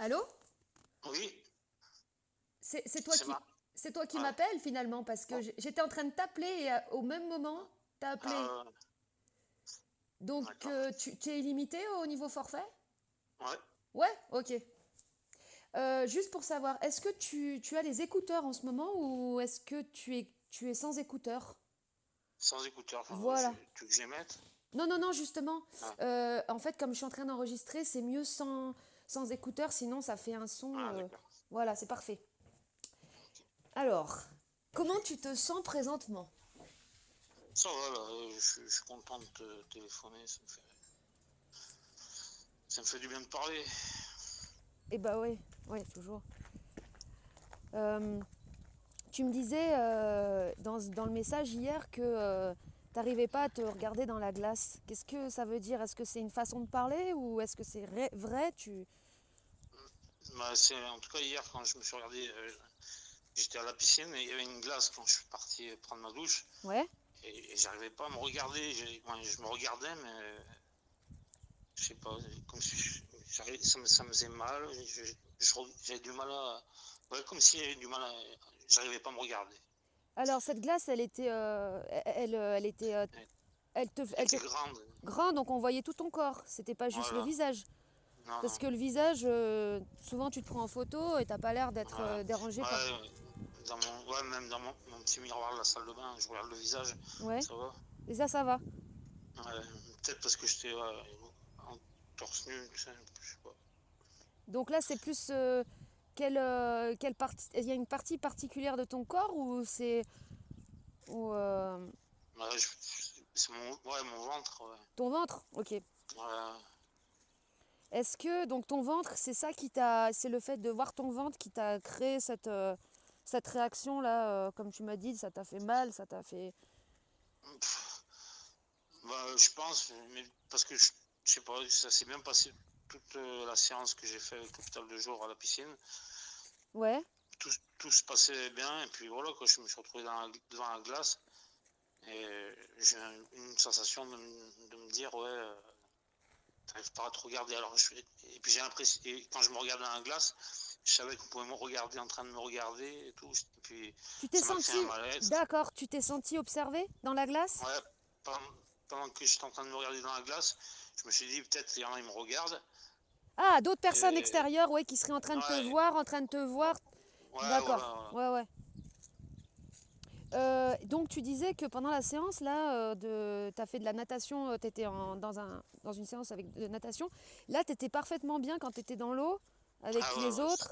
Allô? Oui, C'est toi c'est qui, ma... c'est toi qui Ouais. m'appelles finalement parce que Oh, j'étais en train de t'appeler et au même moment, t'as appelé. euh, Donc d'accord. tu es illimité au niveau forfait? Ouais, Ouais, ok. Juste pour savoir, est-ce que tu as les écouteurs en ce moment ou est-ce que tu es sans écouteurs? sans écouteur, Voilà. tu veux que je les mette? Non, non, non, justement. Ah, En fait, comme je suis en train d'enregistrer, c'est mieux sans écouteurs, sinon ça fait un son. ah, d'accord. Voilà, c'est parfait. Ok. Alors, comment tu te sens présentement? Ça va, là, je suis content de te téléphoner, ça me fait du bien de parler. Eh bah ouais, ouais, toujours. Euh, Tu me disais dans le message hier que t'arrivais pas à te regarder dans la glace. Qu'est-ce que ça veut dire? Est-ce que c'est une façon de parler ou est-ce que c'est vrai? Bah, en tout cas, hier, quand je me suis regardé, j'étais à la piscine et il y avait une glace quand je suis parti prendre ma douche Ouais? et j'arrivais pas à me regarder. Je me regardais, mais je sais pas, comme si ça me faisait mal. J'avais du mal à. Ouais, comme si j'avais du mal à. J'arrivais pas à me regarder. Alors cette glace, elle était, Elle elle était était grande. grande, donc on voyait tout ton corps. C'était pas juste le Voilà. visage. Non, Parce non. que le visage, souvent tu te prends en photo et t'as pas l'air d'être Voilà. dérangé par. Ouais, ouais, même dans mon petit miroir de la salle de bain, je regarde le visage. Ouais. Ça va. Et ça va. Ouais, peut-être parce que j'étais en torse nu, tu sais, je sais pas. Donc là, c'est plus quelle partie. Il y a une partie particulière de ton corps ou c'est ou Ouais, c'est mon ventre. Ouais. ton ventre? Ok. Voilà. Est-ce que donc ton ventre, c'est ça qui t'a, c'est le fait de voir ton ventre qui t'a créé cette réaction là, comme tu m'as dit, ça t'a fait mal, ça t'a fait. Pff, bah, je pense, mais parce que je sais pas, ça s'est bien passé toute la séance que j'ai fait avec l'hôpital de jour à la piscine. Ouais. Tout se passait bien, et puis voilà, quand je me suis retrouvé devant la glace, et j'ai une sensation de me dire, ouais, t'arrives pas à te regarder. Et puis j'ai l'impression, et quand je me regarde dans la glace, je savais qu'on pouvait me regarder en train de me regarder et tout. Et puis Tu t'es ça m'a créé senti, un mal-être. d'accord, tu t'es senti observé dans la glace? Ouais, pendant, pendant que j'étais en train de me regarder dans la glace, je me suis dit, peut-être il y en a, ils me regardent. Ah, d'autres personnes Et extérieures, ouais, qui seraient en train de te ouais, voir, en train de te voir. ouais, D'accord. voilà. Ouais, ouais. Donc tu disais que pendant la séance là, t'as fait de la natation, t'étais dans une séance avec de natation. Là, t'étais parfaitement bien quand t'étais dans l'eau avec Ah les ouais, autres.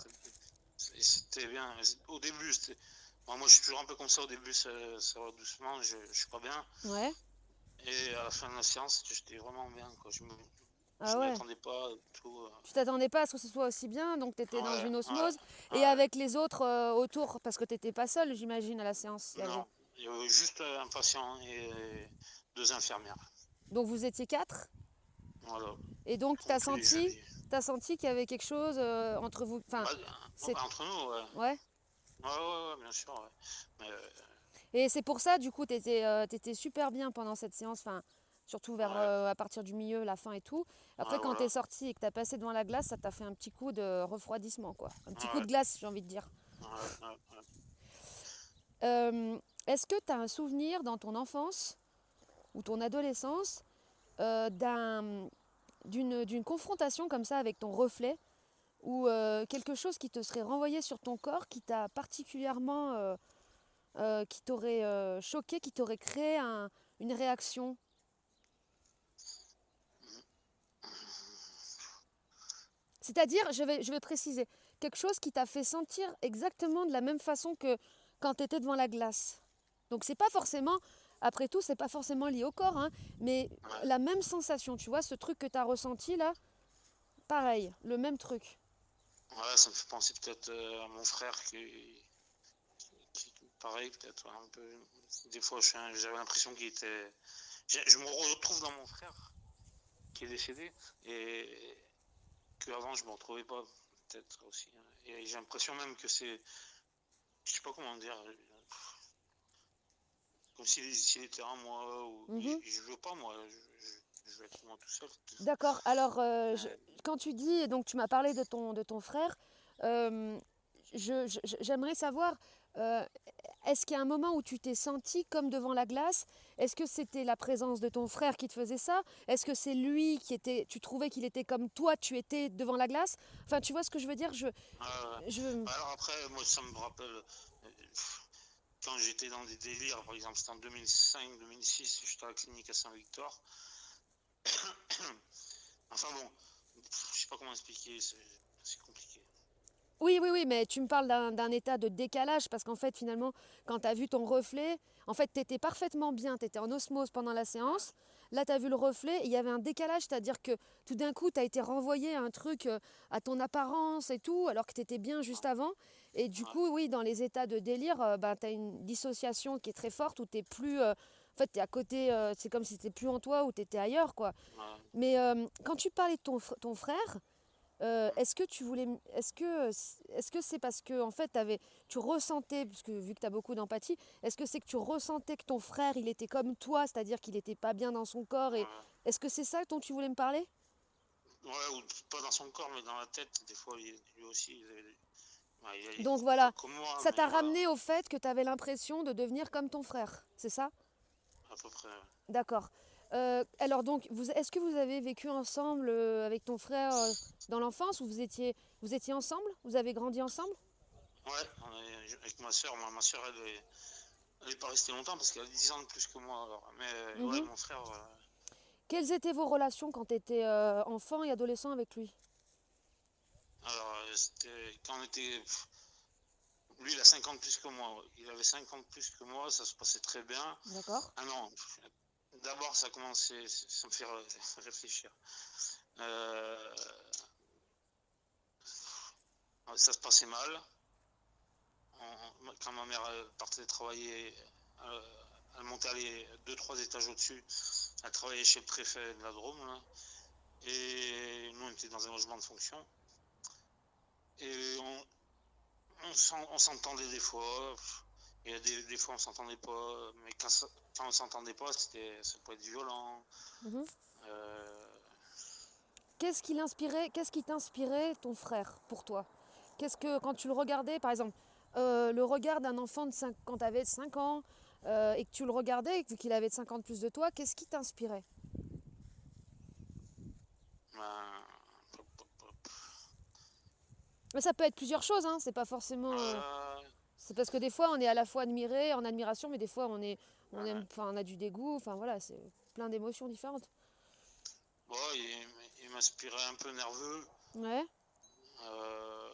c'était bien. Au début, moi je suis toujours un peu comme ça. Au début, ça va doucement, je suis pas bien. Ouais. Et à la fin de la séance, j'étais vraiment bien, quoi. Je Ah m'y ouais. attendais pas, tout. Tu t'attendais pas à ce que ce soit aussi bien, donc t'étais dans Ouais, une ouais, osmose et ouais. avec les autres autour, parce que t'étais pas seule, j'imagine, à la séance. Non, il y avait juste un patient et deux infirmières. Donc vous étiez quatre Voilà, et donc compris. t'as senti qu'il y avait quelque chose entre vous. Enfin, Bah, c'est entre nous, ouais. ouais. Ouais, bien sûr, ouais. Mais, Et c'est pour ça, du coup, t'étais super bien pendant cette séance, enfin, surtout vers ouais, à partir du milieu, la fin et tout. Après, ouais, quand t'es voilà. sorti et que t'as passé devant la glace, ça t'a fait un petit coup de refroidissement, quoi. Un petit coup Ouais, de glace, j'ai envie de dire. ouais. Euh, Est-ce que t'as un souvenir dans ton enfance ou ton adolescence d'une confrontation comme ça avec ton reflet ou quelque chose qui te serait renvoyé sur ton corps qui t'a particulièrement qui t'aurait choqué, qui t'aurait créé une réaction. C'est-à-dire, je vais préciser, quelque chose qui t'a fait sentir exactement de la même façon que quand tu étais devant la glace. Donc c'est pas forcément, après tout, c'est pas forcément lié au corps, hein, mais Ouais, la même sensation, tu vois, ce truc que tu as ressenti là, pareil, le même truc. ouais, ça me fait penser peut-être à mon frère pareil, peut-être, ouais, un peu. Des fois, j'avais l'impression qu'il était. Je me retrouve dans mon frère qui est décédé et qu'avant je me retrouvais pas, peut-être aussi. Hein. Et j'ai l'impression même que c'est. Je sais pas comment dire. Comme s'il était en moi, ou Mhm. je veux pas, moi. Je veux être moi tout seul. D'accord. Alors, Euh, quand tu dis, donc tu m'as parlé de ton frère, euh, j'aimerais savoir, euh, est-ce qu'il y a un moment où tu t'es senti comme devant la glace? Est-ce que c'était la présence de ton frère qui te faisait ça? Est-ce que c'est lui qui était, tu trouvais qu'il était comme toi, tu étais devant la glace? Enfin, tu vois ce que je veux dire? Je... alors après, moi ça me rappelle quand j'étais dans des délires, par exemple c'était en 2005-2006, j'étais à la clinique à Saint-Victor. Enfin bon, je sais pas comment expliquer, c'est compliqué. Oui, oui, oui, mais tu me parles d'un état de décalage parce qu'en fait, finalement, quand tu as vu ton reflet, en fait, tu étais parfaitement bien, tu étais en osmose pendant la Ouais, séance. Là, tu as vu le reflet et il y avait un décalage, c'est-à-dire que tout d'un coup, tu as été renvoyé à un truc, à ton apparence et tout, alors que tu étais bien juste avant. Et du ouais, coup, oui, dans les états de délire, ben, tu as une dissociation qui est très forte où tu es plus. En fait, tu es à côté, c'est comme si tu plus en toi ou tu étais ailleurs, quoi. ouais. Mais quand tu parlais de ton frère, est-ce que tu voulais, est-ce que c'est parce que en fait tu ressentais, parce que vu que tu as beaucoup d'empathie, est-ce que c'est que tu ressentais que ton frère il était comme toi, c'est-à-dire qu'il n'était pas bien dans son corps et Ouais. est-ce que c'est ça dont tu voulais me parler? Ouais, ou pas dans son corps, mais dans la tête, des fois, lui aussi, ouais, il Donc est pas voilà, comme moi, ça mais t'a voilà, ramené au fait que tu avais l'impression de devenir comme ton frère, c'est ça? à peu près. D'accord. Alors donc, est-ce que vous avez vécu ensemble avec ton frère dans l'enfance ou vous étiez ensemble? Vous avez grandi ensemble? Ouais, avec ma soeur, ma soeur, elle est pas restée longtemps parce qu'elle a 10 ans de plus que moi, alors. Mais ouais, Mhm. mon frère, Quelles étaient vos relations quand tu étais enfant et adolescent avec lui? alors, c'était quand on était. Lui, il a 50 plus que moi. Ouais. Il avait 50 plus que moi, ça se passait très bien. D'accord. Ah non, d'abord, ça a commencé, ça me fait réfléchir. Euh, Ça se passait mal. Quand ma mère partait travailler, euh, elle montait les 2-3 étages au-dessus. Elle travaillait chez le préfet de la Drôme. Là. Et nous, on était dans un logement de fonction. Et on s'entendait des fois. Et des fois, on s'entendait pas. Mais quand on s'entendait pas, ça pouvait être violent. Mhm. Euh, Qu'est-ce qui t'inspirait ton frère pour toi? Qu'est-ce que, quand tu le regardais, par exemple, le regard d'un enfant quand tu avais 5 ans et que tu le regardais, vu qu'il avait 50 plus de toi, qu'est-ce qui t'inspirait? ben, Mais ça peut être plusieurs choses, hein, c'est pas forcément. euh, C'est parce que des fois, on est à la fois admiré, en admiration, mais des fois, on euh, aime, enfin, on a du dégoût, enfin voilà, c'est plein d'émotions différentes. bon, il m'inspirait un peu nerveux. Ouais. Euh,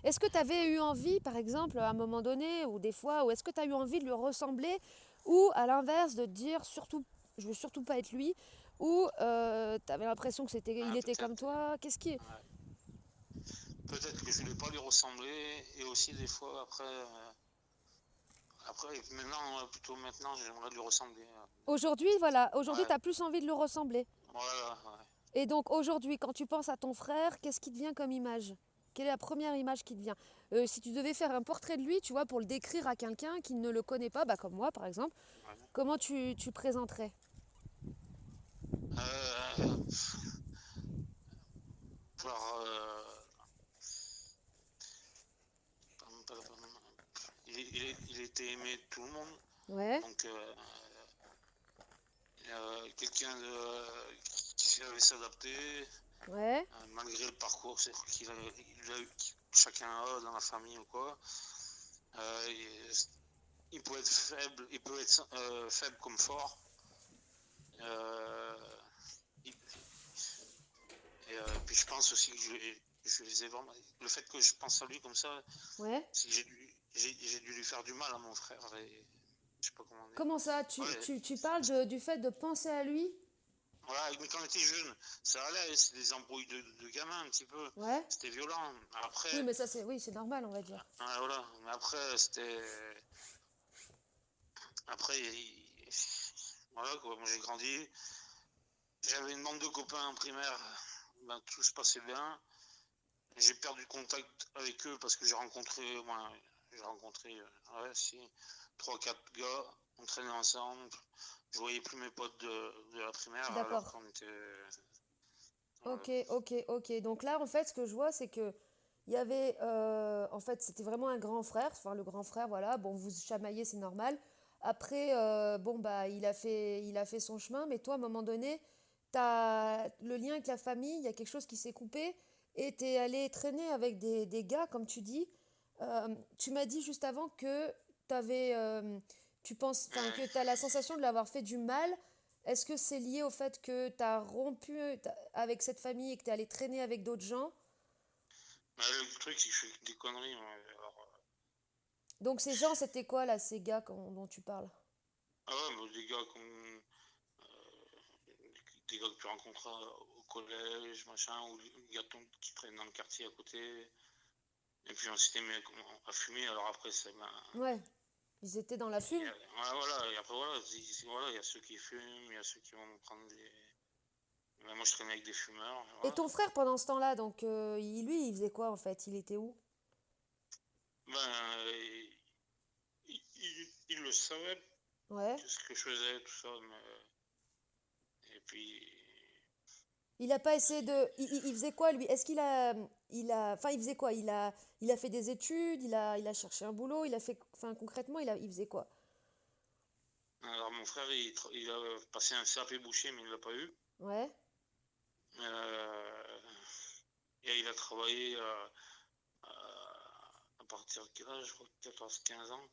Est-ce que tu avais eu envie, par exemple, à un moment donné, ou des fois, ou est-ce que tu as eu envie de lui ressembler, ou à l'inverse, de te dire surtout, je veux surtout pas être lui, ou tu avais l'impression que il était comme peut-être. toi, qu'est-ce qui... Ouais. Peut-être que je voulais pas lui ressembler. Et aussi, des fois, après maintenant, plutôt maintenant, j'aimerais lui ressembler. Aujourd'hui, voilà, aujourd'hui, Ouais, tu as plus envie de lui ressembler. voilà, ouais. Et donc, aujourd'hui, quand tu penses à ton frère, qu'est-ce qui te vient comme image? Quelle est la première image qui te vient? Si tu devais faire un portrait de lui, tu vois, pour le décrire à quelqu'un qui ne le connaît pas, bah, comme moi, par exemple, Ouais. comment tu le présenterais? Euh, par, il était aimé de tout le monde. Ouais, Donc, qui savait s'adapter, ouais, malgré le parcours qu'il a eu, chacun a dans la famille ou quoi. Euh, il, il peut être faible, il peut être faible comme fort. Euh, il- puis je pense aussi que je les ai vraiment. Le fait que je pense à lui comme ça, ouais. c'est que j'ai dû lui faire du mal à mon frère. Et, je sais pas comment dire. Comment ça? Ouais, Tu parles du fait de penser à lui? voilà, mais quand on était jeune, ça allait, c'est des embrouilles de gamins un petit peu. Ouais. C'était violent. Oui, Après, mais ça, c'est oui, c'est normal, on va dire. voilà. Mais après, c'était. Après, voilà quoi. Moi, j'ai grandi. J'avais une bande de copains en primaire. Ben, tout se passait bien. J'ai perdu contact avec eux parce que j'ai rencontré ouais, si, 3-4 gars, on traînait ensemble. je voyais plus mes potes de la primaire alors D'accord. qu'on était. Ok, Voilà. ok, ok. Donc là, en fait, ce que je vois, c'est que il y avait, en fait, c'était vraiment un grand frère. Enfin, le grand frère, voilà. Bon, vous vous chamaillez, c'est normal. Après, bon, bah, il a fait son chemin. Mais toi, à un moment donné, t'as le lien avec la famille. Il y a quelque chose qui s'est coupé et t'es allé traîner avec des gars, comme tu dis. Tu m'as dit juste avant que t'avais, tu penses, enfin, que t'as la sensation de l'avoir fait du mal. Est-ce que c'est lié au fait que tu as rompu avec cette famille et que tu es allé traîner avec d'autres gens? Mais le truc, c'est que je fais des conneries. Alors, Donc ces gens, c'était quoi là, ces gars dont tu parles? ah ouais, mais des gars des gars que tu rencontres au collège, machin, ou des gars qui traînent dans le quartier à côté. Et puis on s'était mis à fumer, alors après, ça m'a. Ouais, ils étaient dans la fume. Ouais, voilà, et après, voilà, voilà, il y a ceux qui fument, il y a ceux qui vont prendre des. Ben, moi, je traînais avec des fumeurs, Et voilà. ton frère, pendant ce temps-là, donc lui, il faisait quoi en fait? Il était où? Ben, il le savait, Ouais. ce que je faisais, tout ça, et puis. Il a pas essayé de. Il faisait quoi lui? Est-ce enfin, il faisait quoi? Il a fait des études, il a cherché un boulot, il a fait. Enfin, concrètement, il faisait quoi? Alors, mon frère, il a passé un CAP boucher, mais il l'a pas eu. Ouais. Euh, et il a travaillé à partir de quel âge, je crois, 14-15 ans.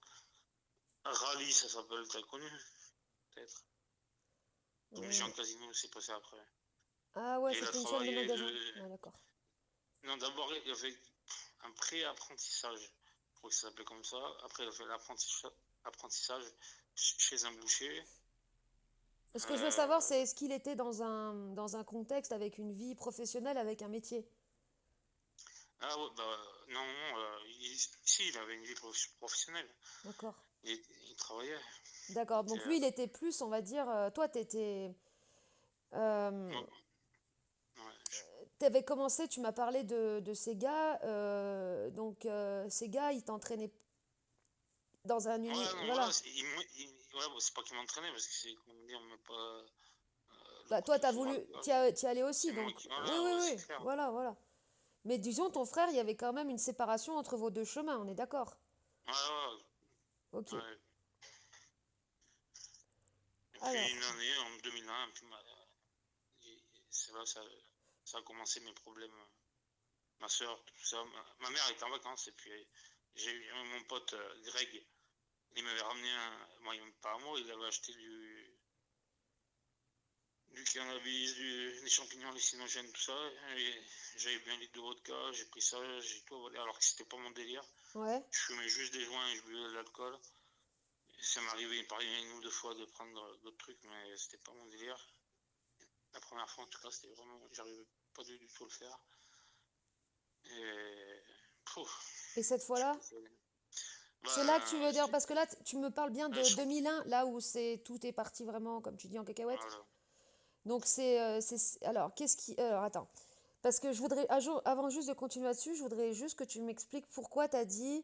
Rallye, ça s'appelle, t'as connu, peut-être. Comme Jean Euh, Casino, c'est passé après. Ah ouais, Et il a c'était une chaîne de travaillé magasins. Ouais, d'accord. Non, d'abord, il a fait un pré-apprentissage. Je crois que ça s'appelait comme ça. Après, il a fait l'apprentissage chez un boucher. Ce que je veux savoir, Euh, c'est est-ce qu'il était dans un contexte avec une vie professionnelle, avec un métier? Ah ouais, bah non, non, si, il avait une vie professionnelle. D'accord. Il travaillait. Il D'accord. était, Donc lui, il était plus, on va dire, toi, ouais, euh, ouais, t'avais commencé, tu m'as parlé de ces gars, donc ces gars, ils t'entraînaient dans un ouais, non, voilà, voilà. ouais, bon, c'est pas qu'il m'entraînait parce que c'est, comment dire, mais pas Bah toi, t'as voulu, l'orthographe. t'y allais aussi, C'est moi donc qui, oui, voilà, oui, ouais, c'est oui, clair. voilà, voilà. Mais disons, ton frère, il y avait quand même une séparation entre vos deux chemins, on est d'accord? Ouais, ouais, Ok. ouais. Et puis une Alors, année, en 2001, puis c'est là ça a commencé mes problèmes. Ma soeur, tout ça. Ma mère était en vacances et puis j'ai eu mon pote Greg. Il m'avait ramené moi, pas à moi, il avait acheté du cannabis, des champignons hallucinogènes, tout ça. Et j'avais bien un litre de vodka, j'ai pris ça, j'ai tout avalé alors que c'était pas mon délire. ouais. Je fumais juste des joints et je buvais de l'alcool. Ça m'arrivait par une ou deux fois de prendre d'autres trucs, mais c'était pas mon délire. La première fois, en tout cas, c'était vraiment, j'arrivais pas du tout à le faire. Et, pouf, Et cette je sais fois-là? pas quoi. C'est là que tu Ben, veux dire, c'était, parce que là, tu me parles bien de je, 2001, là où tout est parti vraiment, comme tu dis, en cacahuète. voilà. Donc alors, alors, attends. Parce que je voudrais, avant juste de continuer là-dessus, je voudrais juste que tu m'expliques pourquoi tu as dit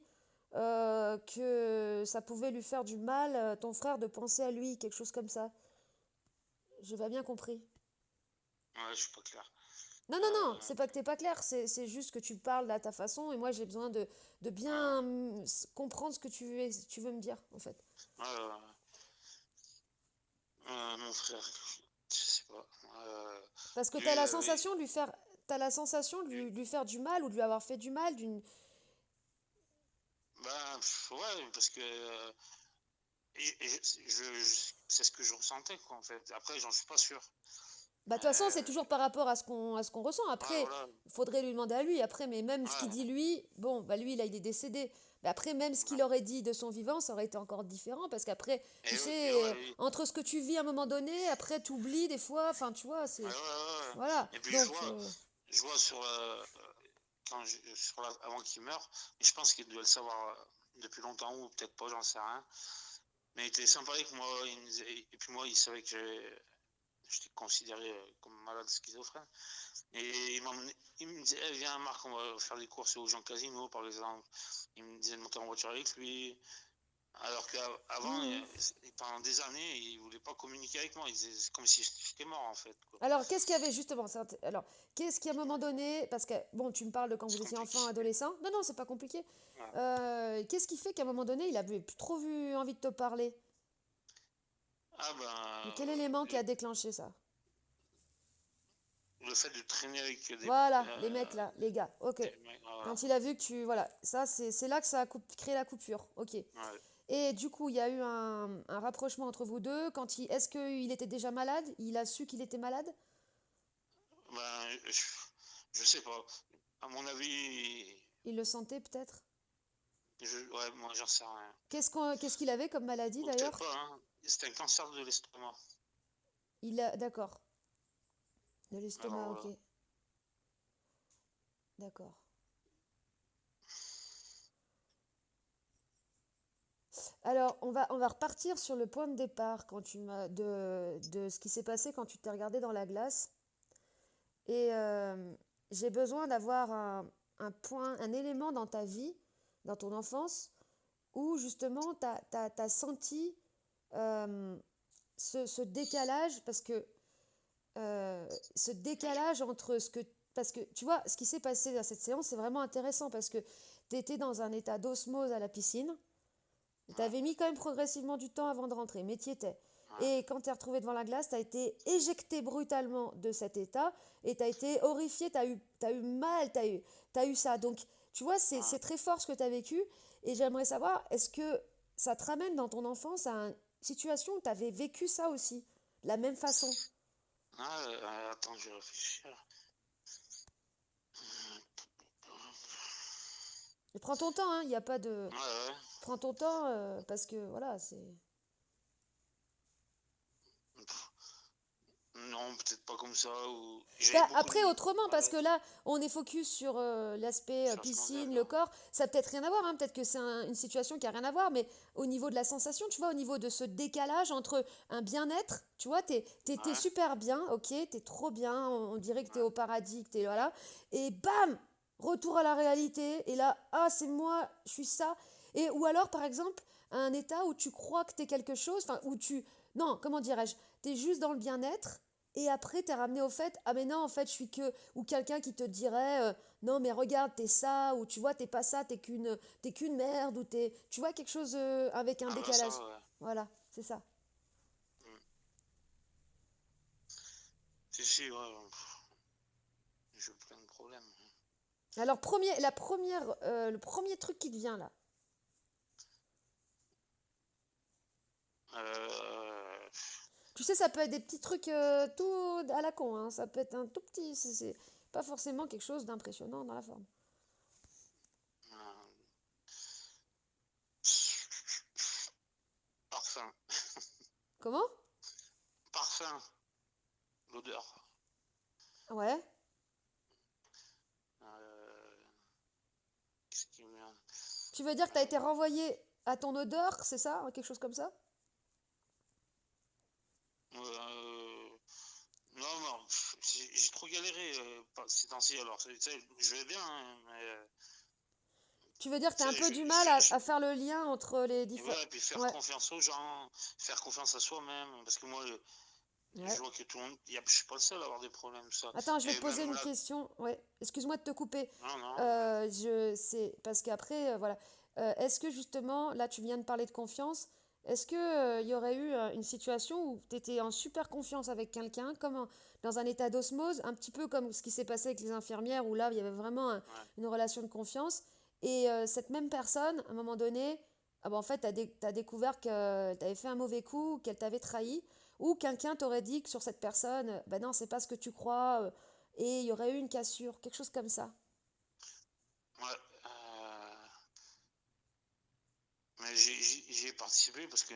que ça pouvait lui faire du mal, ton frère, de penser à lui, quelque chose comme ça. Je pas bien compris. Ouais, je suis pas clair. Non, non, non, Euh, c'est pas que t'es pas clair, c'est juste que tu parles à ta façon et moi j'ai besoin de bien euh, comprendre ce que tu veux me dire, en fait. euh, mon frère, je sais pas. Parce que Lui, t'as la sensation de lui faire du mal ou de lui avoir fait du mal d'une. ben, ouais, parce que c'est ce que je ressentais, quoi, en fait. Après, j'en suis pas sûr. Bah, de toute façon, c'est Euh, toujours par rapport à ce qu'on ressent. ouais, Après, voilà. il faudrait lui demander à lui. Après, mais même ce qu'il Ouais, dit lui, bon, bah lui, là, il est décédé. Mais après, même ce qu'il ouais. aurait dit de son vivant, ça aurait été encore différent. Parce qu'après, tu Et sais, ouais, entre ce que tu vis à un moment donné, après, tu oublies des fois. Enfin, tu vois, ouais, c'est. ouais, ouais. Voilà. Et puis Donc, je vois avant qu'il meure, et je pense qu'il doit le savoir depuis longtemps ou peut-être pas, j'en sais rien. Mais il était sympa avec moi, et puis moi, il savait que j'étais considéré comme malade schizophrène. Et il me disait, eh, viens Marc, on va faire des courses au Jean Casino, par exemple. Il me disait de monter en voiture avec lui. Alors qu'avant, Mhm. pendant des années, il voulait pas communiquer avec moi. C'est comme si j'étais mort, en fait, quoi. Alors, qu'est-ce qu'il y avait justement? Alors, qu'est-ce qui à un moment donné, parce que bon, tu me parles de quand vous C'est étiez enfant, compliqué. adolescent. Non, non, c'est pas compliqué. Voilà. Qu'est-ce qui fait qu'à un moment donné, il avait plus trop vu envie de te parler? Ah Quel élément qui ben, a déclenché ça? le fait de traîner avec Voilà, les mecs là, les gars. Ok. des mecs, voilà. Quand il a vu que tu, voilà, ça c'est là que ça a créé la coupure. Ok. Ouais. Et du coup, il y a eu un rapprochement entre vous deux. Est-ce qu'il était déjà malade? Il a su qu'il était malade? Ben, je sais pas. À mon avis, Il le sentait peut-être? ouais, moi, j'en sais rien. Qu'est-ce qu'il avait comme maladie Ou peut-être d'ailleurs? pas, hein. C'était un cancer de l'estomac. D'accord. De l'estomac, Alors, ok. voilà. D'accord. Alors, on va repartir sur le point de départ de ce qui s'est passé quand tu t'es regardé dans la glace. Et j'ai besoin d'avoir un point, un élément dans ta vie, dans ton enfance, où justement tu as senti euh, ce décalage, parce que ce décalage entre ce que... Parce que tu vois, ce qui s'est passé dans cette séance, c'est vraiment intéressant parce que tu étais dans un état d'osmose à la piscine. Tu Ouais, avais mis quand même progressivement du temps avant de rentrer, mais tu y étais. ouais, Et quand tu es retrouvé devant la glace, tu as été éjecté brutalement de cet état et tu as été horrifié, t'as eu mal, t'as eu ça. Donc, tu vois, ouais. c'est très fort ce que tu as vécu. Et j'aimerais savoir, est-ce que ça te ramène dans ton enfance à une situation où tu avais vécu ça aussi, de la même façon? Ah, attends, je vais réfléchir. Et prends ton temps, hein, il n'y a pas de... Ouais, ouais. Prends ton temps parce que voilà, c'est... Non, peut-être pas comme ça. Ou... J'avais Bah, beaucoup de après, autrement, parce que malaise là, on est focus sur l'aspect sur ce piscine, le modèle-là. corps. Ça n'a peut-être rien à voir, hein, peut-être que c'est une situation qui a rien à voir, mais au niveau de la sensation, tu vois, au niveau de ce décalage entre un bien-être, tu vois, t'es Ouais, super bien, ok, t'es trop bien, on dirait que t'es ouais. au paradis, que t'es voilà, et bam, retour à la réalité, et là, ah, c'est moi, je suis ça. Et, ou alors, par exemple, un état où tu crois que t'es quelque chose, enfin, où tu... Non, comment dirais-je, t'es juste dans le bien-être, et après, t'es ramené au fait, ah mais non, en fait, je suis que... Ou quelqu'un qui te dirait, non mais regarde, t'es ça, ou tu vois, t'es pas ça, t'es qu'une merde, ou t'es... Tu vois, quelque chose avec un Ah bah ça, décalage. ouais. Voilà, c'est ça. Mm. Si, si, ouais. J'ai plein de problèmes. Alors, le premier truc qui te vient là. Euh, Tu sais, ça peut être des petits trucs tout à la con, hein. Ça peut être un tout petit... C'est pas forcément quelque chose d'impressionnant dans la forme. euh, parfum. Comment? Parfum. L'odeur. Ouais. Euh, Qu'est-ce qui me vient? Tu veux dire que t'as été renvoyé à ton odeur, c'est ça? Quelque chose comme ça? Euh, non, non, j'ai trop galéré ces temps-ci. Alors, je vais bien, hein, mais Tu veux dire que tu as un tu sais, peu du mal à faire le lien entre les et différents... voilà, et puis faire Ouais, confiance aux gens, faire confiance à soi-même, parce que moi, je ouais. vois que tout le monde, je suis pas le seul à avoir des problèmes, ça. Attends, je vais Et te poser même une là, question. Ouais, excuse-moi de te couper. non, non, C'est parce qu'après, voilà. Est-ce que justement, là, tu viens de parler de confiance. Est-ce que il y aurait eu une situation où tu étais en super confiance avec quelqu'un, dans un état d'osmose, un petit peu comme ce qui s'est passé avec les infirmières, où là, il y avait vraiment ouais, une relation de confiance, et cette même personne, à un moment donné, ah ben, en fait, t'as découvert que tu avais fait un mauvais coup, qu'elle t'avait trahi, ou quelqu'un t'aurait dit que sur cette personne, ben non, c'est pas ce que tu crois, et il y aurait eu une cassure, quelque chose comme ça. ouais, mais j'y ai participé parce que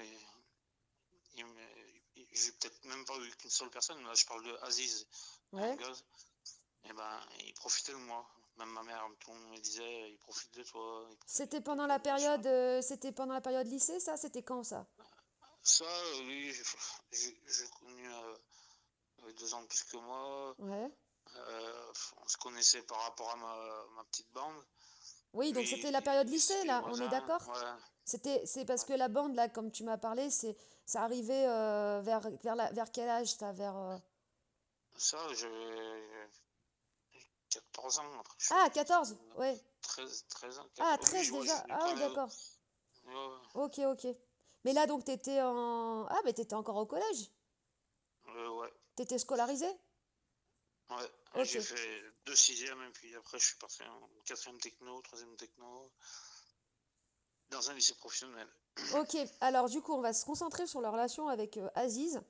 j'ai peut-être même pas eu qu'une seule personne. Là, je parle de Aziz, un Ouais. gars, et ben, il profitait de moi. Même ma mère, tout le monde me disait, il profite de toi, il profite de toi, machin. C'était pendant la période lycée, ça? C'était quand ça? Ça, oui, j'ai connu 2 ans de plus que moi. Ouais. On se connaissait par rapport à ma petite bande. Oui, donc Lui, c'était la période lycée, c'était les là, on est voisins. d'accord? Ouais, C'est parce que la bande, là, comme tu m'as parlé, ça arrivait vers quel âge, ça, Ça, j'avais 14 ans après. Ah, 14, ouais. 13 ans. Ah, Oui, 13 je déjà. Ah, connais. d'accord. Ouais, Ok, ok. Mais là, donc, t'étais en... Ah, mais t'étais encore au collège. ouais. T'étais scolarisé? Ouais, Ok. j'ai fait 2 sixièmes et puis après je suis parti en quatrième techno, troisième techno, dans un lycée professionnel. Ok, alors du coup, on va se concentrer sur la relation avec Aziz.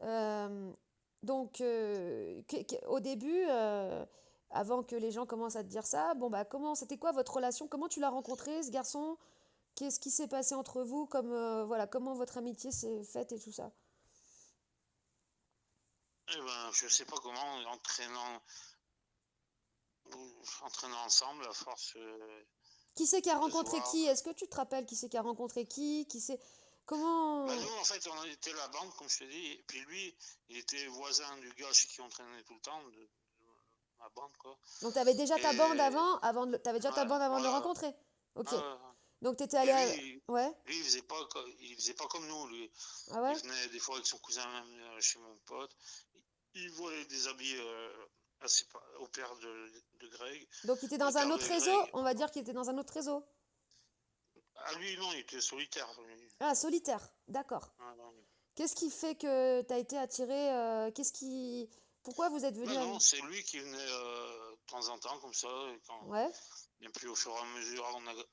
Euh, donc, au début, avant que les gens commencent à te dire ça, bon bah c'était quoi votre relation? Comment tu l'as rencontré, ce garçon? Qu'est-ce qui s'est passé entre vous? Voilà, comment votre amitié s'est faite et tout ça? Et ben, je sais pas comment, entraînant ensemble, à force Qui c'est qui a de se rencontré voir. qui? Est-ce que tu te rappelles qui c'est qui a rencontré qui? Bah Comment... nous, en fait, on était la bande, comme je te dis, et puis lui, il était voisin du gars chez qui on traînait tout le temps, de ma bande, quoi. Donc t'avais déjà ta bande Et t'avais déjà ta ouais, bande avant de le voilà. rencontrer? Ok. Ah, ouais. Donc t'étais Et allé à... lui, Ouais? lui, il faisait pas comme nous, lui. Ah Il ouais? venait des fois avec son cousin même chez mon pote. Il volait des habits au père de Greg. Donc il était Le dans un père de autre réseau? Greg, On va dire qu'il était dans un autre réseau. ah lui, non, il était solitaire. Lui. Ah, solitaire. D'accord. Ah, non. Qu'est-ce qui fait que t'as été attiré qu'est-ce qui... Pourquoi vous êtes venu Ben à... non, c'est lui qui venait de temps en temps comme ça. Ouais. Et puis au fur et à mesure,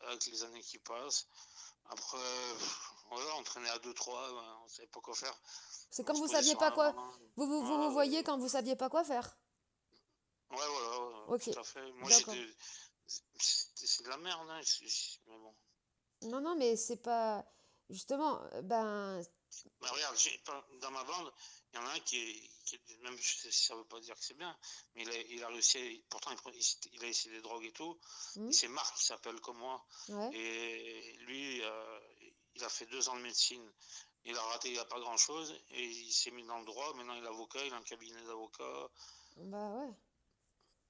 avec les années qui passent, après, voilà, on traînait à 2-3, ben, on savait pas quoi faire. C'est On comme se vous posait saviez sur pas un quoi... banc. Vous Voilà, voyez quand vous saviez pas quoi faire. ouais, voilà, ouais, Ok. tout à fait. Moi, D'accord. c'est de la merde, hein, mais bon. Non, non, mais c'est pas... Justement, Bah, regarde, dans ma bande, il y en a un même si ça veut pas dire que c'est bien, mais il a réussi, pourtant il a essayé des drogues et tout, hmm, et c'est Marc qui s'appelle comme moi, ouais. et lui, il a fait 2 ans de médecine, il a raté, il a pas grand-chose, et il s'est mis dans le droit, maintenant il est avocat, il a un cabinet d'avocat, Bah ouais.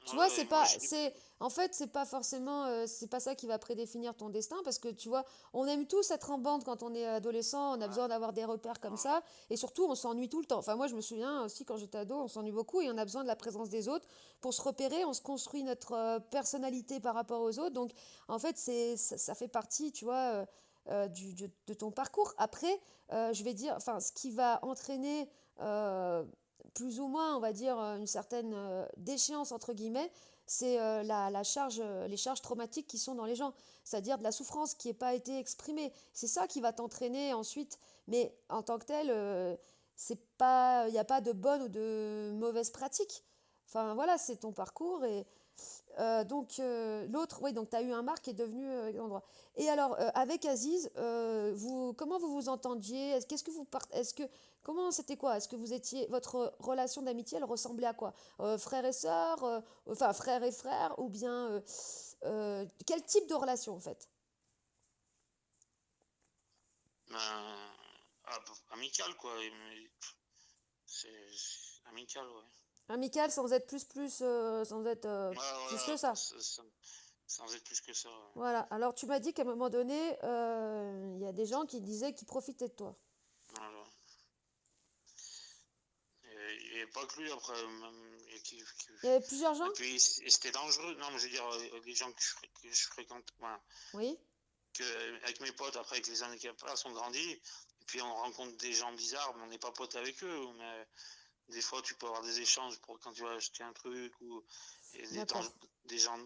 Tu vois, ouais, et moi j'ai... en fait, c'est pas forcément, c'est pas ça qui va prédéfinir ton destin, parce que tu vois, on aime tous être en bande quand on est adolescent, on a Ouais, besoin d'avoir des repères comme ouais, ça, et surtout, on s'ennuie tout le temps. Enfin, moi, je me souviens aussi quand j'étais ado, on s'ennuie beaucoup et on a besoin de la présence des autres pour se repérer, on se construit notre personnalité par rapport aux autres. Donc, en fait, ça fait partie, tu vois, de ton parcours. Après, je vais dire, enfin, ce qui va entraîner plus ou moins, on va dire, une certaine déchéance, entre guillemets, c'est la charge, les charges traumatiques qui sont dans les gens, c'est-à-dire de la souffrance qui n'a pas été exprimée. C'est ça qui va t'entraîner ensuite, mais en tant que tel, c'est pas, il n'y a pas de bonne ou de mauvaise pratique. Enfin voilà, c'est ton parcours et l'autre, oui, donc tu as eu un Marc qui est devenu endroit. Et alors, avec Aziz, comment vous vous entendiez? Qu'est-ce que vous est-ce que comment c'était quoi? Est-ce que vous étiez votre relation d'amitié, elle ressemblait à quoi? Frère et sœur, enfin frère et frère, ou bien quel type de relation en fait? ben, amical, quoi, c'est amical, ouais. Amical sans être sans être Ouais, plus voilà, que ça. sans être plus que ça, ouais. Voilà. Alors tu m'as dit qu'à un moment donné, il y a des gens qui disaient qu'ils profitaient de toi. Voilà. Il n'y avait pas que lui après, même, Il y avait plusieurs gens? et puis c'était dangereux. Non, mais je veux dire, les gens que je fréquente, voilà, Oui. avec mes potes, après, avec les années qui passent, on grandit, et puis on rencontre des gens bizarres, mais on n'est pas potes avec eux, mais des fois tu peux avoir des échanges pour quand tu vas acheter un truc, ou et D'accord. des gens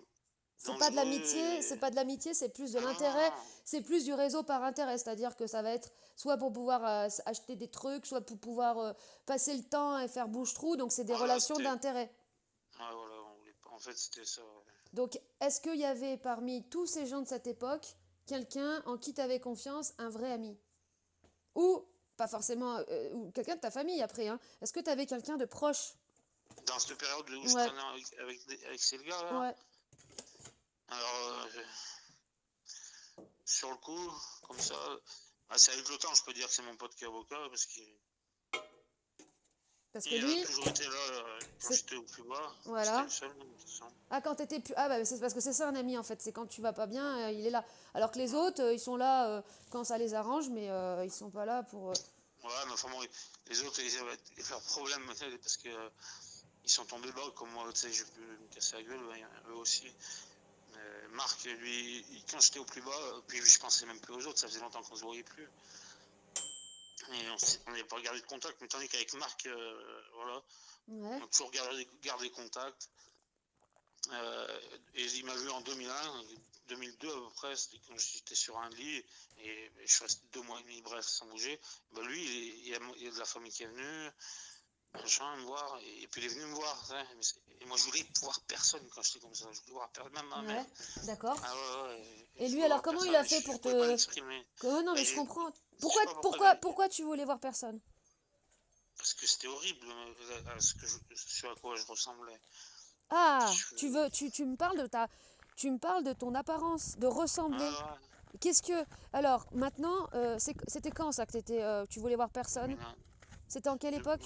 C'est pas de dangereux. l'amitié, c'est pas de l'amitié, c'est plus de Ah non, non, l'intérêt, non. c'est plus du réseau par intérêt, c'est-à-dire que ça va être soit pour pouvoir acheter des trucs, soit pour pouvoir passer le temps et faire bouche-trou, donc c'est des Voilà, relations c'était. d'intérêt. Ah, voilà, en fait, c'était ça. Ouais. Donc est-ce qu'il y avait parmi tous ces gens de cette époque quelqu'un en qui tu avais confiance, un vrai ami? Ou pas forcément, ou quelqu'un de ta famille après, hein. Est-ce que tu avais quelqu'un de proche? Dans cette période où je Ouais, traînais avec ces gars là, ouais. alors sur le coup, comme ça, c'est avec le temps, je peux dire que c'est mon pote qui est avocat parce qu'il Parce que Et il a lui, toujours été là quand c'est... j'étais au plus bas. C'était Voilà. le seul, de toute façon. Ah, quand t'étais plus... Ah, bah, c'est parce que c'est ça un ami, en fait. C'est quand tu vas pas bien, il est là. Alors que les autres, ils sont là quand ça les arrange, mais ils sont pas là pour... Ouais, mais enfin bon, les autres, ils avaient leurs problèmes parce que ils sont tombés bas, comme moi, tu sais, j'ai pu me casser la gueule, eux aussi. Marc, lui, quand j'étais au plus bas, puis je pensais même plus aux autres, ça faisait longtemps qu'on se voyait plus. Et on n'avait pas gardé de contact, mais tandis qu'avec Marc, voilà, Ouais. on a toujours gardé contact. Et il m'a vu en 2001, 2002 à peu près, c'était quand j'étais sur un lit, et je suis resté 2 mois et demi, bref, sans bouger. Ben lui, il y a de la famille qui est venue, machin, me voir, et puis il est venu me voir. Hein, et moi, je voulais voir personne quand j'étais comme ça, je voulais voir personne, même ma mère. Ouais. D'accord. Ah ouais, Et je lui, voulais alors, voir comment il personne, a et fait je pour pouvais pas te... l'exprimer. Non, mais Ben, je comprends. je sais pas Pourquoi tu voulais voir personne? parce que c'était horrible, ce à quoi je ressemblais. Ah, Je- tu me parles de ta... Tu me parles de ton apparence, de ressembler. Ah Qu'est-ce que... Alors, maintenant, c'était quand ça que tu voulais voir ouais, personne? 2001, C'était en quelle époque?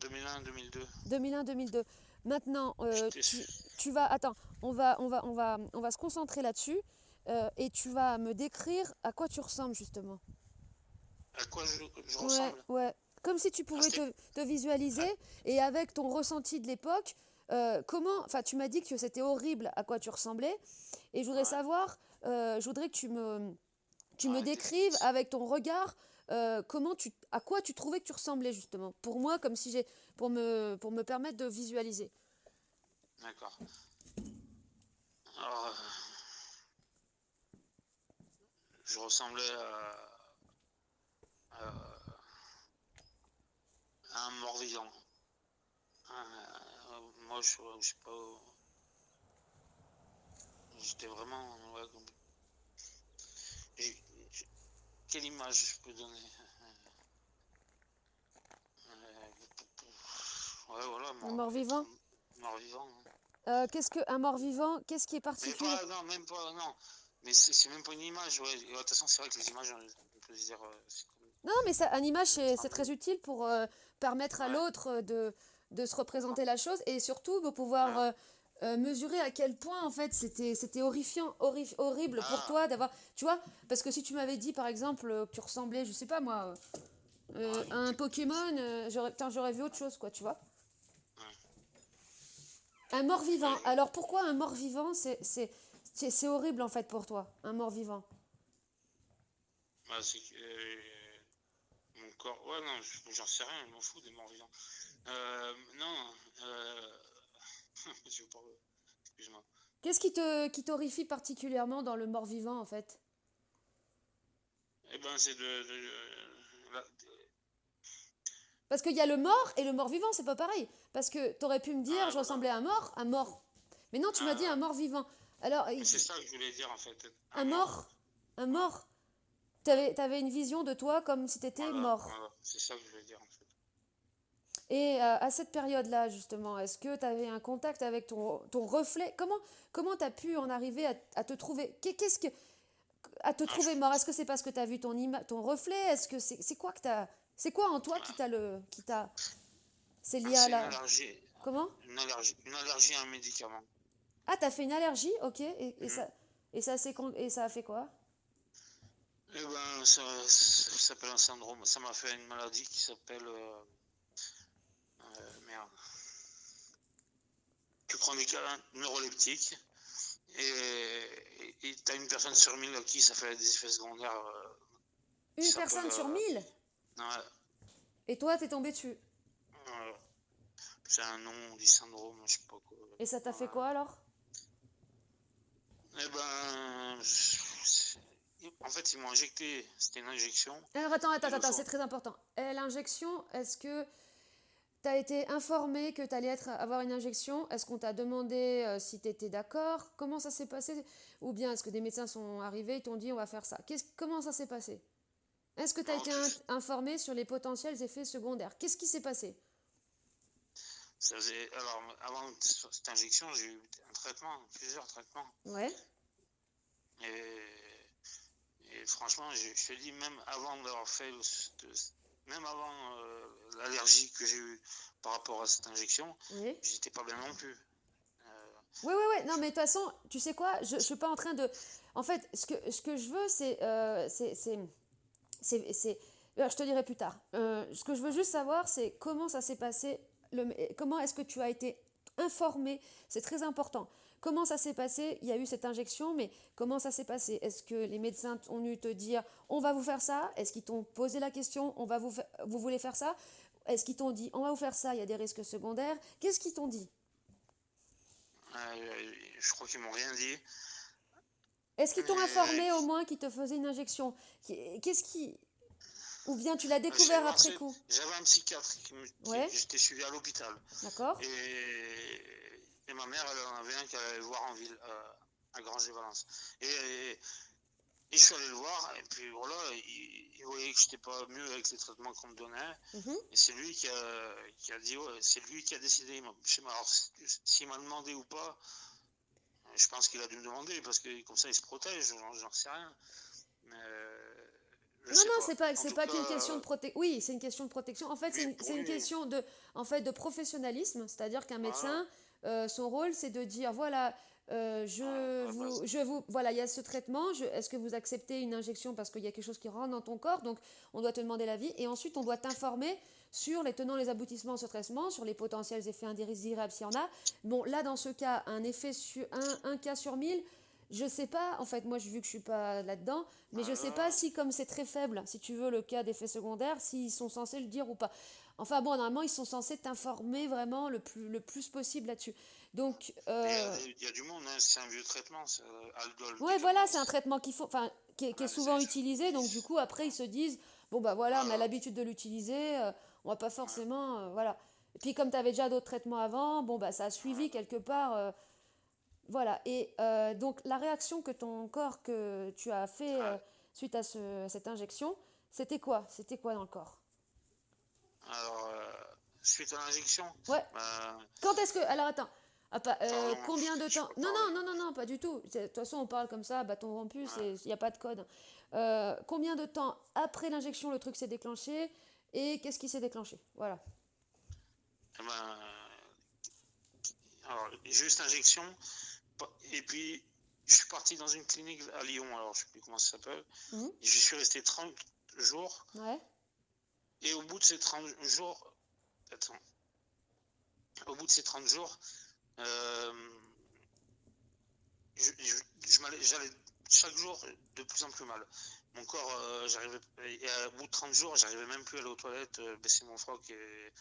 2001, 2002. 2001-2002. Maintenant, J'étais tu vas... Attends, on va se concentrer là-dessus. Et tu vas me décrire à quoi tu ressembles, justement. à quoi je Ouais, ressemble. ouais. Comme si tu Ah, pouvais te visualiser et avec ton ressenti de l'époque, comment... Enfin, tu m'as dit que c'était horrible à quoi tu ressemblais. Et je voudrais ouais, savoir, je voudrais que tu me ouais, décrives avec ton regard à quoi tu trouvais que tu ressemblais justement. Pour moi, comme si j'ai pour me permettre de visualiser. d'accord. Alors, je ressemblais à un mort-vivant. Moi, je sais pas. J'étais vraiment. Ouais, j'ai- quelle image je peux donner? Ouais, voilà, Un mort-vivant. mort-vivant. Hein. Qu'est-ce que un mort-vivant? Qu'est-ce qui est Mais particulier? pas, non, même pas, non. Mais c'est même pas une image. Ouais. De toute façon, c'est vrai que les images, on peut se dire. C'est comme Non, mais ça, un image, c'est ça. très utile pour permettre à Ouais, l'autre de se représenter la chose et surtout de pouvoir ouais. mesurer à quel point en fait c'était horrifiant, horrible pour Ah, toi d'avoir, tu vois, parce que si tu m'avais dit par exemple que tu ressemblais, je sais pas moi, ouais, à un Pokémon, j'aurais vu autre chose quoi, tu vois. ouais. Un mort-vivant. Ouais, Alors pourquoi un mort-vivant c'est horrible en fait pour toi, un mort-vivant? bah, c'est que mon corps. Ouais, non, j'en sais rien, je m'en fous des morts vivants. Non, je parle. Excuse-moi. Qu'est-ce qui t'horrifie particulièrement dans le mort-vivant en fait? Eh ben, c'est Parce qu'il y a le mort et le mort-vivant, c'est pas pareil. Parce que t'aurais pu me dire, ah, je voilà. ressemblais à un mort. Mais non, tu m'as dit un Ah, mort-vivant. Alors, mais c'est ça que je voulais dire en fait. un Un mort, mort. un Ouais, mort. ouais. T'avais une vision de toi comme si t'étais Voilà, mort. voilà. C'est ça que je voulais dire en fait. Et à cette période-là, justement, est-ce que t'avais un contact avec ton reflet? Comment t'as pu en arriver à te trouver? Qu'est-ce que... À te Ah, je- trouver mort? Est-ce que c'est parce que t'as vu ton reflet? Est-ce que c'est quoi que t'as... C'est quoi en toi ah, qui t'a... C'est lié à c'est la... Comment? une allergie à un médicament. Ah, t'as fait une allergie, ok. Mhm. Et ça a fait quoi? Eh ben, ça s'appelle un syndrome. Ça m'a fait une maladie qui s'appelle. Merde. Tu prends des câlins neuroleptiques et t'as une personne sur 1000 à qui ça fait des effets secondaires qui Une s'appellent. personne sur 1000. Ouais, Et toi, t'es tombé dessus. c'est un nom, on dit syndrome, je sais pas quoi. Et ça t'a fait Ouais. quoi alors? Eh ben, en fait, ils m'ont injecté, c'était une injection. Alors attends, c'est très important. L'injection, est-ce que t'as été informé que t'allais avoir une injection? Est-ce qu'on t'a demandé si t'étais d'accord? Comment ça s'est passé? Ou bien est-ce que des médecins sont arrivés, ils t'ont dit on va faire ça? Comment ça s'est passé? Est-ce que t'as Alors, été informé sur les potentiels effets secondaires? Qu'est-ce qui s'est passé? alors, avant cette injection, j'ai eu un traitement, plusieurs traitements. Ouais. Et franchement, je te dis, même avant d'avoir fait, même avant l'allergie que j'ai eue par rapport à cette injection, Oui. j'étais pas bien non plus. Oui, oui, oui. Non, mais de toute façon, tu sais quoi? Je suis pas en train de. En fait, ce que je veux, je te dirai plus tard. Ce que je veux juste savoir, c'est comment ça s'est passé. Comment est-ce que tu as été informé? C'est très important. Comment ça s'est passé? Il y a eu cette injection, mais comment ça s'est passé? Est-ce que les médecins ont dû te dire, on va vous faire ça? Est-ce qu'ils t'ont posé la question, vous voulez faire ça? Est-ce qu'ils t'ont dit, on va vous faire ça, il y a des risques secondaires? Qu'est-ce qu'ils t'ont dit? Je crois qu'ils m'ont rien dit. Est-ce qu'ils t'ont Mais informé au moins qu'ils te faisaient une injection? Qu'est-ce qui... Ou bien tu l'as j'avais découvert après coup? un psychiatre Ouais, j'étais suivi à l'hôpital. d'accord. Et ma mère, elle en avait un qu'elle allait voir en ville, à Granger-Valence. Et je suis allé le voir, et puis voilà, il voyait que j'étais pas mieux avec les traitements qu'on me donnait. Mhm. Et c'est lui qui a dit, ouais, c'est lui qui a décidé. Je sais pas, alors, s'il m'a demandé ou pas, je pense qu'il a dû me demander, parce que comme ça, il se protège, j'en sais rien. Mais je Non, sais non, pas. En c'est tout pas cas, qu'une question de protection. Oui, c'est une question de protection. En fait, oui, pour c'est une lui, question de, en fait, de professionnalisme. C'est-à-dire qu'un voilà, médecin, son rôle, c'est de dire, voilà, voilà, à la base. voilà, il y a ce traitement. Est-ce que vous acceptez une injection parce qu'il y a quelque chose qui rentre dans ton corps? Donc, on doit te demander l'avis. Et ensuite, on doit t'informer sur les tenants, les aboutissements de ce traitement, sur les potentiels effets indésirables s'il y en a. Bon, là, dans ce cas, un cas sur 1000. Je sais pas, en fait, moi, vu que je suis pas là-dedans, mais je sais pas Voilà. si, comme c'est très faible, si tu veux, le cas d'effet secondaire, s'ils sont censés le dire ou pas. Enfin bon, normalement, ils sont censés t'informer vraiment le plus possible là-dessus. Donc, Il y a du monde, hein, c'est un vieux traitement, Aldol, ouais, voilà, c'est un Diclofenac. traitement enfin, qui est souvent utilisé. Donc, du coup, après, ils se disent, bon, bah voilà, on a Voilà, l'habitude de l'utiliser, on va pas voilà, forcément, voilà. Et puis, comme tu avais déjà d'autres traitements avant, bon, bah ça a suivi voilà. quelque part. Voilà, et donc la réaction que ton corps, que tu as fait Ah, suite à cette injection, c'était quoi? C'était quoi dans le corps? alors, suite à l'injection, Ouais, euh, quand est-ce que... Alors attends, pardon, combien de je temps? peux Non, parler. non, non, non, non, pas du tout. De toute façon, on parle comme ça, bâton rompu, Ouais. il n'y a pas de code. Combien de temps après l'injection le truc s'est déclenché et qu'est-ce qui s'est déclenché? Voilà. Eh ben, alors, juste injection, et puis je suis parti dans une clinique à Lyon, alors je sais plus comment ça s'appelle, Mhm. j'y suis resté 30 jours, Ouais, et au bout de ces 30 jours, attends, au bout de ces 30 jours, euh, j'allais chaque jour de plus en plus mal. Mon corps, j'arrivais, et au bout de 30 jours, j'arrivais même plus à aller aux toilettes, baisser mon froc et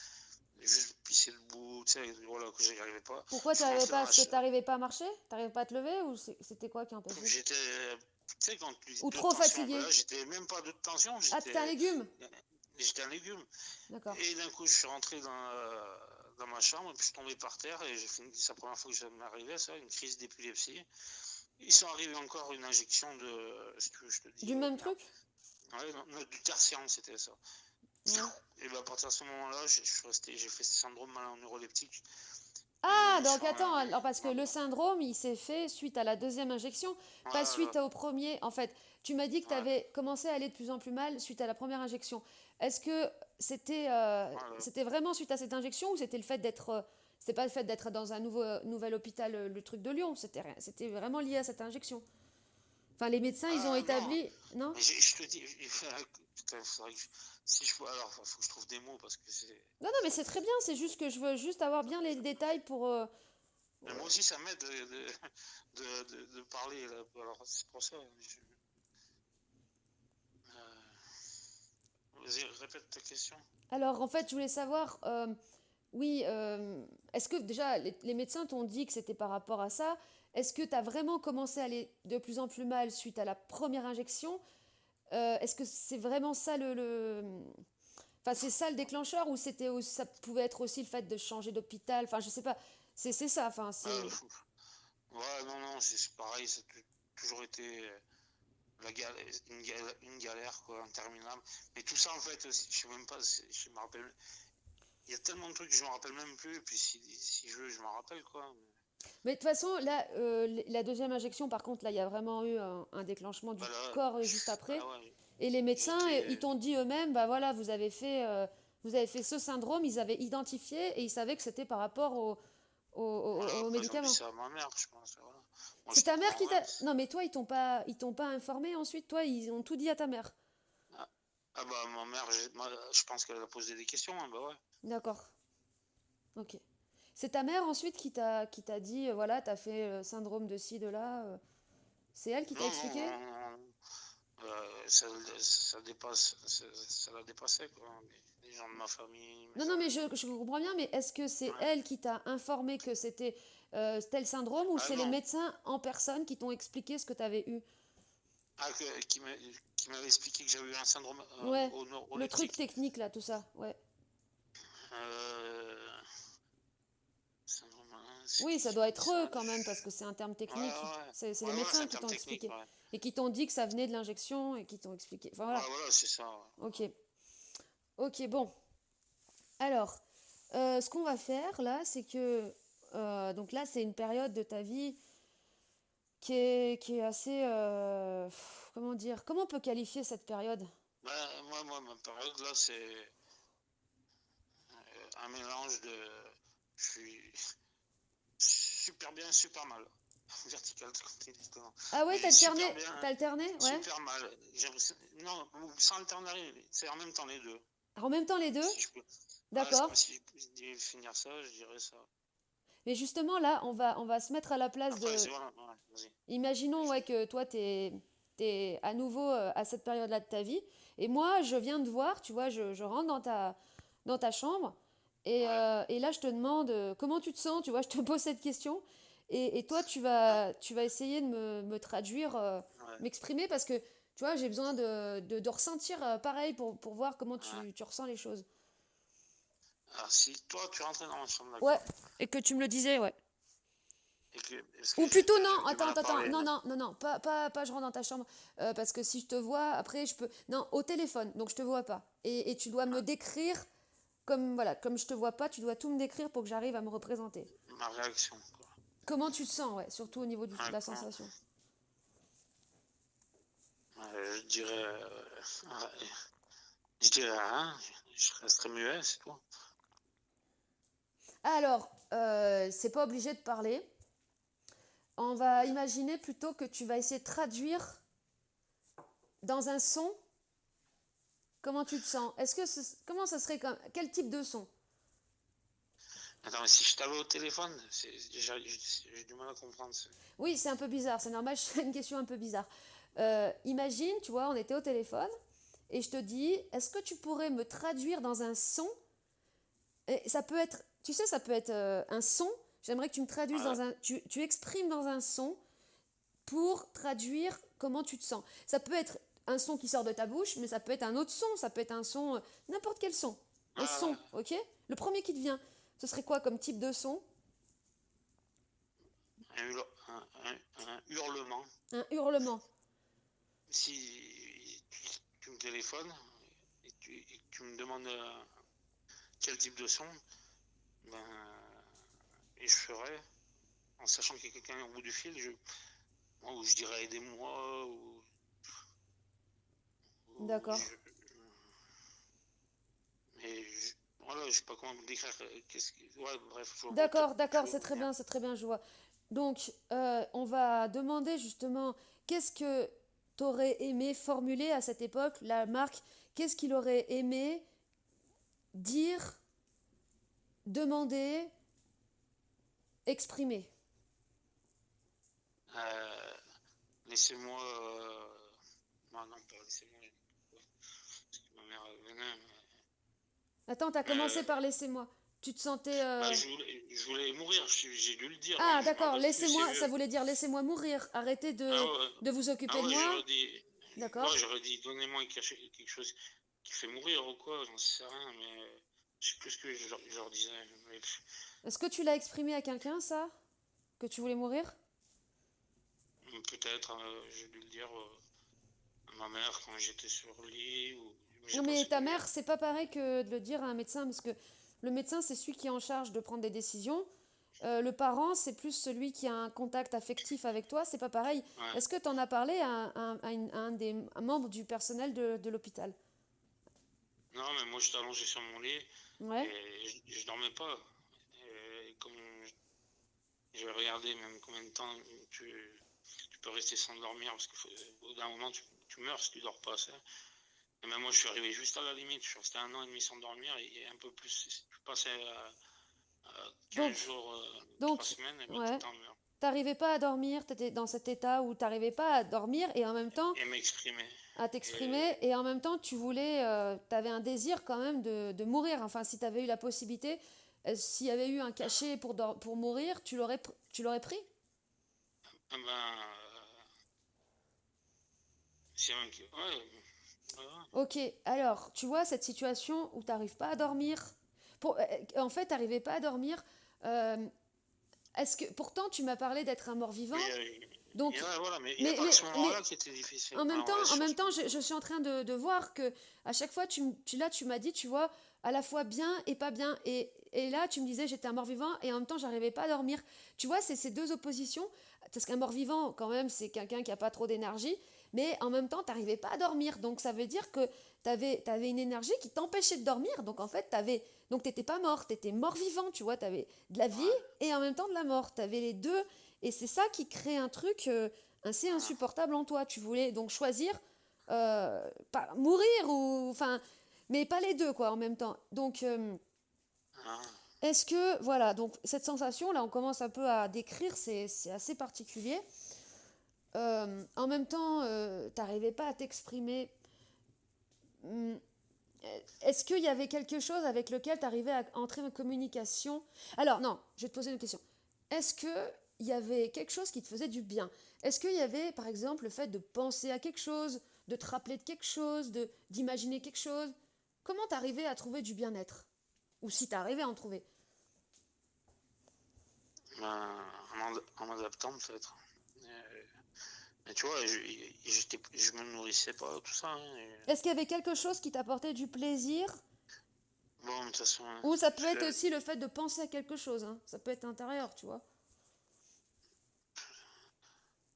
juste pisser debout, tu sais, voilà, que j'y arrivais pas. pourquoi tu Je n'arrivais rentrais pas? dans Est-ce que tu n'arrivais pas à marcher? Tu n'arrivais pas à te lever ou c'était quoi qui empêchait? j'étais, tu sais, quand tu dis Ou de trop tension, ben fatigué? là, j'étais même pas de tension, Ah, t'étais un légume? j'étais un légume. D'accord. Et d'un coup, je suis rentré dans ma chambre, et puis je suis tombé par terre, et c'est la première fois que ça m'arrivait, ça, une crise d'épilepsie. Ils sont arrivés encore une injection si tu veux, je te dis, Du même merde. truc? Ouais, non, du tertian, c'était ça. Ouais. Et ben, à partir de ce moment-là, j'ai fait ce syndrome malin neuroleptique. Ah, Et je donc suis attends, en- alors parce que le syndrome, il s'est fait suite à la deuxième injection, pas Voilà, suite au premier. En fait, tu m'as dit que tu ouais, avais commencé à aller de plus en plus mal suite à la première injection. Est-ce que voilà. c'était vraiment suite à cette injection ou c'était le fait d'être c'était pas le fait d'être dans un nouvel hôpital, le truc de Lyon, c'était vraiment lié à cette injection. Enfin, les médecins, ils ont Ah non, établi, non? mais je te dis, putain, si je alors, faut que je trouve des mots parce que c'est. Non, non, mais c'est très bien, c'est juste que je veux juste avoir bien les détails pour... Mais moi aussi, ça m'aide de parler, là. Alors, c'est pour ça. Vas-y, répète ta question. Alors, en fait, je voulais savoir, oui, est-ce que déjà les médecins t'ont dit que c'était par rapport à ça? Est-ce que tu as vraiment commencé à aller de plus en plus mal suite à la première injection? Est-ce que c'est vraiment ça Enfin, c'est ça le déclencheur ou ça pouvait être aussi le fait de changer d'hôpital? Enfin, je sais pas. C'est ça, enfin, Euh, c'est... ouais, non, non, c'est pareil, ça a toujours été une galère, quoi, interminable. Mais tout ça, en fait, je sais même pas, je me rappelle. Il y a tellement de trucs que je me rappelle même plus, et puis si je veux, je m'en rappelle, quoi. Mais de toute façon, là, la deuxième injection, par contre, là, il y a vraiment eu un déclenchement du Bah là, corps juste après. ah ouais, Et les médecins, j'étais. ils t'ont dit eux-mêmes, bah voilà, vous avez fait Vous avez fait ce syndrome, ils avaient identifié et ils savaient que c'était par rapport Voilà, aux après, ils ont dit médicaments. ça à ma mère, je pense. Voilà. Moi, C'est j'étais ta pas mère qui en t'a... reste. Non, mais toi, ils t'ont pas informé ensuite. Toi, ils ont tout dit à ta mère. Ah, ah bah, ma mère, je pense qu'elle a posé des questions, hein, bah ouais. D'accord. Ok. C'est ta mère ensuite qui t'a dit, voilà, t'as fait syndrome de ci, de là. C'est elle qui t'a Non, non, expliqué? non, non, non. Ça dépasse, ça l'a dépassé, quoi. Les gens de ma famille, Non, mes non, mais amis. je comprends bien, mais est-ce que c'est Ouais. elle qui t'a informé que c'était tel syndrome ou Ah c'est les non, médecins en personne qui t'ont expliqué ce que t'avais eu? ah, qui m'avait expliqué que j'avais eu un syndrome Ouais, au le truc leptique. technique là, tout ça, ouais. Euh, syndrome, c'est Oui, qui ça qui doit m'a dit être ça? eux quand même, parce que c'est un terme Ouais, technique. ouais. C'est les Ouais, voilà, c'est médecins un qui terme t'ont technique, expliqué. ouais. Et qui t'ont dit que ça venait de l'injection et qui t'ont expliqué. Enfin Ouais, voilà. voilà, c'est ça. Ouais. Ok. Ok, bon. Alors, ce qu'on va faire là, c'est que. Donc là, c'est une période de ta vie qui est assez. Comment dire? Comment on peut qualifier cette période? Moi, ma période là, c'est un mélange de. Je suis super bien, super mal. Vertical, comment. Ah ouais, Mais super bien, t'as alterné, ouais. super mal. Non, sans alterner, c'est en même temps les deux. Alors, en même temps les deux, Si je peux. Voilà, c'est d'accord. comme si je devais finir ça, je dirais ça. Mais justement là, on va se mettre à la place Après, de. voilà, ouais, vas-y. Imaginons ouais, que toi, t'es à nouveau à cette période-là de ta vie. Et moi, je viens de voir, tu vois, je rentre dans ta chambre. Ouais, Et là, je te demande comment tu te sens, tu vois, je te pose cette question. Et toi, ouais, tu vas essayer de me traduire, ouais, m'exprimer, parce que, tu vois, j'ai besoin de ressentir pareil pour voir comment ouais. tu ressens les choses. Alors, si toi, tu rentrais dans ma chambre, Ouais, d'accord, et que tu me le disais, ouais. et que, parce que Ou plutôt j'avais non, du mal à attends, parler. non, non, non, non, pas je rentre dans ta chambre, parce que si je te vois, après je peux... Non, au téléphone, donc je te vois pas. Et tu dois me Ouais, décrire, comme voilà, comme je te vois pas, tu dois tout me décrire pour que j'arrive à me représenter. ma réaction, quoi. Comment tu te sens, ouais, surtout au niveau de Ouais, la sensation. je dirais, ouais, je dirais rien, je resterais muet, c'est tout. Alors, c'est pas obligé de parler. On va imaginer plutôt que tu vas essayer de traduire dans un son comment tu te sens. Comment ça serait comme quel type de son? Attends, mais si je t'avais au téléphone, j'ai du mal à comprendre. Oui, c'est un peu bizarre, c'est normal, c'est une question un peu bizarre. Imagine, tu vois, on était au téléphone et je te dis, est-ce que tu pourrais me traduire dans un son? Et ça peut être, tu sais, ça peut être un son. J'aimerais que tu me traduises Ouais, dans un, tu exprimes dans un son pour traduire comment tu te sens. Ça peut être un son qui sort de ta bouche, mais ça peut être un autre son, ça peut être un son, n'importe quel son. Un ouais, son, ok? Le premier qui te vient, ce serait quoi comme type de son? un hurlement. Un hurlement. Si tu me téléphones et que tu me demandes quel type de son, ben, et je ferai, en sachant qu'il y a quelqu'un au bout du fil, ou je dirais aidez-moi, ou D'accord. voilà, je sais pas comment décrire. Ouais, bref, je vois, D'accord, je vois bien. c'est très bien, je vois. Donc, on va demander justement qu'est-ce que tu aurais aimé formuler à cette époque, la marque, qu'est-ce qu'il aurait aimé dire, demander, exprimer. Euh, laissez-moi. Non, non, pas laissez-moi. Parce que ma mère venait. Attends, t'as commencé Euh, par laissez-moi. Tu te sentais... bah, je voulais mourir, j'ai dû le dire, mais Ah, je me d'accord, rappelle plus, c'est laissez-moi, ça vieux. voulait dire laissez-moi mourir. Arrêtez Ah ouais, de vous ah occuper de ouais, moi. ouais, D'accord. j'aurais dit, donnez-moi quelque chose qui fait mourir ou quoi, j'en sais rien, mais je sais plus ce que je leur disais. Mais, Est-ce que tu l'as exprimé à quelqu'un, ça? Que tu voulais mourir? peut-être, j'ai dû le dire à ma mère quand j'étais sur le lit, ou j'ai Non, pas mais ta souvenir. mère, c'est pas pareil que de le dire à un médecin, parce que le médecin, c'est celui qui est en charge de prendre des décisions. Le parent, c'est plus celui qui a un contact affectif avec toi, c'est pas pareil. Ouais. Est-ce que tu en as parlé à un des membres du personnel de l'hôpital? Non, mais moi, j'étais allongé sur mon lit Ouais. et je dormais pas. Et comme j'ai regardé même combien de temps tu peux rester sans dormir, parce qu'au bout d'un moment, tu meurs si tu dors pas assez. Et même moi, je suis arrivé juste à la limite. Je suis resté 1 an et demi sans dormir et un peu plus. Je passais à 15 Donc, jours, 3 donc, semaines, et ben, ouais. tout en murs. T'arrivais pas à dormir, t'étais dans cet état où t'arrivais pas à dormir et en même temps Et m'exprimer. à Et t'exprimer et en même temps tu voulais, t'avais un désir quand même de mourir. Enfin, si t'avais eu la possibilité, s'il y avait eu un cachet pour mourir, tu l'aurais pris? ah ben, c'est un qui. Ouais, ouais, Ok, alors tu vois cette situation où t'arrives pas à dormir, en fait t'arrivais pas à dormir. euh, Est-ce que pourtant tu m'as parlé d'être un mais mort-vivant, ouais, donc voilà, mais il n'y a mais, pas que mais, ce mais moment-là qui était difficile. en même Alors, temps, on reste en sur même ce temps, moment-là. je suis en train de voir que à chaque fois, là, tu m'as dit, tu vois, à la fois bien et pas bien. Et là, tu me disais, j'étais un mort-vivant et en même temps, j'arrivais pas à dormir. Tu vois, c'est ces deux oppositions. Parce qu'un mort-vivant, quand même, c'est quelqu'un qui a pas trop d'énergie. Mais en même temps, t'arrivais pas à dormir. Donc, ça veut dire que t'avais une énergie qui t'empêchait de dormir. Donc, en fait, donc t'étais pas mort, t'étais mort-vivant. Tu vois, t'avais de la vie Ouais, et en même temps de la mort. T'avais les deux. Et c'est ça qui crée un truc assez ouais, insupportable en toi. Tu voulais donc choisir pas mourir ou enfin, mais pas les deux quoi en même temps. Donc ouais. est-ce que voilà, donc cette sensation là, on commence un peu à décrire, c'est assez particulier. En même temps, t'arrivais pas à t'exprimer. Hum, Est-ce qu'il y avait quelque chose avec lequel tu arrivais à entrer en communication? Alors non, je vais te poser une question. Est-ce que il y avait quelque chose qui te faisait du bien? Est-ce qu'il y avait, par exemple, le fait de penser à quelque chose, de te rappeler de quelque chose, d'imaginer quelque chose? Comment t'arrivais à trouver du bien-être? Ou si t'arrivais à en trouver? Ben, en m'adaptant peut-être. Mais tu vois, je me nourrissais pas, tout ça, hein, Est-ce qu'il y avait quelque chose qui t'apportait du plaisir? bon, de toute façon, Ou ça peut parce être que aussi le fait de penser à quelque chose, hein. Ça peut être intérieur, tu vois.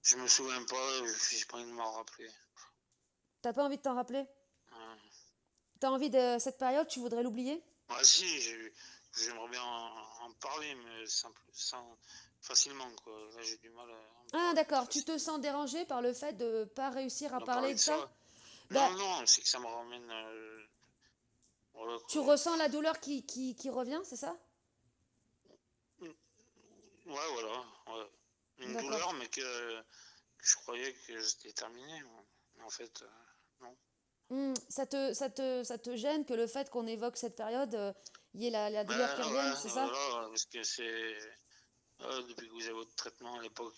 je me souviens pas, j'ai pas envie de m'en rappeler. T'as pas envie de t'en rappeler? Ouais. T'as envie de cette période, tu voudrais l'oublier? Ah, si, j'aimerais bien en parler, mais facilement, quoi. Là, j'ai du mal à en Ah parler d'accord, tu te facilement. sens dérangé par le fait de pas réussir à On parler parler de de ça? ça. Bah, Non, non, c'est que ça me ramène. Voilà, tu quoi. ressens la douleur qui revient, c'est ça? Ouais, voilà. Ouais. Une D'accord. douleur, mais que je croyais que c'était terminé. Mais en fait, non. Ça te gêne que le fait qu'on évoque cette période, il y ait la Ouais, douleur qui revienne, c'est ça? voilà, parce que c'est. Depuis que vous avez votre traitement à l'époque,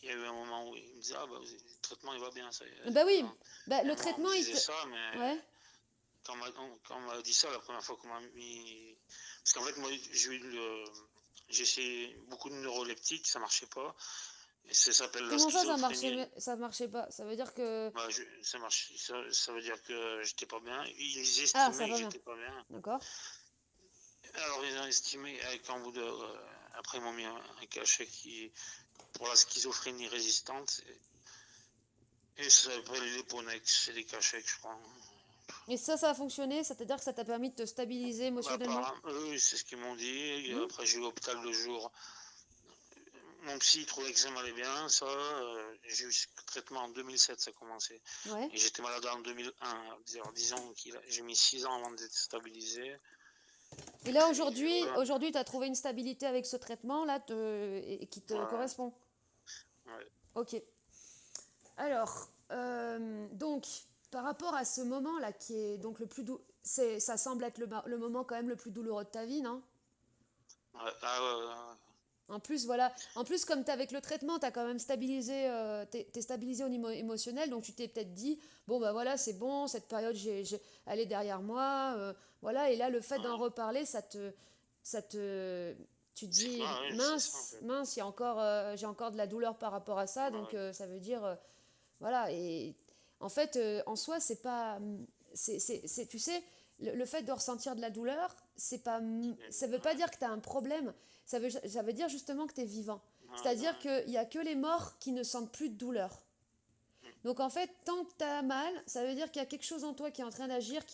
il y a eu un moment où il me disait, ah, bah, le traitement, il va bien, ça y est. Bah oui, bah, Et le moi, on me traitement, disait ça, mais Ouais. quand on m'a dit ça la première fois qu'on m'a mis. Parce qu'en fait, moi, j'ai essayé beaucoup de neuroleptiques, ça marchait pas. Et ça s'appelle la Comment ça, schizophrénie. ça marchait pas? Ça veut dire que... Bah, ça veut dire que j'étais pas bien. Ils Ah, ça estimaient que va bien. j'étais pas bien. D'accord. Alors, ils ont estimé, après, ils m'ont mis un cachet pour la schizophrénie résistante. Et ça s'appelle l'Eponex, c'est des cachets que je prends. Et ça a fonctionné? C'est-à-dire que ça t'a permis de te stabiliser Bah, émotionnellement? apparemment, eux, c'est ce qu'ils m'ont dit. Et Hmm. après, j'ai eu l'hôpital 2 jours. Mon psy trouvait que ça m'allait bien, ça. J'ai eu ce traitement en 2007, ça a commencé. Ouais. Et j'étais malade en 2001. Alors, disons que j'ai mis 6 ans avant d'être stabilisé. Et Et là, puis, voilà. aujourd'hui, tu as trouvé une stabilité avec ce traitement là et qui te Voilà. correspond. Ouais. Ok. Alors, donc, par rapport à ce moment-là, qui est donc le plus ça semble être le moment quand même le plus douloureux de ta vie, non? Ouais. Ah, ouais, ouais, En plus, voilà. En plus, comme tu avec le traitement, tu as quand même stabilisé, t'es stabilisé au niveau émotionnel, donc tu t'es peut-être dit, bon, bah voilà, c'est bon, cette période, elle est derrière moi, voilà. Et là, le fait d'en ouais. reparler, tu te dis, Ah, oui, c'est ça, en mince, fait. mince, j'ai encore de la douleur par rapport à ça, donc Ouais. ça veut dire, voilà. Et en fait, en soi, c'est pas, tu sais, le fait de ressentir de la douleur, c'est pas, ça veut pas Ouais. dire que tu as un problème. Ça veut dire justement que tu es vivant. Ouais, C'est-à-dire ouais. qu'il n'y a que les morts qui ne sentent plus de douleur. Donc en fait, tant que tu as mal, ça veut dire qu'il y a quelque chose en toi qui est en train d'agir, Ouais.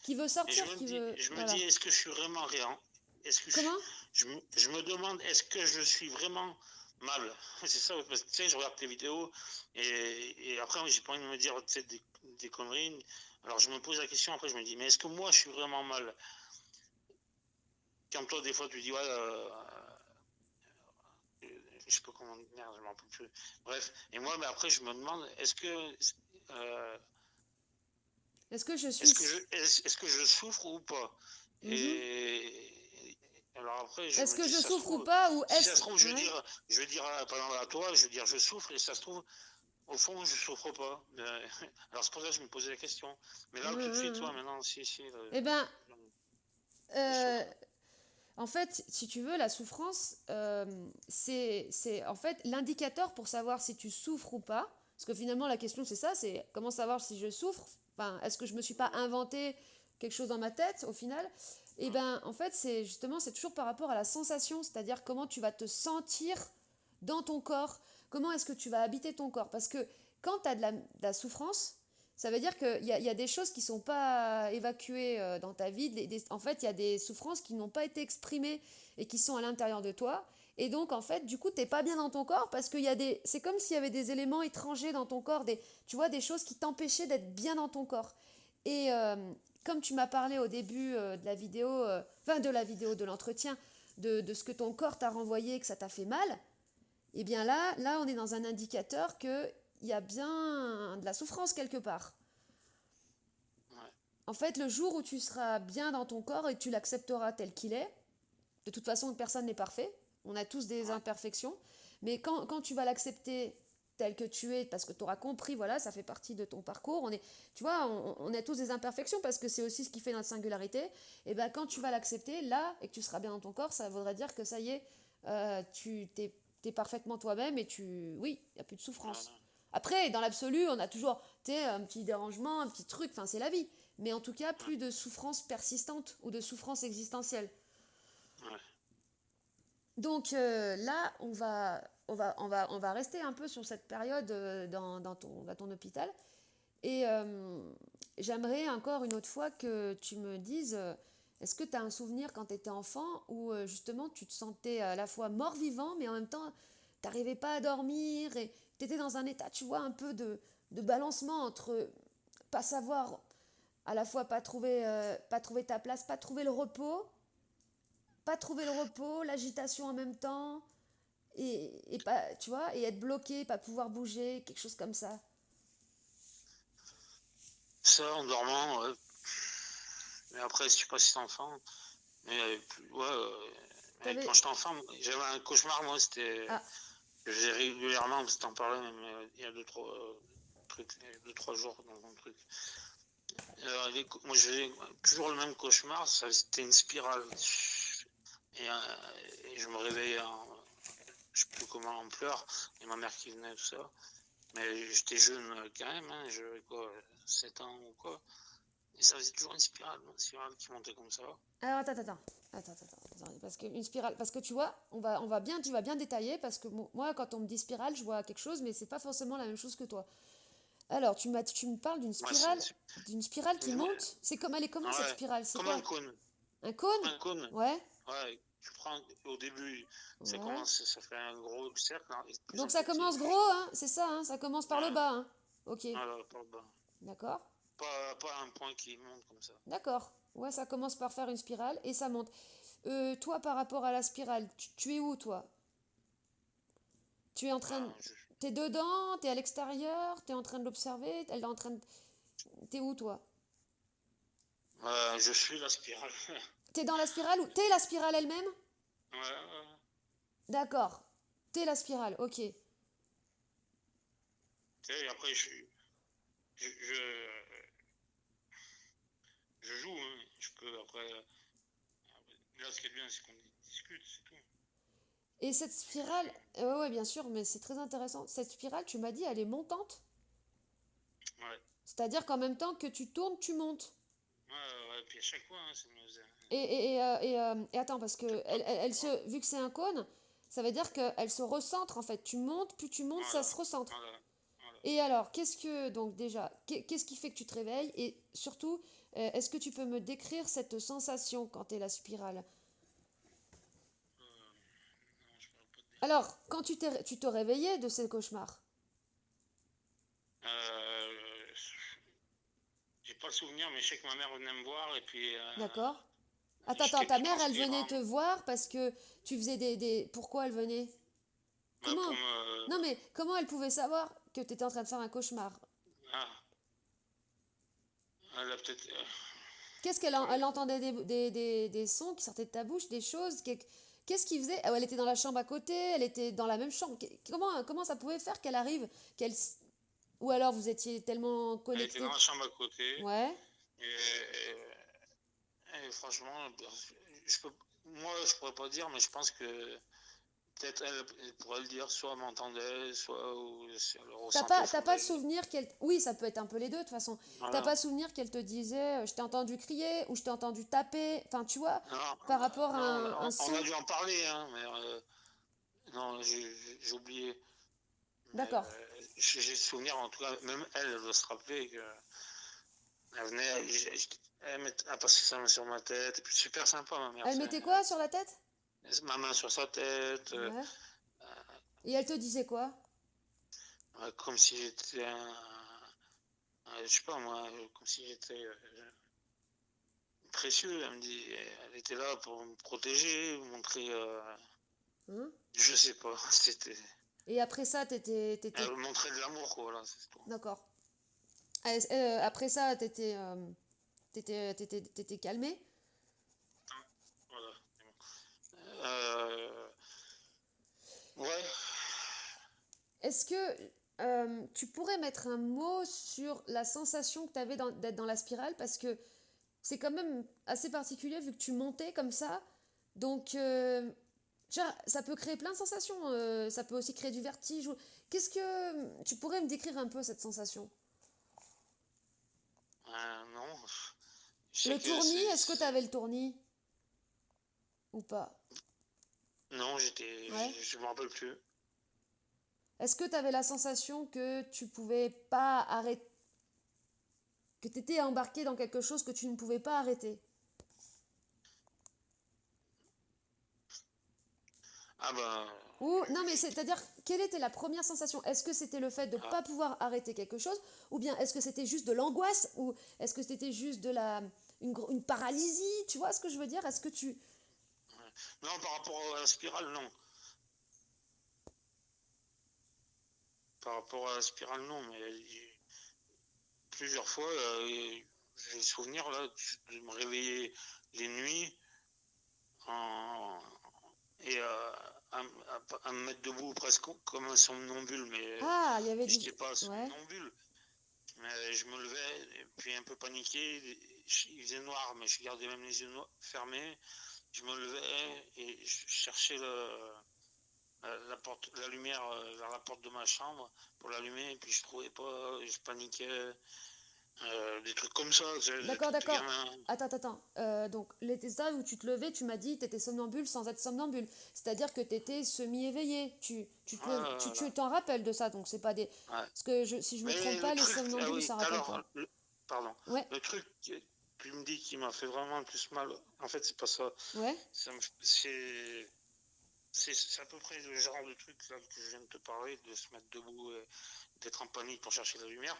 qui veut Et je sortir, me qui dis, veut... je me Voilà. dis, est-ce que je suis vraiment rien? Est-ce que Comment? je me demande, est-ce que je suis vraiment mal? C'est ça, parce que tu sais, je regarde tes vidéos et après, j'ai pas envie de me dire tu sais, des conneries. Alors je me pose la question, après je me dis, mais est-ce que moi je suis vraiment mal? Quand toi, des fois, tu dis, ouais, je sais pas comment dire, je m'en peux plus. Bref, et moi, mais après, je me demande, euh, Est-ce que je suis... est-ce que je souffre ou pas? Mhm. Et alors après, je Est-ce me que dis, je si ça se souffre ou trouve, pas, ou si ça est-ce... se trouve, Ouais. je vais dire, par exemple, à toi, je vais dire, je souffre, et si ça se trouve, au fond, je souffre pas. Alors c'est pour ça que je me posais la question. Mais là, tout de suite, toi, maintenant, si, Eh ben, je euh, souffre. en fait, si tu veux, la souffrance, c'est en fait l'indicateur pour savoir si tu souffres ou pas. Parce que finalement, la question, c'est ça, c'est comment savoir si je souffre. Enfin, est-ce que je me suis pas inventé quelque chose dans ma tête au final? Et ben, en fait, c'est justement, c'est toujours par rapport à la sensation, c'est-à-dire comment tu vas te sentir dans ton corps, comment est-ce que tu vas habiter ton corps. Parce que quand tu as de la souffrance, ça veut dire qu'il y a des choses qui ne sont pas évacuées dans ta vie. En fait, il y a des souffrances qui n'ont pas été exprimées et qui sont à l'intérieur de toi. Et donc, en fait, du coup, tu n'es pas bien dans ton corps parce qu'il y a des... C'est comme s'il y avait des éléments étrangers dans ton corps, tu vois, des choses qui t'empêchaient d'être bien dans ton corps. Et comme tu m'as parlé au début de la vidéo, de l'entretien, de ce que ton corps t'a renvoyé, que ça t'a fait mal, et bien là, on est dans un indicateur qu'il y a bien de la souffrance quelque part. Ouais, En fait, le jour où tu seras bien dans ton corps et que tu l'accepteras tel qu'il est, de toute façon, personne n'est parfait, on a tous des ouais, imperfections, mais quand tu vas l'accepter tel que tu es, parce que tu auras compris, voilà, ça fait partie de ton parcours, tu vois, on a tous des imperfections parce que c'est aussi ce qui fait notre singularité, et bien quand tu vas l'accepter, là, et que tu seras bien dans ton corps, ça voudrait dire que ça y est, tu t'es parfaitement toi-même et oui, il n'y a plus de souffrance. ouais, Après, dans l'absolu, on a toujours un petit dérangement, un petit truc, enfin c'est la vie. Mais en tout cas, ouais, plus de souffrance persistante ou de souffrance existentielle. ouais, Donc là, on va rester un peu sur cette période dans ton hôpital. Et j'aimerais encore une autre fois que tu me dises, est-ce que tu as un souvenir quand tu étais enfant où justement tu te sentais à la fois mort-vivant, mais en même temps, tu n'arrivais pas à dormir et tu étais dans un état, tu vois, un peu de balancement entre pas savoir, à la fois pas trouver ta place, pas trouver le repos, l'agitation en même temps, et pas, tu vois, et être bloqué, pas pouvoir bouger, quelque chose comme ça. ça en dormant, ouais. Mais après, je sais pas si t'es enfant, mais ouais, mais quand T'avais... j'étais enfant, j'avais un cauchemar, moi, c'était, Ah, que j'ai régulièrement, parce que t'en parlais même il y a deux, trois jours dans mon truc. Moi, j'ai toujours le même cauchemar, c'était une spirale. Et je me réveillais je sais plus comment, en pleurs, et ma mère qui venait, tout ça. Mais j'étais jeune quand même, hein, j'avais quoi, 7 ans ou quoi. Et ça faisait toujours une spirale qui montait comme ça. alors parce que une spirale, parce que tu vois, tu vas bien détailler, parce que moi, quand on me dit spirale, je vois quelque chose, mais c'est pas forcément la même chose que toi. Alors, tu me parles Ouais, d'une spirale qui monte. Elle est comment cette ouais, spirale? C'est comme un quoi? cône. Un cône? Un cône, Ouais, ouais, tu prends au début, ça ouais. commence, ça fait un gros cercle, hein, et de plus Donc en ça plus petit. commence gros, hein, c'est ça, hein, ça commence par le Ouais, bas, hein. Ok, voilà, par le bas. d'accord, Pas un point qui monte comme ça. d'accord. Ouais, ça commence par faire une spirale et ça monte. Toi, par rapport à la spirale, tu es où, toi? Tu es en train de... Ben, T'es dedans, t'es à l'extérieur, t'es en train de l'observer, elle est en train de... T'es où, toi? je suis la spirale. T'es dans la spirale ou t'es la spirale elle-même? Ouais, ouais. D'accord, t'es la spirale, ok. Tu sais, et après, je, je, je joue, hein. Je peux après. Là, ce qui est bien, c'est qu'on discute, c'est tout. Et cette spirale, ouais, ouais, bien sûr, mais c'est très intéressant. Cette spirale, tu m'as dit, elle est montante. Ouais, C'est-à-dire qu'en même temps que tu tournes, tu montes. ouais, puis à chaque fois, hein, ça me faisait. Et attends, parce que vu que c'est un cône, ça veut dire qu'elle se recentre en fait. Tu montes, plus tu montes, ça Voilà, se recentre. voilà, voilà. Et alors, donc déjà, qu'est-ce qui fait que tu te réveilles? Et surtout, est-ce que tu peux me décrire cette sensation quand tu es la spirale? Non, je pourrais pas te dire. Alors, quand tu te réveillais de ces cauchemars, Euh, j'ai pas le souvenir, mais je sais que ma mère venait me voir et puis d'accord? Attends, attends, j'étais ta plus mère, elle venait transpirant. te voir parce que tu faisais Pourquoi elle venait? Bah, pour Comment? me. Non mais, comment elle pouvait savoir que tu étais en train de faire un cauchemar? Ah, elle a peut-être. Elle entendait des sons qui sortaient de ta bouche, des choses? Qu'est-ce qu'il faisait? Ah, elle était dans la chambre à côté, elle était dans la même chambre. Comment ça pouvait faire qu'elle arrive, ou alors vous étiez tellement Elle était dans connectés? la chambre à côté. Ouais. Et franchement, je peux, moi, je pourrais pas dire, mais je pense que peut-être elle pourrait le dire, soit elle m'entendait, soit ou si elle le ressentait au T'as fond pas d'elle. souvenir qu'elle... Oui, ça peut être un peu les deux de toute façon. T'as Voilà. pas souvenir qu'elle te disait, je t'ai entendu crier ou je t'ai entendu taper. Enfin, tu vois, Non, par rapport à non, un on a son. dû en parler, hein, mais non, j'ai oublié. Mais D'accord. j'ai souvenir, en tout cas, même elle, elle doit se rappeler que elle venait, elle passait sa main sur ma tête, et puis super sympa, ma mère. Elle mettait quoi sur la tête? Ma main sur sa tête, Ouais. Et elle te disait quoi? comme si j'étais je sais pas moi, comme si j'étais précieux. Elle me dit, elle était là pour me protéger, me montrer, Hein? je sais pas, c'était, Et après ça, elle me montrait de l'amour, quoi, voilà, c'est tout. D'accord. Après ça, t'étais calmé. Voilà. Euh, ouais, Est-ce que tu pourrais mettre un mot sur la sensation que tu avais d'être dans la spirale? Parce que c'est quand même assez particulier vu que tu montais comme ça. Donc, tu vois, ça peut créer plein de sensations. Ça peut aussi créer du vertige. Qu'est-ce que tu pourrais me décrire un peu cette sensation? non, je sais Le que tournis, est-ce que tu avais le tournis ou pas? non, Ouais. je me rappelle plus. Est-ce que tu avais la sensation que tu pouvais pas arrêter, que tu étais embarqué dans quelque chose que tu ne pouvais pas arrêter? Ah ben, Ou non, mais c'est-à-dire, quelle était la première sensation? Est-ce que c'était le fait de ne ah, pas pouvoir arrêter quelque chose? Ou bien est-ce que c'était juste de l'angoisse? Ou est-ce que c'était juste une paralysie? Tu vois ce que je veux dire? Est-ce que tu... ouais. Non, par rapport à la spirale, non. Par rapport à la spirale, non, mais plusieurs fois, j'ai le souvenir là, de me réveiller les nuits en, et à me mettre debout presque comme un somnambule, mais Ah, il y avait je du... n'étais pas Ouais. somnambule. Mais je me levais, et puis un peu paniqué, il faisait noir, mais je gardais même les yeux fermés. Je me levais et je cherchais la lumière vers la porte de ma chambre pour l'allumer, et puis je trouvais pas, je paniquais, des trucs comme ça, des D'accord, trucs de d'accord. gamin. Attends. Donc, les stades où tu te levais, tu m'as dit tu étais somnambule sans être somnambule. C'est-à-dire que tu étais semi-éveillé. Tu Voilà. t'en rappelles de ça, donc c'est pas des... Ouais. Parce que si je me trompe Mais pas, le les truc, ah somnambules, ils oui, s'en rappellent alors, pas. pardon, Ouais, le truc que tu me dis qui m'a fait vraiment le plus mal, en fait, c'est pas ça. ouais. C'est à peu près le genre de truc là que je viens de te parler, de se mettre debout, d'être en panique pour chercher la lumière.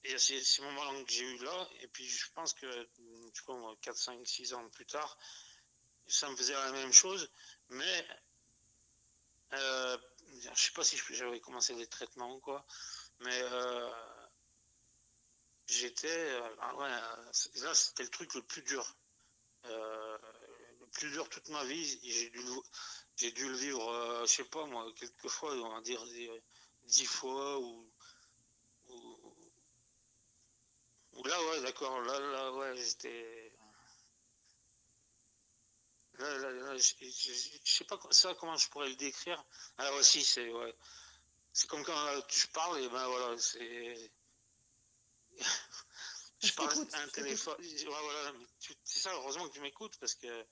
Et c'est ces moments-là que j'ai eu là, et puis je pense que, tu vois, moi, 4, 5, 6 ans plus tard, ça me faisait la même chose, mais je sais pas si j'avais commencé les traitements ou quoi, mais j'étais, ouais, là c'était le truc le plus dur. Euh, le plus dur toute ma vie, j'ai dû le vivre, je sais pas moi, quelques fois, on va dire 10 fois, ou, ou là, ouais, d'accord, là, ouais, j'étais. Là, je sais pas ça, comment je pourrais le décrire. Ah, ouais, si, c'est ouais. C'est comme quand tu parles, et ben voilà, c'est. Je parle à un Je t'écoute. téléphone. Ouais, voilà, c'est ça, heureusement que tu m'écoutes, parce que,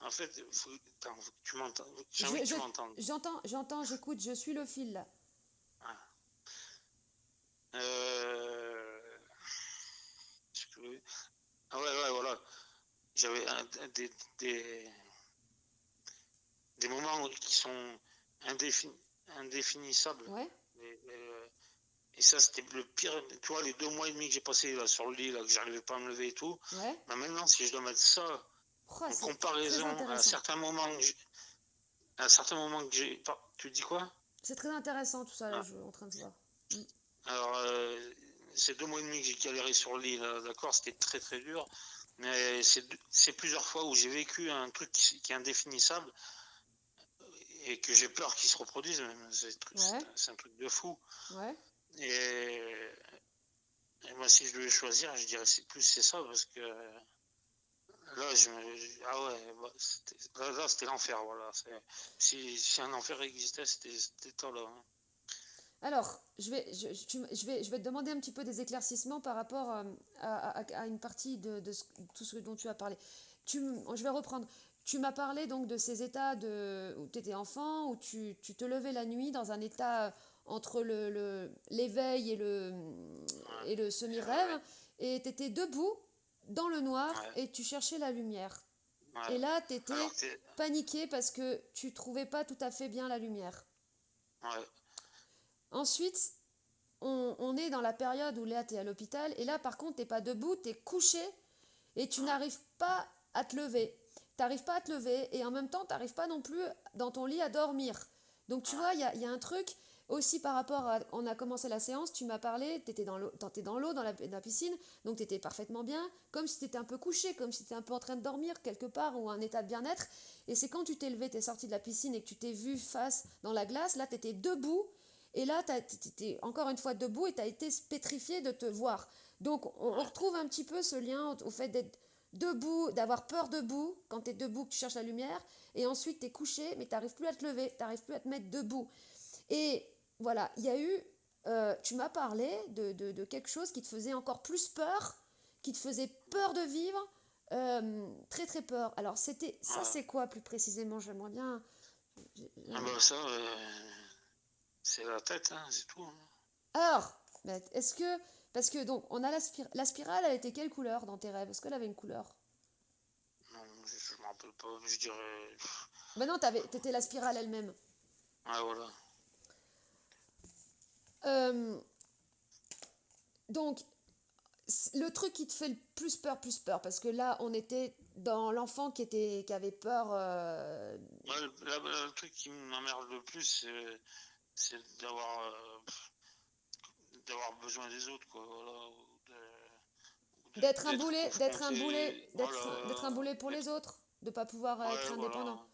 en fait, attends, faut que tu m'entends. J'ai envie que tu m'entendes. J'entends, j'écoute, je suis le fil là. Euh... Ah ouais, voilà. J'avais des, des moments qui sont indéfinissables. Ouais, Et ça, c'était le pire. Tu vois, les 2 mois et demi que j'ai passé là, sur le lit, là, que j'arrivais pas à me lever et tout. ouais. Bah maintenant, si je dois mettre ça Oh, en c'est très comparaison intéressant. à certains moments que j'ai. Tu dis quoi? C'est très intéressant tout ça, là, Ah, je suis en train de voir. Mm. alors, ces 2 mois et demi que j'ai galéré sur le lit, là, d'accord, c'était très très dur. Mais c'est plusieurs fois où j'ai vécu un truc qui est indéfinissable et que j'ai peur qu'il se reproduise. Ouais, C'est un truc de fou. ouais. Et, et moi, si je devais choisir, je dirais c'est ça parce que là, ah ouais, là, c'était l'enfer, voilà. Si un enfer existait, c'était ça, là. Alors, je vais te demander un petit peu des éclaircissements par rapport à une partie de tout ce dont tu as parlé. Je vais reprendre. Tu m'as parlé donc de ces états où tu étais enfant, où tu te levais la nuit dans un état entre l'éveil Ouais, et le semi-rêve, ouais, et tu étais debout dans le noir ouais, et tu cherchais la lumière. Et ouais. là, tu étais Alors, paniqué parce que tu trouvais pas tout à fait bien la lumière. ouais, Ensuite, on est dans la période où Léa, tu es à l'hôpital, et là, par contre, tu n'es pas debout, tu es couché, et tu ouais, n'arrives pas à te lever. Tu n'arrives pas à te lever, et en même temps, tu n'arrives pas non plus dans ton lit à dormir. Donc, tu vois, il y a un truc aussi par rapport à... On a commencé la séance, tu m'as parlé, tu étais dans l'eau, dans la piscine, donc tu étais parfaitement bien, comme si tu étais un peu couché, comme si tu étais un peu en train de dormir quelque part, ou un état de bien-être. Et c'est quand tu t'es levé, tu es sorti de la piscine et que tu t'es vu face dans la glace, là, tu étais debout, et là, tu étais encore une fois debout et tu as été pétrifié de te voir. Donc, on ouais, retrouve un petit peu ce lien au fait d'être debout, d'avoir peur debout, quand tu es debout, que tu cherches la lumière, et ensuite tu es couché, mais tu n'arrives plus à te lever, tu n'arrives plus à te mettre debout. Et voilà, il y a eu, tu m'as parlé de quelque chose qui te faisait encore plus peur, qui te faisait peur de vivre, très très peur. Alors, ça ouais. c'est quoi plus précisément? J'aimerais bien... Ah bah ça, c'est la tête, hein, c'est tout, hein. Alors, est-ce que... Parce que donc, on a la spirale, elle était quelle couleur dans tes rêves? Est-ce qu'elle avait une couleur? Non, je me rappelle pas, je dirais. Ben non, t'étais la spirale elle-même. Ouais, voilà. Euh, donc, le truc qui te fait le plus peur, parce que là, on était dans l'enfant qui avait peur. Ouais, le truc qui m'emmerde le plus, c'est d'avoir besoin des autres, quoi, voilà, d'être confronté, d'être un voilà, boulet pour les autres, de pas pouvoir être ouais, indépendant.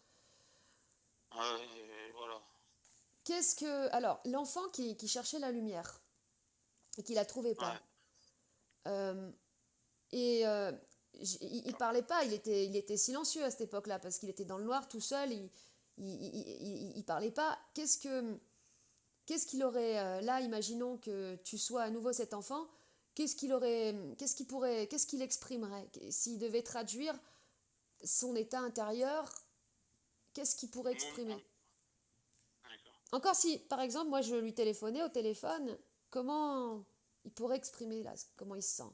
voilà, ouais, voilà, Qu'est-ce que... Alors, l'enfant qui cherchait la lumière et qui la trouvait ouais, pas. Euh, Et il parlait pas, il était silencieux à cette époque-là, parce qu'il était dans le noir tout seul, il parlait pas. Qu'est-ce qu'il aurait, là, imaginons que tu sois à nouveau cet enfant, qu'est-ce qu'il exprimerait? S'il devait traduire son état intérieur, qu'est-ce qu'il pourrait exprimer? d'accord. Encore si, par exemple, moi je lui téléphonais au téléphone, comment il pourrait exprimer là, comment il se sent?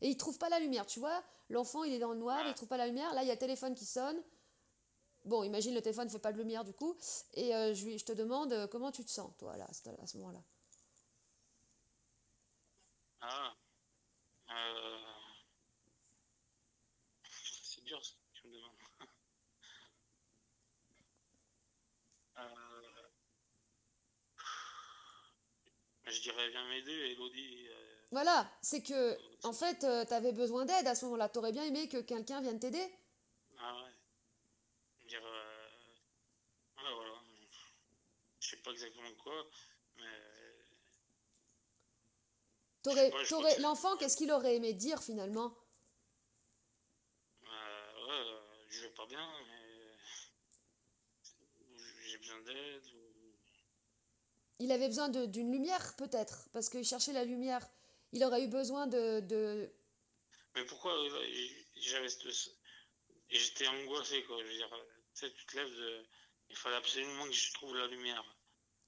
Et il trouve pas la lumière, tu vois? L'enfant il est dans le noir, il Ouais. trouve pas la lumière. Là il y a le téléphone qui sonne. Bon, imagine le téléphone ne fait pas de lumière du coup. Et je te demande comment tu te sens, toi, là, à ce moment-là. Ah, euh, c'est dur ce que tu me demandes. Euh, je dirais viens m'aider, Elodie. Voilà, c'est que, en C'est- fait, tu avais besoin d'aide à ce moment-là. T'aurais bien aimé que quelqu'un vienne t'aider. ah ouais, dire, ouais, voilà. Je sais pas exactement quoi, mais je sais pas, je crois que c'est. L'enfant, Ouais, qu'est-ce qu'il aurait aimé dire finalement? ouais, je vais pas bien, mais j'ai besoin d'aide. Il avait besoin d'une lumière, peut-être, parce qu'il cherchait la lumière. Il aurait eu besoin Mais pourquoi j'avais cette. Et j'étais angoissé, quoi. Je veux dire, tu sais, tu te lèves, il fallait absolument que je trouve la lumière.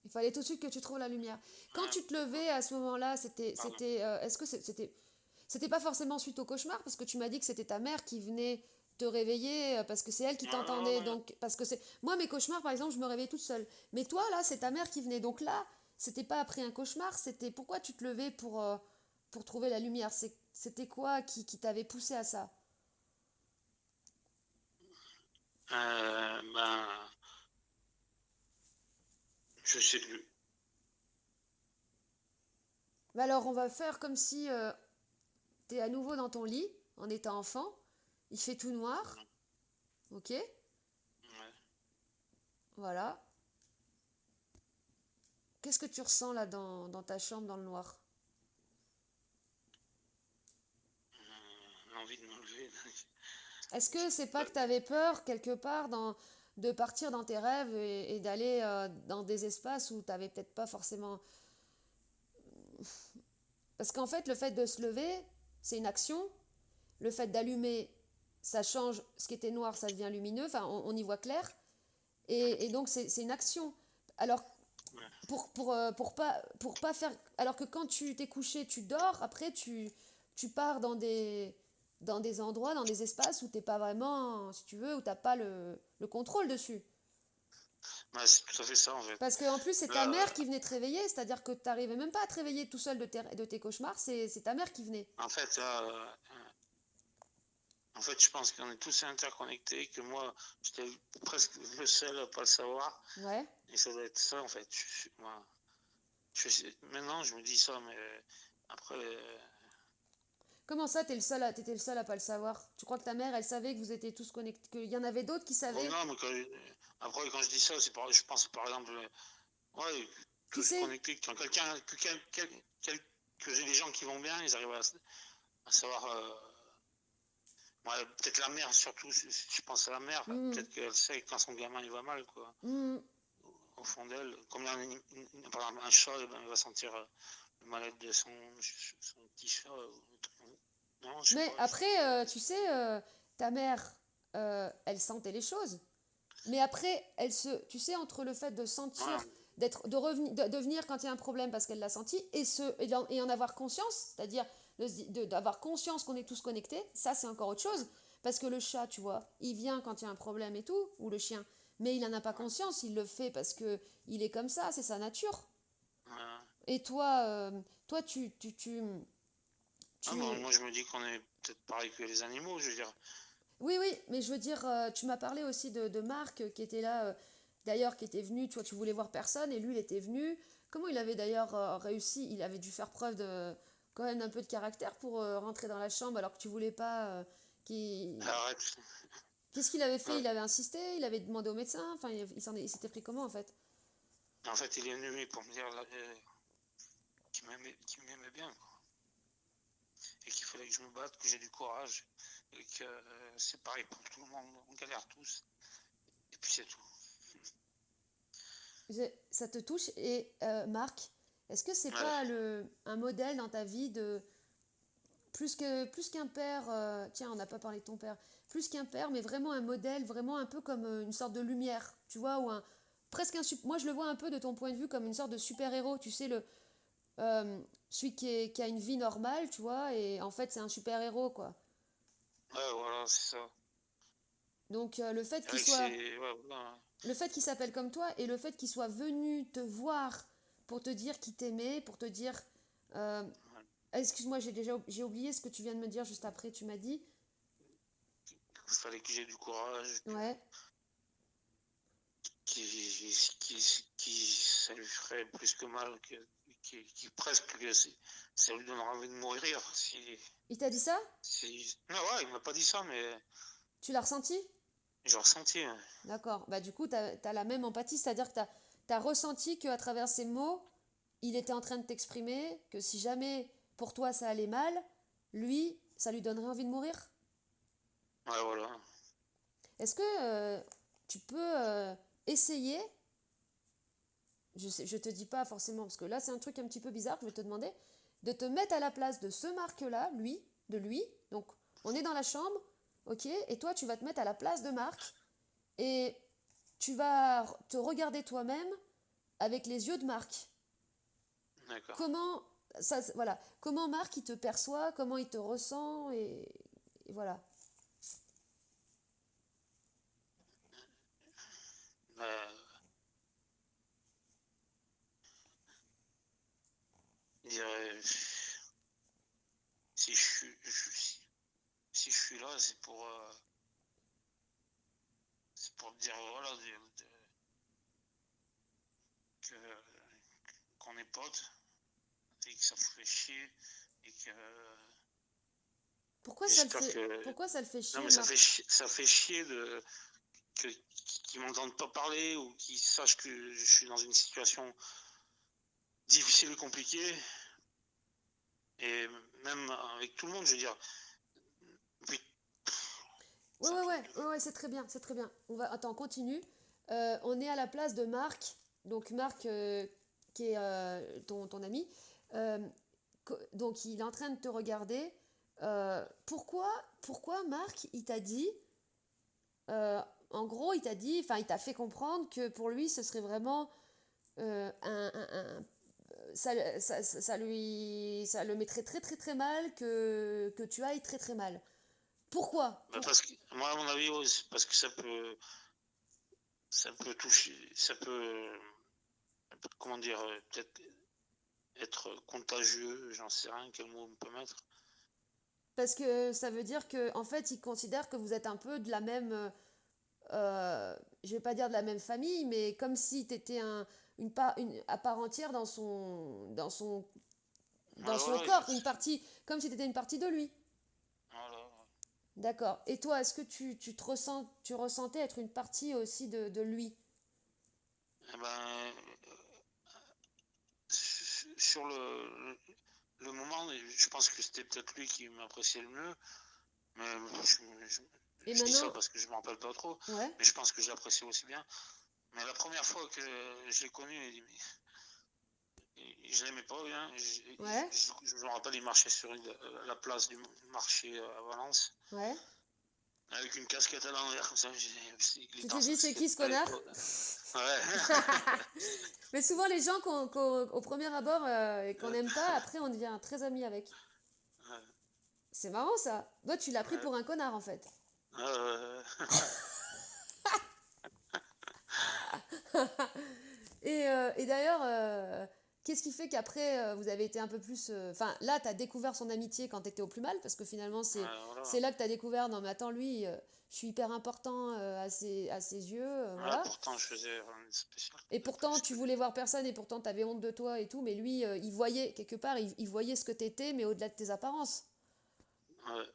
Il fallait tout de suite que tu trouves la lumière. Quand Ouais, tu te levais à ce moment-là, pardon. est-ce que c'était pas forcément suite au cauchemar, parce que tu m'as dit que c'était ta mère qui venait te réveiller, parce que c'est elle qui Ouais, ouais, t'entendait, ouais. donc, parce que c'est, moi, mes cauchemars, par exemple, je me réveillais toute seule. Mais toi, là, c'est ta mère qui venait. Donc là, c'était pas après un cauchemar, c'était pourquoi tu te levais pour trouver la lumière. C'était quoi qui t'avait poussé à ça? Ben, je sais plus. Bah alors, on va faire comme si t'es à nouveau dans ton lit, en étant enfant. Il fait tout noir, Ouais, ok? ouais. Voilà. Qu'est-ce que tu ressens là dans ta chambre, dans le noir? L'envie de me lever. Est-ce Je que c'est sais pas pas. que tu avais peur quelque part de partir dans tes rêves et d'aller dans des espaces où tu n'avais peut-être pas forcément... Parce qu'en fait, le fait de se lever, c'est une action. Le fait d'allumer, ça change ce qui était noir, ça devient lumineux. Enfin, on y voit clair. Et donc, c'est une action. Alors, Ouais. pour pas faire... Alors que quand tu t'es couché, tu dors, après, tu pars dans des endroits, dans des espaces où t'es pas vraiment, si tu veux, où t'as pas le contrôle dessus. Ouais, c'est tout à fait ça en fait. Parce qu'en plus, c'est ta Là, mère qui venait te réveiller, c'est-à-dire que t'arrivais même pas à te réveiller tout seul de tes cauchemars, c'est ta mère qui venait. en fait, là, en fait, je pense qu'on est tous interconnectés, que moi, j'étais presque le seul à pas le savoir. Ouais. Et ça doit être ça, en fait. Moi, maintenant, je me dis ça, mais après, Comment ça, t'étais le seul à pas le savoir? Tu crois que ta mère, elle savait que vous étiez tous connectés, qu'il y en avait d'autres qui oh savaient? non, mais après, quand je dis ça, je pense par exemple, ouais, Qui que je sait? connecté, quand quelqu'un, que j'ai des gens qui vont bien, ils arrivent à savoir, ouais, peut-être la mère, surtout, si je pense à la mère, Hmm, peut-être qu'elle sait quand son gamin il va mal, quoi. hmm. Au fond d'elle, comme par exemple, un chat, eh ben, il va sentir le mal-être de son petit chat. Non, je sais Mais pas. après, tu sais, ta mère, elle sentait les choses. Mais après, tu sais, entre le fait de sentir, Ouais, de venir quand il y a un problème parce qu'elle l'a senti, et en avoir conscience, c'est-à-dire d'avoir conscience qu'on est tous connectés, ça c'est encore autre chose. Parce que le chat, tu vois, il vient quand il y a un problème et tout, ou le chien, mais il n'en a pas ouais, conscience, il le fait parce que il est comme ça, c'est sa nature. ouais. Et toi, toi, Ah, tu bon, es, moi, je me dis qu'on est peut-être pareil que les animaux, je veux dire. oui, oui, mais je veux dire, tu m'as parlé aussi de Marc qui était là, d'ailleurs, qui était venu, tu vois, tu voulais voir personne, et lui, il était venu. Comment il avait d'ailleurs réussi? Il avait dû faire preuve de quand même un peu de caractère pour rentrer dans la chambre alors que tu voulais pas. Arrête. Qu'est-ce qu'il avait fait? Ouais. Il avait insisté, il avait demandé au médecin, enfin, il s'était pris comment en fait? En fait, il est venu pour me dire qu'il m'aimait bien, quoi. Et qu'il fallait que je me batte, que j'ai du courage, et que c'est pareil pour tout le monde, on galère tous, et puis c'est tout. Ça te touche et Marc, est-ce que c'est Ouais, pas un modèle dans ta vie de plus qu'un père, tiens, on n'a pas parlé de ton père, plus qu'un père, mais vraiment un modèle, vraiment un peu comme une sorte de lumière, tu vois, ou presque moi je le vois un peu de ton point de vue comme une sorte de super-héros, tu sais, celui qui a une vie normale, tu vois, et en fait c'est un super-héros, quoi. ouais, voilà, c'est ça. Donc C'est vrai que c'est. Ouais, voilà. le fait qu'il s'appelle comme toi et le fait qu'il soit venu te voir pour te dire qu'il t'aimait, pour te dire, euh, Ouais. excuse-moi, j'ai oublié ce que tu viens de me dire juste après, tu m'as dit, Il fallait que j'ai du courage, ouais. ça lui ferait plus que mal, presque que ça lui donnera envie de mourir. Il t'a dit ça? Non, ouais, il m'a pas dit ça, mais Tu l'as ressenti? j'ai ressenti. Ouais. D'accord. Bah, du coup, tu as la même empathie, c'est-à-dire que tu as ressenti qu'à travers ces mots, il était en train de t'exprimer que si jamais pour toi ça allait mal, lui, ça lui donnerait envie de mourir. Ouais, voilà. Est-ce que tu peux essayer, je te dis pas forcément, parce que là c'est un truc un petit peu bizarre que je vais te demander, de te mettre à la place de ce Marc-là, de lui, donc on est dans la chambre, ok, et toi tu vas te mettre à la place de Marc, et tu vas te regarder toi-même avec les yeux de Marc. D'accord. Comment, voilà, comment Marc il te perçoit, comment il te ressent, et voilà. Ben, je dirais, si je suis, si je suis là, c'est pour dire, voilà, que, qu'on est potes et que ça vous fait chier et que j'espère que. Pourquoi ça le fait Non, chier, mais Marc? ça fait chier qu'ils m'entendent pas parler ou qu'ils sachent que je suis dans une situation difficile et compliquée. Et même avec tout le monde, je veux dire. Puis, Ouais, ça ouais, fait- ouais, ouais, ouais, c'est très bien, c'est très bien. Attends, on continue. On est à la place de Marc, donc Marc, qui est ton ami. Euh, donc il est en train de te regarder. Pourquoi Marc, il t'a dit, en gros, il t'a dit, enfin, il t'a fait comprendre que pour lui, ce serait vraiment ça le mettrait très très très mal que tu ailles très très mal. Pourquoi? Bah, parce que, moi, à mon avis, ouais, c'est parce que ça peut toucher, comment dire, peut-être être contagieux, j'en sais rien, quel mot on peut mettre. Parce que ça veut dire que en fait, il considère que vous êtes un peu de la même, je vais pas dire de la même famille, mais comme si tu étais à part entière dans Voilà, son voilà, corps, une partie, comme si tu étais une partie de lui. voilà. D'accord. Et toi, est-ce que tu ressentais être une partie aussi de lui? Eh ben, sur le moment, je pense que c'était peut-être lui qui m'appréciait le mieux, mais Et je dis ça maintenant, parce que je me rappelle pas trop, ouais, mais je pense que je l'appréciais aussi bien. Mais la première fois que je l'ai connu, je l'aimais pas bien. ouais, Je me rappelle, il marchait sur la place du marché à Valence, ouais. avec une casquette à l'envers, comme ça. Il Tu était t'es en dit, c'est qui ce allez, connard? ouais. Mais souvent, les gens au premier abord et qu'on n'aime pas, après, on devient très amis avec. C'est marrant ça. Toi, tu l'as pris pour un connard en fait. Euh, Et d'ailleurs, qu'est-ce qui fait qu'après, vous avez été un peu plus. Enfin, là, tu as découvert son amitié quand tu étais au plus mal, parce que finalement, voilà. c'est là que tu as découvert, non, mais attends, lui, je suis hyper important à ses yeux, Ouais, voilà. pourtant, je faisais rien de spécial. Et pourtant, tu voulais voir personne, et pourtant, tu avais honte de toi et tout, mais lui, il voyait, quelque part, il voyait ce que tu étais, mais au-delà de tes apparences. Ouais.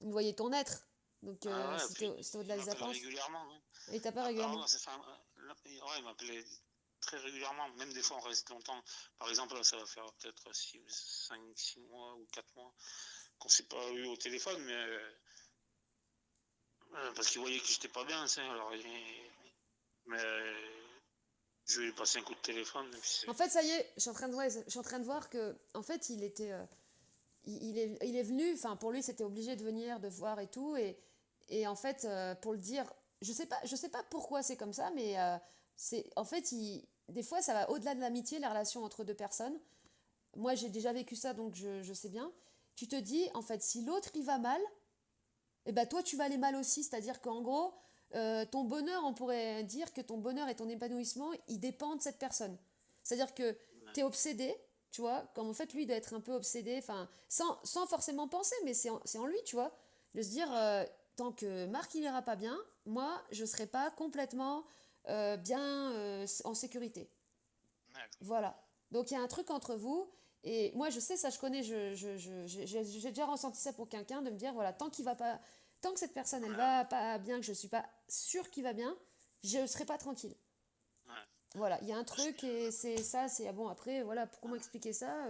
Il voyait ton être. Donc, Ah ouais, puis c'était il au-delà des m'appelle apparences. régulièrement, hein. Et il t'appelle Alors régulièrement. là, ouais, il m'appelait très régulièrement, même des fois on reste longtemps. Par exemple, là, ça va faire peut-être 5, 6 mois ou 4 mois qu'on s'est pas eu au téléphone, mais parce qu'il voyait que j'étais pas bien, tu sais, mais je lui ai passé un coup de téléphone. Et puis En fait, ça y est, je suis en train de voir que, en fait, il était, il est venu. Enfin, pour lui, c'était obligé de venir, de voir et tout, et en fait, pour le dire, je sais pas pourquoi c'est comme ça, mais en fait, des fois, ça va au-delà de l'amitié, la relation entre deux personnes. Moi, j'ai déjà vécu ça, donc je sais bien. Tu te dis, en fait, si l'autre il va mal, et ben toi, tu vas aller mal aussi. C'est-à-dire qu'en gros, ton bonheur, on pourrait dire que ton bonheur et ton épanouissement, il dépend de cette personne. C'est-à-dire que tu es obsédé, tu vois, comme en fait, lui, il doit être un peu obsédé, enfin, sans forcément penser, mais c'est en lui, tu vois, de se dire, tant que Marc, il ira pas bien, moi, je serai pas complètement bien en sécurité. d'accord. Voilà. Donc il y a un truc entre vous. Et moi, je sais, ça, je connais, j'ai déjà ressenti ça pour quelqu'un, de me dire, voilà, tant que cette personne, elle Ouais, va pas bien, que je suis pas sûre qu'il va bien, je ne serai pas tranquille. ouais. Voilà, il y a un Parce que, truc et c'est ça, c'est, ah bon, après, voilà, comment expliquer ça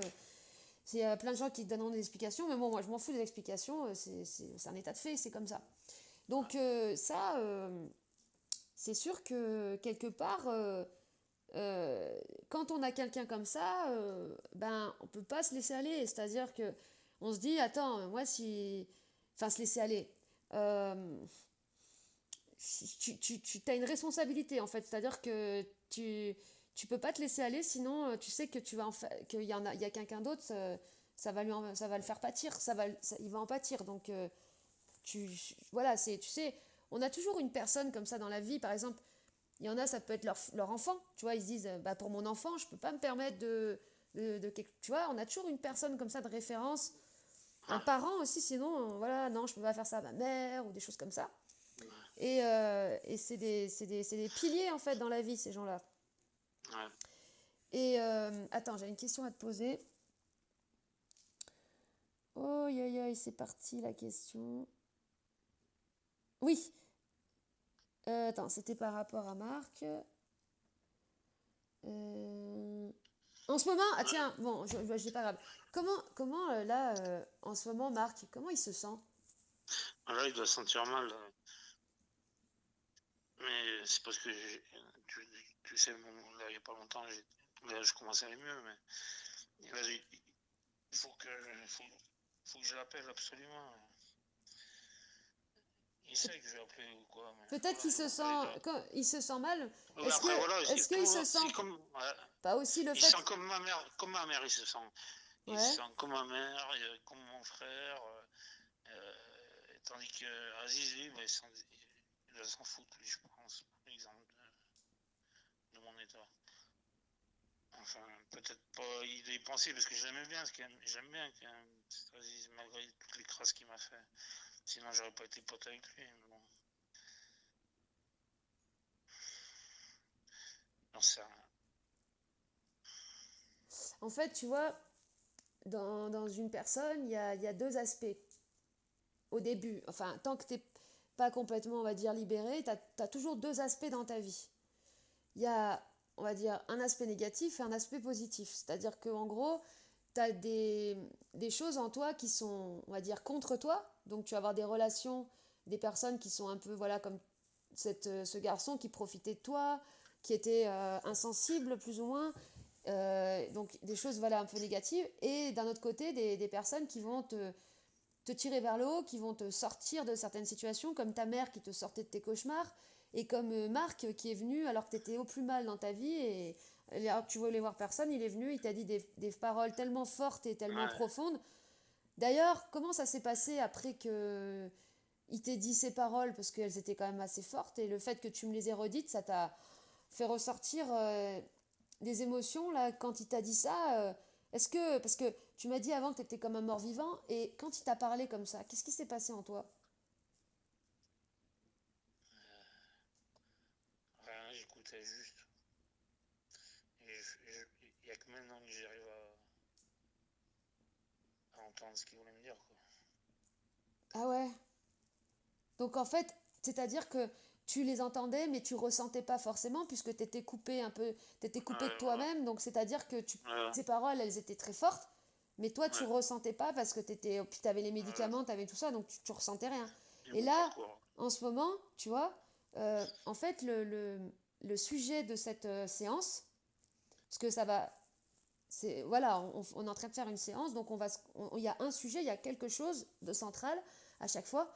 il y a plein de gens qui te donneront des explications, mais bon, moi, je m'en fous des explications, c'est un état de fait, c'est comme ça. Donc ça, c'est sûr que quelque part, quand on a quelqu'un comme ça, ben, on peut pas se laisser aller. C'est-à-dire que on se dit, attends, moi si, enfin, se laisser aller. Euh, si tu as une responsabilité en fait. C'est-à-dire que tu peux pas te laisser aller, sinon tu sais que tu vas qu'il y en a, il y a quelqu'un d'autre, ça va le faire pâtir, il va en pâtir. Donc voilà, tu sais, on a toujours une personne comme ça dans la vie. Par exemple, il y en a, ça peut être leur enfant. Tu vois, ils se disent, bah pour mon enfant, je peux pas me permettre tu vois, on a toujours une personne comme ça de référence, un Ouais, parent aussi, sinon, voilà, non, je peux pas faire ça à ma mère ou des choses comme ça. Et c'est des piliers en fait dans la vie, ces gens-là. ouais. Et attends, j'ai une question à te poser. Oh, aïe, aïe, c'est parti la question. Oui, attends, c'était par rapport à Marc. Euh, En ce moment, ah tiens, bon, je pas grave. Comment là, en ce moment, Marc, comment il se sent? Là, il doit se sentir mal. Mais c'est parce que tu, tu sais, bon, là, il n'y a pas longtemps, là, je commence à aller mieux, mais là, il faut que je l'appelle absolument. Il sait que je vais appeler ou quoi, mais Peut-être voilà, qu'il se sent, il se sent mal. ouais, après, voilà, Est-ce qu'il se sent c'est comme, ouais, pas aussi le il se fait, sent comme ma mère, il se sent. Il se ouais, sent comme ma mère, comme mon frère, tandis que Aziz, lui, bah, il va s'en foutre, lui, je pense, par exemple, de mon état. Enfin, peut-être pas y penser, parce que j'aimais bien, j'aime bien quand même, Aziz, malgré toutes les crasses qu'il m'a fait. Sinon, j'aurais pas été pote avec lui, mais bon. Non, ça. en fait, tu vois, dans une personne, il y a deux aspects. Au début, enfin, tant que t'es pas complètement, on va dire, libéré, t'as toujours deux aspects dans ta vie. Il y a, on va dire, un aspect négatif et un aspect positif. C'est-à-dire qu'en gros, tu as des choses en toi qui sont, on va dire, contre toi. Donc tu vas avoir des relations, des personnes qui sont un peu, voilà, comme ce garçon qui profitait de toi, qui était insensible plus ou moins. Donc des choses, voilà, un peu négatives. Et d'un autre côté, des personnes qui vont te tirer vers le haut, qui vont te sortir de certaines situations, comme ta mère qui te sortait de tes cauchemars, et comme Marc qui est venu alors que tu étais au plus mal dans ta vie, et alors que tu voulais voir personne, il est venu, il t'a dit des paroles tellement fortes et tellement Ouais. profondes. D'ailleurs, comment ça s'est passé après que il t'ait dit ces paroles, parce qu'elles étaient quand même assez fortes, et le fait que tu me les aies redites, ça t'a fait ressortir des émotions là quand il t'a dit ça. Est-ce que parce que tu m'as dit avant que tu étais comme un mort-vivant, et quand il t'a parlé comme ça, qu'est-ce qui s'est passé en toi? Rien, j'écoutais juste. Et il n'y a que maintenant que j'arrive à entendre ce qu'il voulait me dire, quoi. Ah ouais. Donc en fait, c'est-à-dire que tu les entendais, mais tu ressentais pas forcément, puisque tu étais coupé un peu, t'étais coupé de Voilà. toi-même. Donc c'est-à-dire que Voilà. ces paroles, elles étaient très fortes, mais toi, tu Ouais. ressentais pas parce que puis t'avais les Voilà. médicaments, t'avais tout ça, donc tu ressentais rien. Et Et mon là, parcours. en ce moment, tu vois, en fait, le sujet de cette séance, parce que ça va, c'est voilà, on est en train de faire une séance, donc il y a un sujet, il y a quelque chose de central à chaque fois.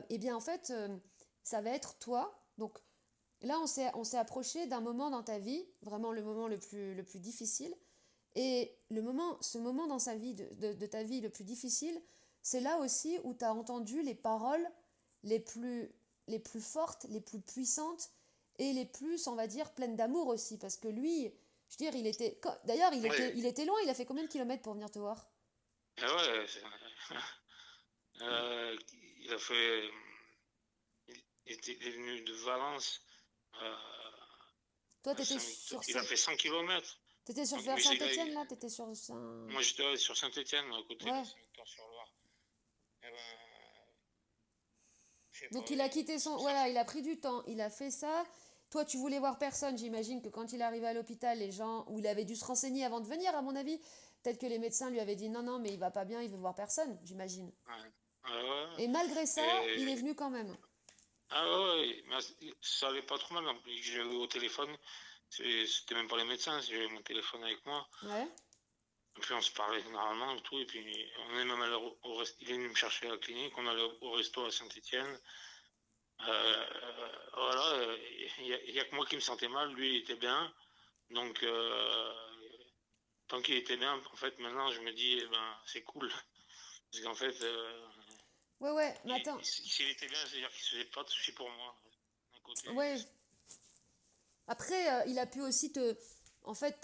Et bien en fait, ça va être toi. Donc là, on s'est approché d'un moment dans ta vie, vraiment le moment le plus difficile. Et ce moment dans sa vie, de ta vie le plus difficile, c'est là aussi où tu as entendu les paroles les plus, les plus fortes, les plus puissantes et les plus, on va dire, pleines d'amour aussi. Parce que lui, je veux dire, d'ailleurs, Oui. il était loin, il a fait combien de kilomètres pour venir te voir? Ah ouais, euh, il a fait. Il est venu de Valence à, Toi, à Saint-Victor. Il a fait 100 km. t'étais sur Donc, vers mais Saint-Étienne, là? T'étais sur Saint... moi, j'étais sur Saint-Étienne, à côté de Ouais. Saint-Victor-sur-Loire. Et ben, je sais pas, Donc il a quitté son... Voilà, il a pris du temps, il a fait ça. Toi, tu voulais voir personne. J'imagine que quand il est arrivé à l'hôpital, les gens... Ou il avait dû se renseigner avant de venir, à mon avis. Peut-être que les médecins lui avaient dit non, non, mais il va pas bien, il veut voir personne, j'imagine. ouais. Ah ouais. Et malgré ça, il est Et, venu quand même. ah ouais, mais ça allait pas trop mal. J'ai eu au téléphone, c'était même pas les médecins, j'ai eu mon téléphone avec moi. Ouais. Et puis on se parlait normalement et tout. Et puis on est même allé il est venu me chercher à la clinique, on allait au resto à Saint-Étienne. Voilà, il y a que moi qui me sentais mal, lui il était bien. Donc, tant qu'il était bien, en fait, maintenant, je me dis, eh ben, c'est cool. Parce qu'en fait, Ouais, mais attends. s'il était bien, c'est-à-dire qu'il se faisait pas de soucis pour moi. D'un côté, Ouais. Après, il a pu aussi te. En fait,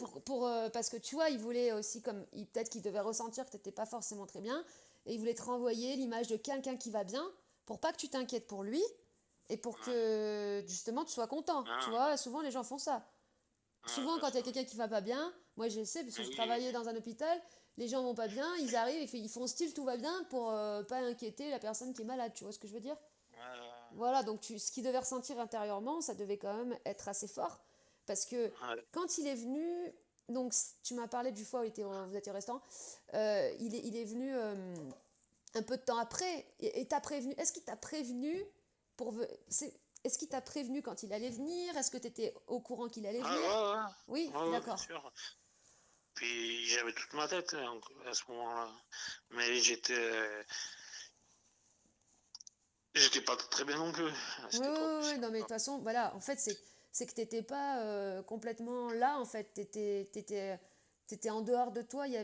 parce que tu vois, il voulait aussi, peut-être qu'il devait ressentir que t'étais pas forcément très bien, et il voulait te renvoyer l'image de quelqu'un qui va bien, pour pas que tu t'inquiètes pour lui, et pour ouais. que, justement, tu sois content. Tu Ah, vois, souvent, les gens font ça. Souvent, ouais, quand il y a c'est vrai. quelqu'un qui va pas bien, moi je sais, parce que Mais je oui, travaillais dans un hôpital, les gens vont pas bien, ils arrivent, ils font style tout va bien pour pas inquiéter la personne qui est malade, tu vois ce que je veux dire? Voilà, donc ce qu'il devait ressentir intérieurement, ça devait quand même être assez fort. Parce que ouais. quand il est venu, donc tu m'as parlé du fois où vous étiez au restaurant, il est venu un peu de temps après, et t'as prévenu. Est-ce qu'il t'a prévenu pour. Est-ce qu'il t'a prévenu quand il allait venir? Est-ce que tu étais au courant qu'il allait Ah, venir? Oui, ouais, bien d'accord. sûr. Puis j'avais toute ma tête hein, à ce moment-là. Mais j'étais pas très bien non plus à Oui, cette époque oui, aussi. oui, non, mais de toute façon, voilà, en fait, c'est que t'étais pas complètement là, en fait, t'étais en dehors de toi, il y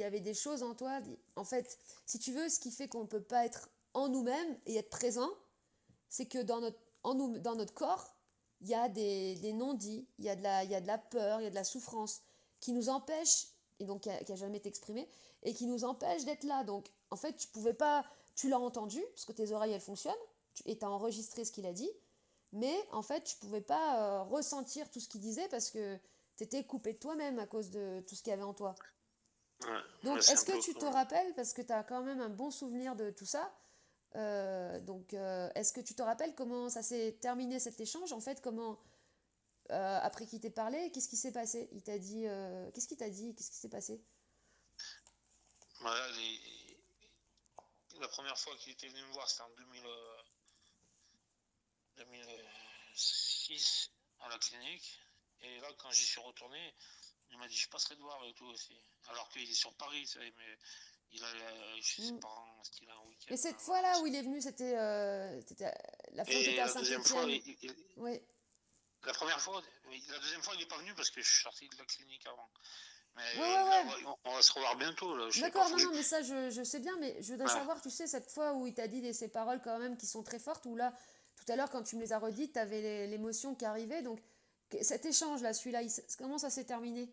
avait des choses en toi. En fait, si tu veux, ce qui fait qu'on ne peut pas être en nous-mêmes et être présent, c'est que dans notre corps, il y a des non-dits, il y a de la peur, il y a de la souffrance qui nous empêche, et donc qui a jamais été exprimée, et qui nous empêche d'être là. Donc, en fait, tu pouvais pas, tu l'as entendu, parce que tes oreilles, elles fonctionnent, et tu as enregistré ce qu'il a dit, mais en fait, tu pouvais pas ressentir tout ce qu'il disait parce que tu étais coupé de toi-même à cause de tout ce qu'il y avait en toi. Ouais, Donc, ouais, c'est est-ce un que peu tu te comme. rappelles, parce que tu as quand même un bon souvenir de tout ça, est-ce que tu te rappelles comment ça s'est terminé cet échange? En fait, comment, après qu'il t'ait parlé, qu'est-ce qui s'est passé? Il t'a dit, qu'est-ce qu'il t'a dit? Qu'est-ce qui s'est passé? Voilà, la première fois qu'il était venu me voir, c'était en 2006 à la clinique. Et là, quand j'y suis retourné, il m'a dit je passerai te voir et tout aussi. Alors qu'il est sur Paris, ça, mais il a chez ses Mm. parents, parce qu'il a un week-end Mais cette à fois-là Valence. où il est venu, c'était la fois où tu étais Et à la deuxième fois, Saint-Étienne. Oui. la première fois, la deuxième fois, il n'est pas venu parce que je suis sorti de la clinique avant. Mais là, Ouais. on va se revoir bientôt. Là. Je sais pas, D'accord, faut que je. non, mais ça, je sais bien, mais je voudrais Ouais. savoir, tu sais, cette fois où il t'a dit ces paroles quand même qui sont très fortes, où là, tout à l'heure, quand tu me les as redites, t'avais l'émotion qui arrivait, donc cet échange-là, celui-là, comment ça s'est terminé?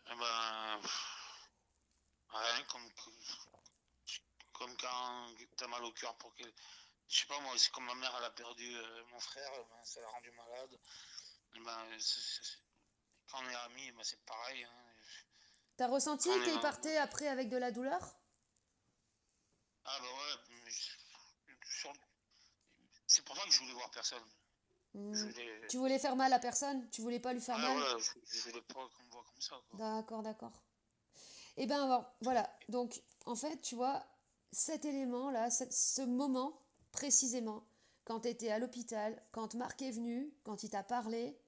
Eh ben, rien, comme quand t'as mal au cœur pour que. Je sais pas moi, c'est comme ma mère, elle a perdu mon frère, ben, ça l'a rendu malade. Eh ben, quand on est amis, ben, c'est pareil. Hein. T'as ressenti Quand on est qu'il dans. partait après avec de la douleur? Ah bah ouais, c'est pour ça que je voulais voir personne. Je Hmm. voulais. Tu voulais faire mal à personne? Tu voulais pas lui faire Ouais, mal? voilà, je voulais pas qu'on me voit comme ça, quoi. D'accord, d'accord. Eh bien, voilà. Donc, en fait, tu vois, cet élément-là, ce moment précisément, quand tu étais à l'hôpital, quand Marc est venu, quand il t'a parlé,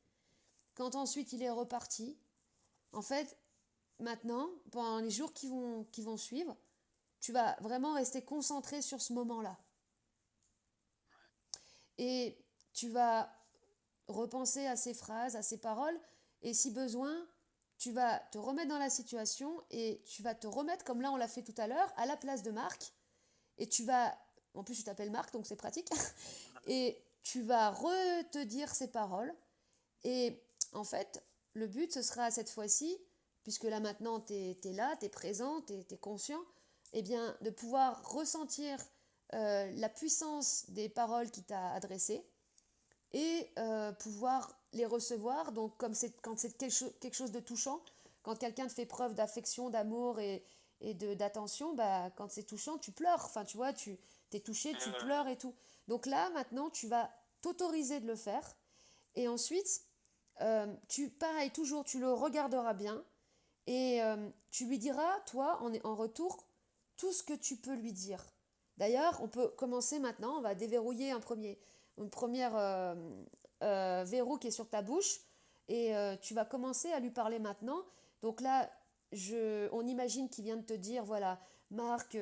quand ensuite il est reparti, en fait, maintenant, pendant les jours qui vont suivre, tu vas vraiment rester concentré sur ce moment-là. Et tu vas repenser à ces phrases, à ces paroles, et si besoin, tu vas te remettre dans la situation et tu vas te remettre, comme là on l'a fait tout à l'heure, à la place de Marc, et tu vas, en plus tu t'appelles Marc, donc c'est pratique, et tu vas te dire ces paroles, et en fait, le but, ce sera cette fois-ci, puisque là maintenant, tu es là, tu es présent, tu es conscient, eh bien, de pouvoir ressentir la puissance des paroles qu'il t'a adressées et pouvoir les recevoir. Donc, quand c'est quelque chose de touchant, quand quelqu'un te fait preuve d'affection, d'amour et d'attention, bah, quand c'est touchant, tu pleures. Enfin, tu vois, tu t'es touché, tu pleures et tout. Donc là, maintenant, tu vas t'autoriser de le faire. Et ensuite, pareil, toujours, tu le regarderas bien et tu lui diras, toi, en retour, tout ce que tu peux lui dire. D'ailleurs, on peut commencer maintenant, on va déverrouiller une première verrou qui est sur ta bouche et tu vas commencer à lui parler maintenant. Donc là, on imagine qu'il vient de te dire, voilà, Marc,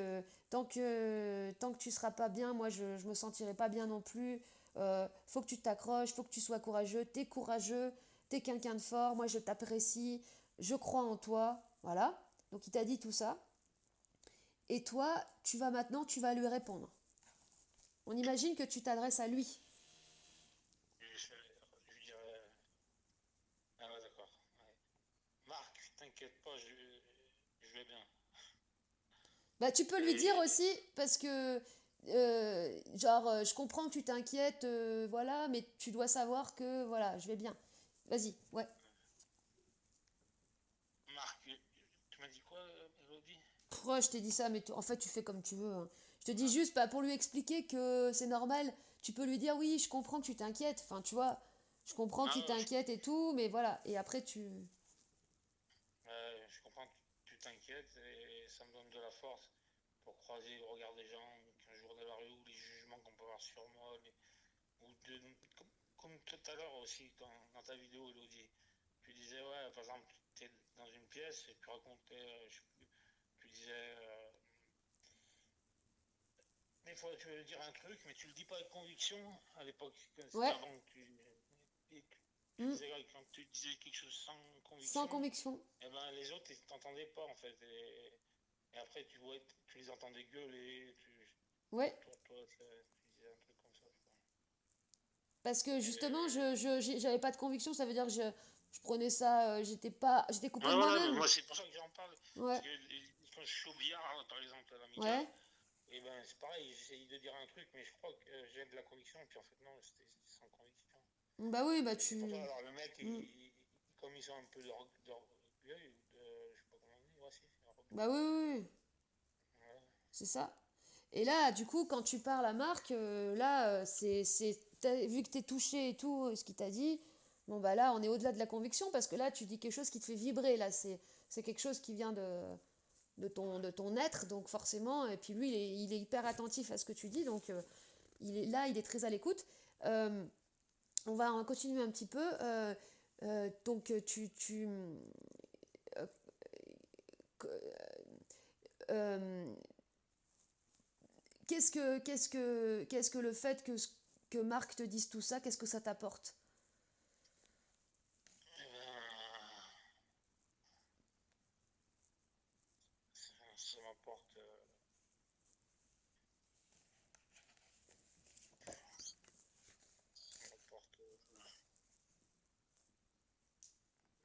tant que tu seras pas bien, moi je me sentirai pas bien non plus. Faut que tu t'accroches, faut que tu sois courageux, t'es courageux. t'es quelqu'un de fort, moi je t'apprécie, je crois en toi, voilà. Donc il t'a dit tout ça. Et toi, tu vas lui répondre. On imagine que tu t'adresses à lui. Je lui dirais, ah ouais, d'accord. Ouais. Marc, t'inquiète pas, je vais bien. Bah, tu peux lui dire Et, aussi, parce que, je comprends que tu t'inquiètes, voilà, mais tu dois savoir que, voilà, je vais bien. Vas-y, ouais. Marc, tu m'as dit quoi, Elodie? Ouais, je t'ai dit ça, mais en fait, tu fais comme tu veux, hein. Je te dis juste, bah, pour lui expliquer que c'est normal, tu peux lui dire, oui, je comprends que tu t'inquiètes. Enfin, tu vois, je comprends Ah qu'il non, t'inquiète et tout, mais voilà. Et après, tu... je comprends que tu t'inquiètes et ça me donne de la force pour croiser le regard des gens qu'un jour dans la rue ou les jugements qu'on peut avoir sur moi. Ou comme tout à l'heure aussi, dans ta vidéo, Elodie, tu disais, ouais, par exemple, tu es dans une pièce et tu racontais, je sais plus, tu disais, des fois tu veux dire un truc, mais tu le dis pas avec conviction. À l'époque, c'était Ouais, avant que tu hmm, disais, quand tu disais quelque chose sans sans conviction, conviction. et ben les autres, ils t'entendaient pas en fait. Et après, tu les entendais gueuler, Ouais, toi, tu disais un truc comme ça, je crois. parce que justement, Et, j'avais pas de conviction, ça veut dire que je prenais ça, j'étais coupée ouais, de voilà, mais moi-même. moi c'est pour ça que j'en parle. Ouais, Parce que quand je suis au billard, par exemple, à l'amical, ouais. et ben c'est pareil, j'essaye de dire un truc, mais je crois que j'ai de la conviction, et puis en fait, non, c'était sans conviction. Bah oui, bah Et c'est pour ça, tu... alors le mec, hmm. comme ils ont un peu d'orgueil, je sais pas comment on dit, ouais, si, Bah oui, oui, oui, ouais. c'est ça. Et là, du coup, quand tu parles à Marc, là, vu que t'es touché et tout, ce qu'il t'a dit, bon, bah là, on est au-delà de la conviction, parce que là, tu dis quelque chose qui te fait vibrer, là, c'est quelque chose qui vient de ton être, donc forcément, et puis lui, il est hyper attentif à ce que tu dis, donc il est très à l'écoute. Euh, on va en continuer un petit peu. Donc, euh, euh, qu'est-ce que le fait que Marc te dise tout ça, qu'est-ce que ça t'apporte? Eh ben, ça m'apporte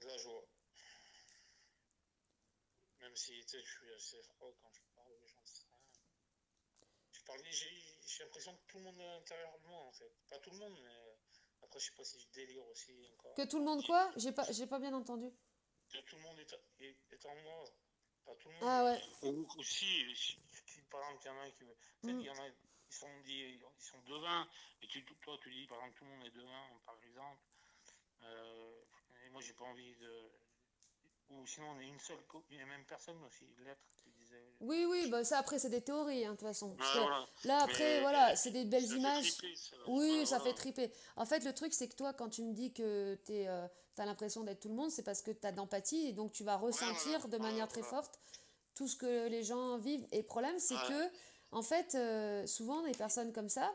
de la joie. Même si tu sais, je suis assez froid quand je parle aux gens. J'ai l'impression que tout le monde est à l'intérieur de moi en fait. Pas tout le monde, mais après je sais pas si je délire aussi Que encore. tout le monde quoi? J'ai pas bien entendu. Que tout le monde est en moi. Pas tout le monde, Ah ouais. mais aussi, si, par exemple il y en a qui. Mm. Il y en a, ils sont devins, et toi tu dis par exemple tout le monde est devin, par exemple. Et moi j'ai pas envie de. Ou sinon on est une même personne aussi, l'être, tu disais. Oui, oui, bah ça après c'est des théories, hein, de toute façon. Parce Ouais, que voilà. là après, Mais voilà, c'est des belles ça fait images. triper, ça. Oui, Ouais, ça fait voilà. triper. En fait, le truc, c'est que toi, quand tu me dis que t'as l'impression d'être tout le monde, c'est parce que t'as d'empathie et donc tu vas Ouais, voilà, ressentir de voilà, manière très voilà. forte tout ce que les gens vivent. Et le problème, c'est Ouais, que, en fait, souvent, les personnes comme ça,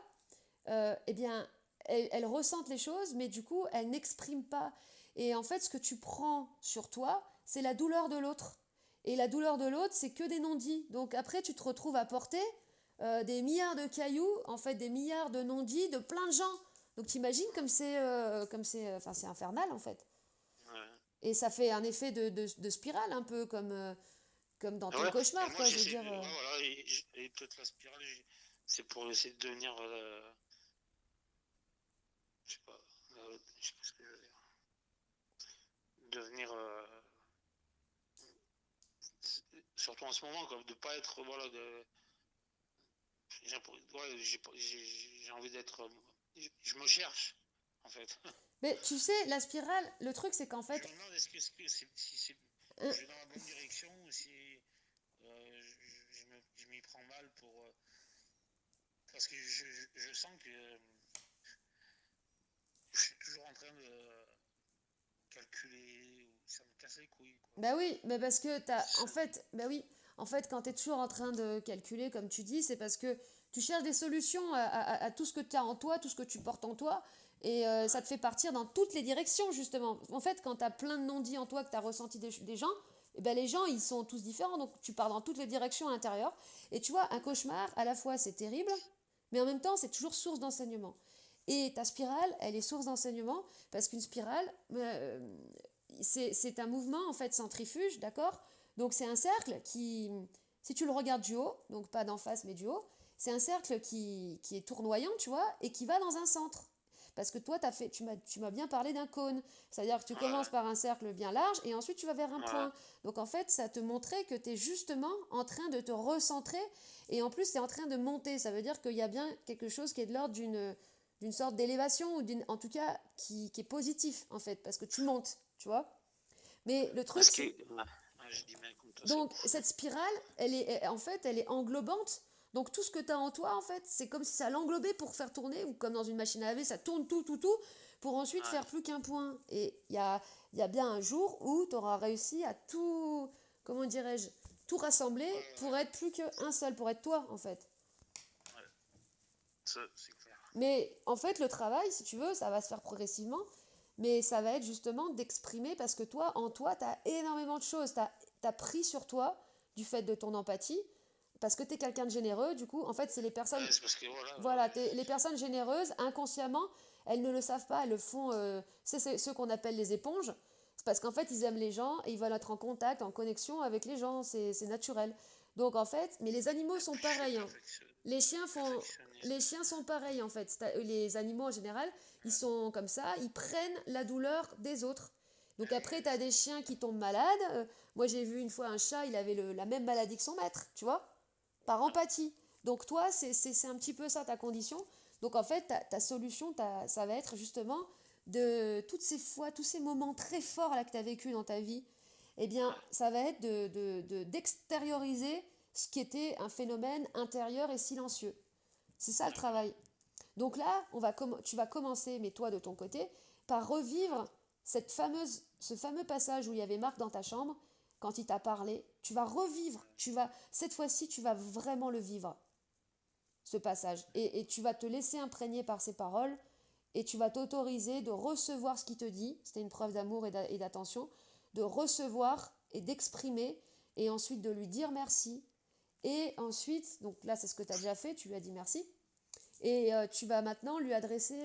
eh bien, elles ressentent les choses, mais du coup, elles n'expriment pas. Et en fait, ce que tu prends sur toi, c'est la douleur de l'autre. Et la douleur de l'autre, c'est que des non-dits. Donc après, tu te retrouves à porter des milliards de cailloux, en fait, des milliards de non-dits de plein de gens. Donc t'imagines enfin, c'est infernal en fait. ouais. Et ça fait un effet de spirale, un peu comme dans Ah tes ouais. Et cauchemars, moi, quoi. Je veux j'essaie dire. de. Ouais, voilà, et peut-être la spirale, c'est pour essayer de devenir. Je sais pas. Je sais pas ce que je veux dire. Devenir. Surtout en ce moment, quoi, de pas être. Voilà, de. Ouais, j'ai envie d'être. Je me cherche, en fait. Mais tu sais, la spirale, le truc, c'est qu'en Je fait, me demande si euh, je vais dans la bonne direction ou si je m'y prends mal pour. Parce que je sens que je suis toujours en train de calculer ou ça me casse les couilles, quoi. bah oui, mais parce que Ça- bah oui, en fait, quand tu es toujours en train de calculer, comme tu dis, c'est parce que Tu cherches des solutions à tout ce que tu as en toi, tout ce que tu portes en toi, et ça te fait partir dans toutes les directions, justement. En fait, quand tu as plein de non-dits en toi, que tu as ressenti des gens, eh ben, les gens, ils sont tous différents, donc tu pars dans toutes les directions à l'intérieur. Et tu vois, un cauchemar, à la fois, c'est terrible, mais en même temps, c'est toujours source d'enseignement. Et ta spirale, elle est source d'enseignement, parce qu'une spirale, c'est un mouvement, en fait, centrifuge, d'accord? Donc c'est un cercle qui, si tu le regardes du haut, donc pas d'en face, mais du haut, c'est un cercle qui est tournoyant, tu vois, et qui va dans un centre. Parce que toi, tu m'as bien parlé d'un cône. C'est-à-dire que tu commences Ouais, par un cercle bien large et ensuite tu vas vers un ouais. point. Donc en fait, ça te montrait que tu es justement en train de te recentrer et en plus tu es en train de monter. Ça veut dire qu'il y a bien quelque chose qui est de l'ordre d'une sorte d'élévation ou en tout cas qui est positif en fait parce que tu montes, tu vois. Mais le truc, Parce que, c'est je dis bien comme toi, c'est. donc cette spirale, en fait, elle est englobante. Donc tout ce que tu as en toi, en fait, c'est comme si ça l'englobait pour faire tourner, ou comme dans une machine à laver, ça tourne tout, pour ensuite Ouais, faire plus qu'un point. Et il y a bien un jour où tu auras réussi à tout, comment dirais-je, tout rassembler ouais, pour être plus qu'un seul, pour être toi, en fait. ouais. Ça, c'est clair. Mais en fait, le travail, si tu veux, ça va se faire progressivement, mais ça va être justement d'exprimer parce que toi, en toi, tu as énormément de choses. Tu as pris sur toi du fait de ton empathie, parce que tu es quelqu'un de généreux, du coup, en fait, c'est les personnes, Ouais, c'est parce que voilà, voilà, les personnes généreuses, inconsciemment, elles ne le savent pas, elles le font, c'est ceux qu'on appelle les éponges, c'est parce qu'en fait, ils aiment les gens et ils veulent être en contact, en connexion avec les gens, c'est naturel. Donc en fait, mais les animaux sont je suis pareils, hein. Les chiens font, les perfectionniste. chiens sont pareils en fait. Les animaux en général, ils sont comme ça, ils prennent la douleur des autres. Donc après, tu as des chiens qui tombent malades. Moi, j'ai vu une fois un chat, il avait la même maladie que son maître, tu vois, par empathie. Donc toi, c'est un petit peu ça ta condition. Donc en fait, ta solution, ça va être justement de toutes ces fois, tous ces moments très forts là, que tu as vécu dans ta vie, eh bien, ça va être d'extérioriser ce qui était un phénomène intérieur et silencieux. C'est ça le D'accord. travail. Donc là, tu vas commencer, mais toi de ton côté, par revivre ce fameux passage où il y avait Marc dans ta chambre, quand il t'a parlé. Tu vas revivre, cette fois-ci, tu vas vraiment le vivre, ce passage. Et tu vas te laisser imprégner par ses paroles et tu vas t'autoriser de recevoir ce qu'il te dit. C'était une preuve d'amour et d'attention. De recevoir et d'exprimer et ensuite de lui dire merci. Et ensuite, donc là, c'est ce que tu as déjà fait, tu lui as dit merci. Et tu vas maintenant lui adresser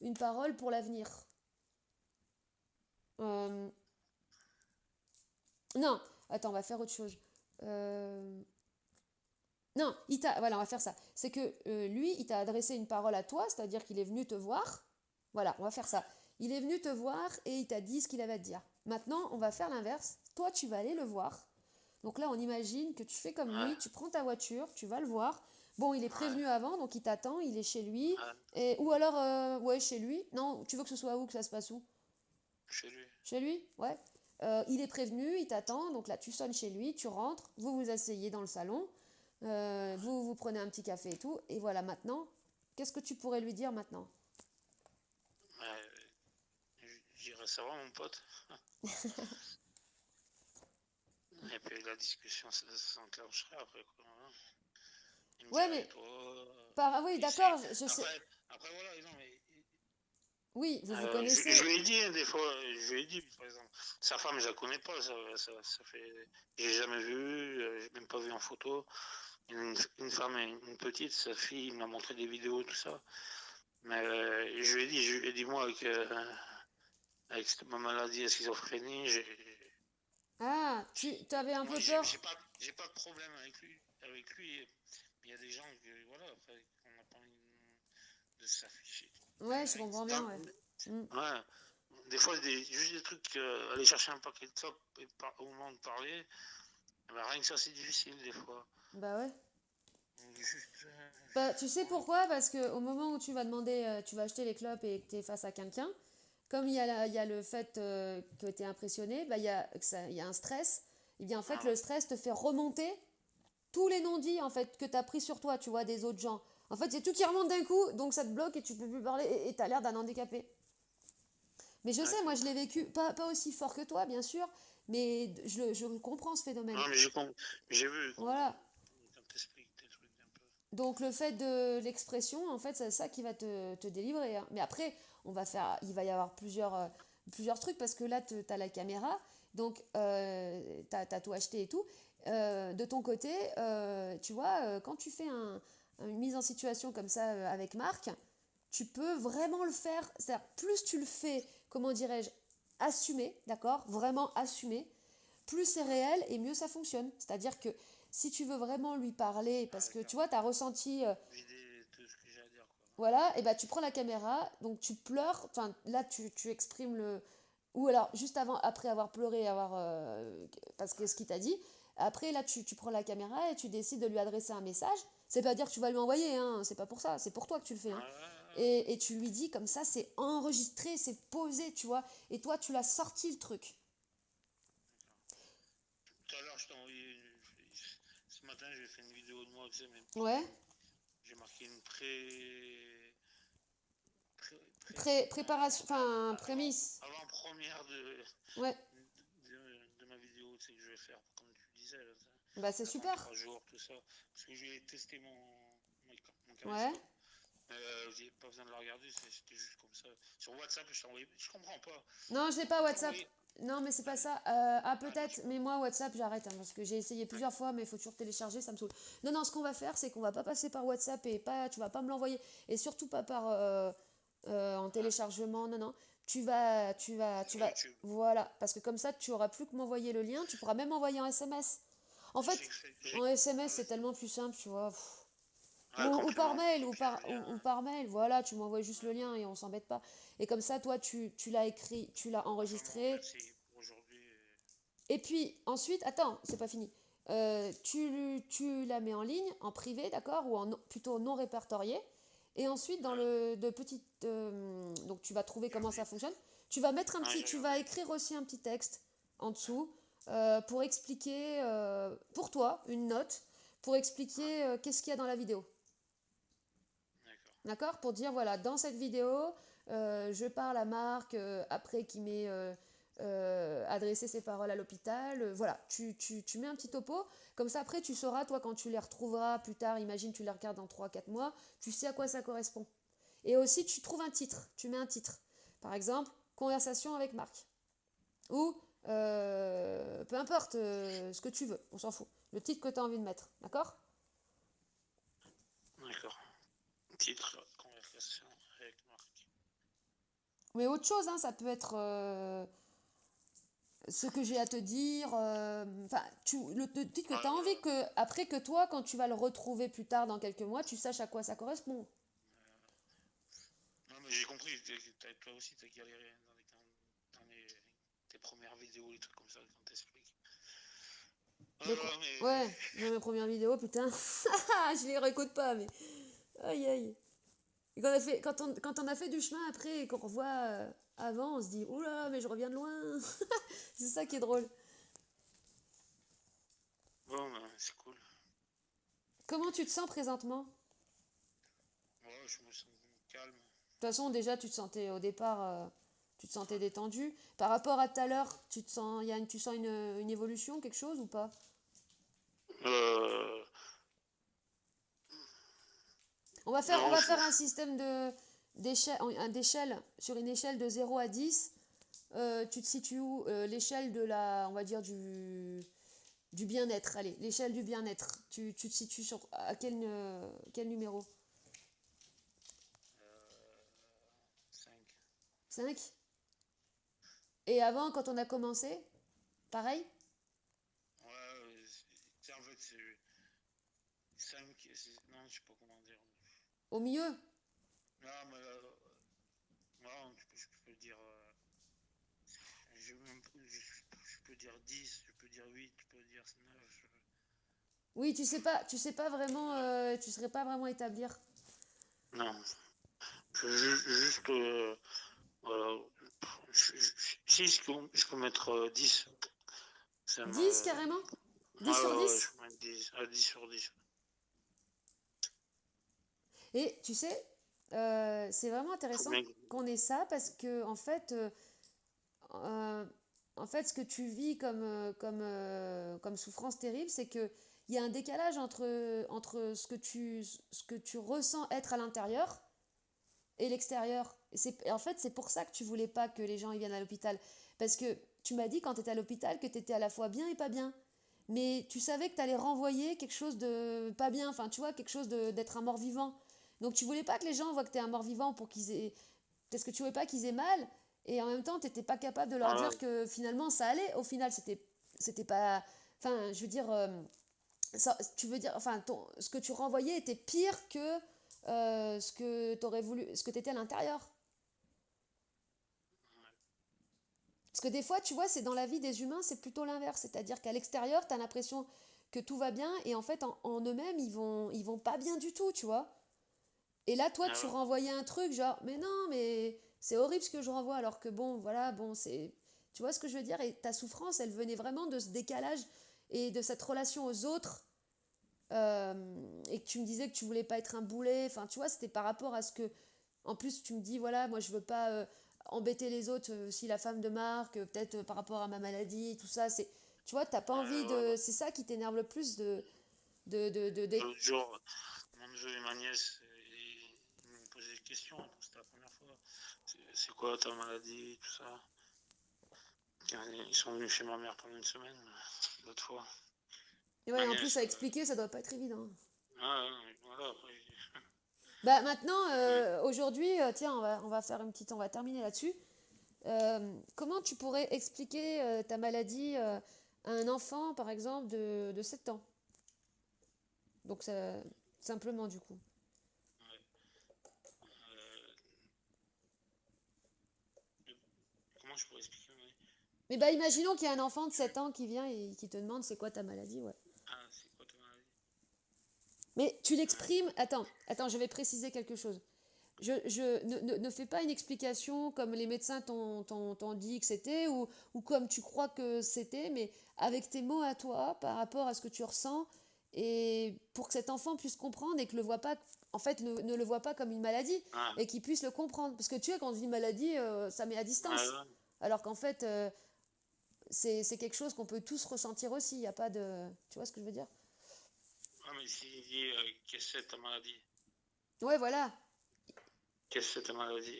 une parole pour l'avenir. Euh, non, attends, on va faire autre chose. Euh, non, voilà, on va faire ça. C'est que lui, il t'a adressé une parole à toi, c'est-à-dire qu'il est venu te voir. Voilà, on va faire ça. Il est venu te voir et il t'a dit ce qu'il avait à te dire. Maintenant, on va faire l'inverse. Toi, tu vas aller le voir. Donc là, on imagine que tu fais comme Ouais, lui, tu prends ta voiture, tu vas le voir. Bon, il est ouais, prévenu avant, donc il t'attend, il est chez lui. ouais, Ou alors, ouais, chez lui. Non, tu veux que ce soit où, que ça se passe où? chez lui. Chez lui? Ouais. Il est prévenu, il t'attend, donc là tu sonnes chez lui, tu rentres, vous vous asseyez dans le salon, vous prenez un petit café et tout, et voilà maintenant, qu'est-ce que tu pourrais lui dire maintenant? Ouais, j'irai savoir mon pote. Et puis la discussion s'enclencherait après quoi, hein. Il me Ouais, dirait mais, toi. ah oui, Il d'accord, sait. je sais, Après voilà, non mais. oui, vous vous Je connaissez, lui ai dit hein, des fois, je lui ai dit par exemple, sa femme je la connais pas, ça fait, j'ai jamais vu, j'ai même pas vu en photo. Une femme, une petite, sa fille, il m'a montré des vidéos, tout ça. Mais je lui ai dit moi avec ma maladie à schizophrénie, ah, tu avais un moi peu peur, j'ai pas de problème avec lui. Il y a des gens que voilà, après, qu'on n'a pas envie de s'afficher. ouais, je comprends bien, ouais. Mm. Ouais. Des fois, juste des trucs, aller chercher un paquet de clopes et au moment de parler, eh ben, rien que ça, c'est difficile des fois. Bah ouais. Donc, juste, Bah, tu sais voilà. pourquoi? Parce que au moment où tu vas demander, tu vas acheter les clopes et que tu es face à quelqu'un, comme il y a le fait que tu es impressionné, bah, il y a un stress. Et bien en fait, Ah, le stress te fait remonter tous les non-dits en fait, que tu as pris sur toi, tu vois, des autres gens. En fait, c'est tout qui remonte d'un coup, donc ça te bloque et tu peux plus parler et tu as l'air d'un handicapé. Mais je sais, moi je d'accord. l'ai vécu, pas aussi fort que toi, bien sûr, mais je comprends ce phénomène. Non, mais j'ai vu Voilà. quand t'expliques tes trucs un peu. Donc le fait de l'expression, en fait, c'est ça qui va te délivrer, hein. Mais après, il va y avoir plusieurs trucs parce que là, tu as la caméra, donc tu as tout acheté et tout. De ton côté, tu vois, quand tu fais une mise en situation comme ça avec Marc, tu peux vraiment le faire. C'est-à-dire, plus tu le fais, comment dirais-je, assumer, d'accord? Vraiment assumer, plus c'est réel et mieux ça fonctionne. C'est-à-dire que si tu veux vraiment lui parler, Ah, parce que d'accord. tu vois, tu as ressenti, Vider tout ce que j'ai à dire, quoi. voilà, et bah tu prends la caméra, donc tu pleures, enfin là tu exprimes le. Ou alors juste avant, après avoir pleuré, parce que ce qu'il t'a dit, après là tu prends la caméra et tu décides de lui adresser un message. C'est pas dire que tu vas lui envoyer, hein, c'est pas pour ça, c'est pour toi que tu le fais, Ouais, hein. ouais, ouais, ouais. Et tu lui dis comme ça, c'est enregistré, c'est posé, tu vois, et toi tu l'as sorti le truc. Tout à l'heure, je t'ai envoyé ce matin, j'ai fait une vidéo de moi, tu sais, mais Ouais, j'ai marqué une préparation, enfin prémisse. avant-première Ouais, de ma vidéo, tu sais, que je vais faire, comme tu disais, là, ça, bah c'est avant super. 3 jours, tout ça. Parce que j'ai testé mon Ouais. caméscope. J'ai pas besoin de la regarder, c'était juste comme ça. Sur WhatsApp, je t'ai envoyé. Je comprends pas. Non, je n'ai pas On t'a WhatsApp. envoyé. Non, mais c'est Ah, pas ça. ah, non, je Peut-être, sais pas. mais moi, WhatsApp, j'arrête, hein, parce que j'ai essayé Ouais, plusieurs fois, mais il faut toujours télécharger, ça me saoule. Non, non, ce qu'on va faire, c'est qu'on va pas passer par WhatsApp et pas, tu vas pas me l'envoyer. Et surtout pas par en ouais. téléchargement, non, non. Tu Sur vas, YouTube. voilà, parce que comme ça, tu auras plus que m'envoyer le lien, tu pourras même envoyer en SMS. En J'ai fait, fait. en SMS, Ouais, c'est tellement plus simple, tu vois. ouais, Ou par complètement. mail, Et puis le lien. ou par mail, voilà, tu m'envoies juste Ouais. le lien et on s'embête pas. Et comme ça, toi, tu l'as écrit, tu l'as Vraiment, enregistré. merci pour aujourd'hui. Et puis ensuite, attends, c'est pas fini. Tu la mets en ligne, en privé, d'accord, ou plutôt non répertorié. Et ensuite, dans Ouais, le petit, donc tu vas trouver j'ai comment ça regardé. fonctionne. Tu vas mettre Ouais, j'ai tu vas regardé. écrire aussi un petit texte en Ouais, dessous pour expliquer, pour toi, une note pour ouais, expliquer qu'est-ce qu'il y a dans la vidéo. d'accord. D'accord? Pour dire, voilà, dans cette vidéo, je parle à Marc, après qui m'ait adressé ses paroles à l'hôpital. Voilà, tu mets un petit topo. Comme ça, après, tu sauras, toi, quand tu les retrouveras plus tard, imagine, tu les regardes dans 3 4 mois, tu sais à quoi ça correspond. Et aussi, tu trouves un titre. Tu mets un titre. Par exemple, conversation avec Marc. Ou, peu importe ce que tu veux, on s'en fout. Le titre que tu as envie de mettre. D'accord? D'accord. Titre, conversation avec Marc. Mais autre chose, hein, ça peut être ce que j'ai à te dire. Enfin, le titre que Ouais, tu as envie que, après que toi, quand tu vas le retrouver plus tard dans quelques mois, tu saches à quoi ça correspond. non, mais j'ai compris. Toi aussi, t'as galéré tes premières vidéos, les trucs comme ça, quand t'expliques. De quoi? Voilà, mais. Ouais, dans mes premières vidéos, putain. Je les réécoute pas, mais. Aïe, aïe. Et quand on a fait du chemin après et qu'on revoit avant, on se dit, oula, mais je reviens de loin. C'est ça qui est drôle. Bon, ben, c'est cool. Comment tu te sens présentement? Ouais, je me sens calme. De toute façon, déjà, tu te sentais au départ, tu te sentais détendu. Par rapport à tout à l'heure, tu sens une évolution, quelque chose ou pas? Euh, On non, va faire un système d'échelle. Sur une échelle de 0 à 10, tu te situes où? L'échelle on va dire, du bien-être. Allez, l'échelle du bien-être. Tu te situes à quel numéro? 5. 5. Et avant, quand on a commencé, pareil? Ouais, en fait, c'est 5. Non, je sais pas comment dire. Au milieu? Non, mais non, je peux dire. Je peux dire 10, je peux dire 8, je peux dire 9. Oui, tu sais pas vraiment, tu saurais pas vraiment établir. Non, juste. Voilà. Si je peux mettre 10, ça 10 me. carrément? 10 Ah sur ouais, ouais, 10. je peux mettre 10, à 10 sur 10. Et tu sais, c'est vraiment Faut intéressant bien. qu'on ait ça parce que euh, en fait, ce que tu vis comme souffrance terrible, c'est que il y a un décalage entre ce que tu ressens être à l'intérieur et l'extérieur. Et en fait, c'est pour ça que tu voulais pas que les gens ils viennent à l'hôpital. Parce que tu m'as dit quand tu étais à l'hôpital que tu étais à la fois bien et pas bien. Mais tu savais que tu allais renvoyer quelque chose de pas bien, enfin tu vois, quelque chose d'être un mort-vivant. Donc tu voulais pas que les gens voient que tu es un mort-vivant pour qu'ils aient... Parce que tu voulais pas qu'ils aient mal, et en même temps, tu n'étais pas capable de leur Voilà. dire que finalement ça allait. Au final, c'était pas... Enfin, je veux dire, tu veux dire, enfin, ce que tu renvoyais était pire que ce que t'aurais voulu, ce que t'étais à l'intérieur. Parce que des fois, tu vois, c'est dans la vie des humains, c'est plutôt l'inverse. C'est-à-dire qu'à l'extérieur, tu as l'impression que tout va bien, et en fait, en eux-mêmes, ils vont pas bien du tout, tu vois. Et là, toi, tu Ouais. renvoyais un truc genre, mais non, mais c'est horrible ce que je renvoie, alors que bon, voilà, bon, c'est... Tu vois ce que je veux dire? Et ta souffrance, elle venait vraiment de ce décalage et de cette relation aux autres. Et que tu me disais que tu voulais pas être un boulet. Enfin, tu vois, c'était par rapport à ce que... En plus, tu me dis, voilà, moi, je veux pas embêter les autres, si la femme de Marc, peut-être par rapport à ma maladie, tout ça, c'est... Tu vois, t'as pas envie Voilà. de... C'est ça qui t'énerve le plus L'autre jour, mon neveu et ma nièce, ils m'ont posé des questions. C'était la première fois. C'est quoi ta maladie, tout ça. Ils sont venus chez ma mère pendant une semaine, l'autre fois. Et Ma ouais, en plus, nièce. à expliquer, ça doit pas être évident. Voilà, après. Bah maintenant, euh, aujourd'hui, tiens, on va faire une petite, on va terminer là-dessus. Comment tu pourrais expliquer ta maladie à un enfant, par exemple, de 7 ans? Donc, simplement, du coup. ouais. Euh, le- Comment je pourrais expliquer? Mais bah, imaginons qu'il y a un enfant de 7 ans qui vient et qui te demande c'est quoi ta maladie, ouais. Ah, c'est quoi ta maladie? Mais tu l'exprimes. Attends, je vais préciser quelque chose. Ne fais pas une explication comme les médecins t'ont dit que c'était ou comme tu crois que c'était, mais avec tes mots à toi par rapport à ce que tu ressens et pour que cet enfant puisse comprendre et que le voit pas, en fait, ne le voit pas comme une maladie Ah, et qu'il puisse le comprendre. Parce que tu sais, quand on dit maladie, ça met à ouais, distance. ouais. Alors qu'en fait, c'est quelque chose qu'on peut tous ressentir aussi. Il n'y a pas de. Tu vois ce que je veux dire? Ah, mais s'il dit qu'est-ce que c'est ta maladie? Ouais, voilà. Qu'est-ce que c'est ta maladie?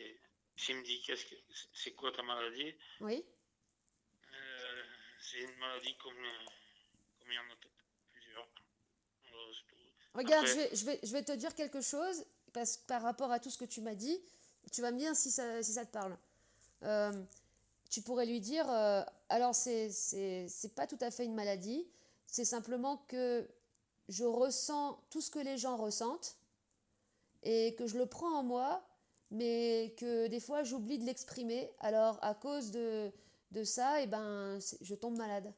S'il me dit c'est quoi ta maladie? Oui. Euh, c'est une maladie comme il y en a plusieurs. C'est tout. Regarde, Après, je vais te dire quelque chose par rapport à tout ce que tu m'as dit. Tu vas me dire si ça te parle. Euh, Tu pourrais lui dire, alors c'est pas tout à fait une maladie, c'est simplement que je ressens tout ce que les gens ressentent et que je le prends en moi, mais que des fois j'oublie de l'exprimer. Alors à cause de ça, eh ben, je tombe malade.